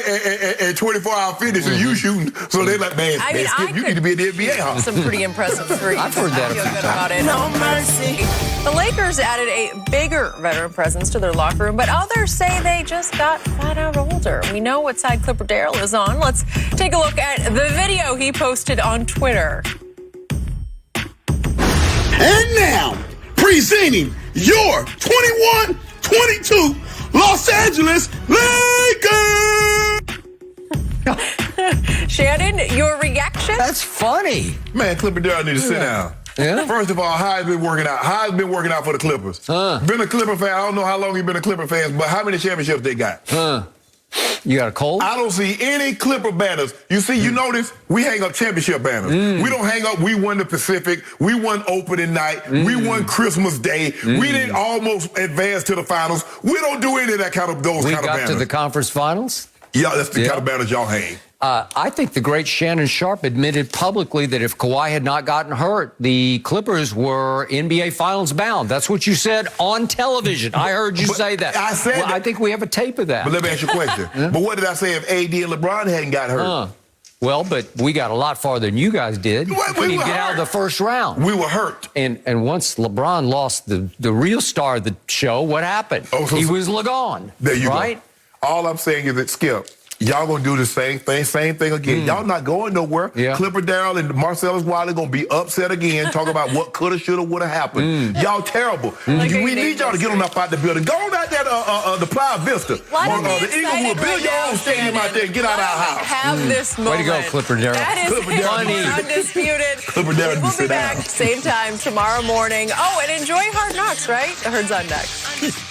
at 24-hour finish and you shooting. So they're like, man, Skip, you need to be in the NBA, huh? Some pretty impressive threes. I've heard that a few times. About it. No mercy. The Lakers added a bigger veteran presence to their locker room, but others say they just got flat out older. We know what side Clipper Darrell is on. Let's take a look at the video he posted on Twitter. And now, presenting your 21-22 Los Angeles Lakers! Shannon, your reaction? That's funny. Man, Clipper Darrell need to sit down. Yeah? First of all, how has been working out? How has been working out for the Clippers? Been a Clipper fan. I don't know how long he's been a Clipper fan, but how many championships they got? You got a cold? I don't see any Clipper banners. You notice we hang up championship banners. We don't hang up, we won the Pacific, we won opening night, we won Christmas Day, we didn't almost advance to the finals. We don't do any of that kind of banners. We got to the conference finals? Yeah, that's the kind of banners y'all hang. I think the great Shannon Sharpe admitted publicly that if Kawhi had not gotten hurt, the Clippers were NBA Finals bound. That's what you said on television. I heard you say that. I said that. I think we have a tape of that. But let me ask you a question. But what did I say if AD and LeBron hadn't got hurt? Well, but we got a lot farther than you guys did. We didn't get out of the first round. We were hurt. And once LeBron lost the real star of the show, what happened? He was gone. There you go. All I'm saying is that, Skip, y'all gonna do the same thing again. Y'all not going nowhere. Clipper Darrell and Marcellus Wiley gonna be upset again, talking about what coulda, shoulda, woulda happened. Y'all terrible. We need y'all to get on up out the building. Go on out there to the Playa Vista. The Inglewood. Build your own stadium out there and get out of our house. Have this moment. Way to go, Clipper Darrell. That is funny. Undisputed. Clipper Darrell, we'll be back same time tomorrow morning. Oh, and enjoy Hard Knocks, right? The Herd's on next.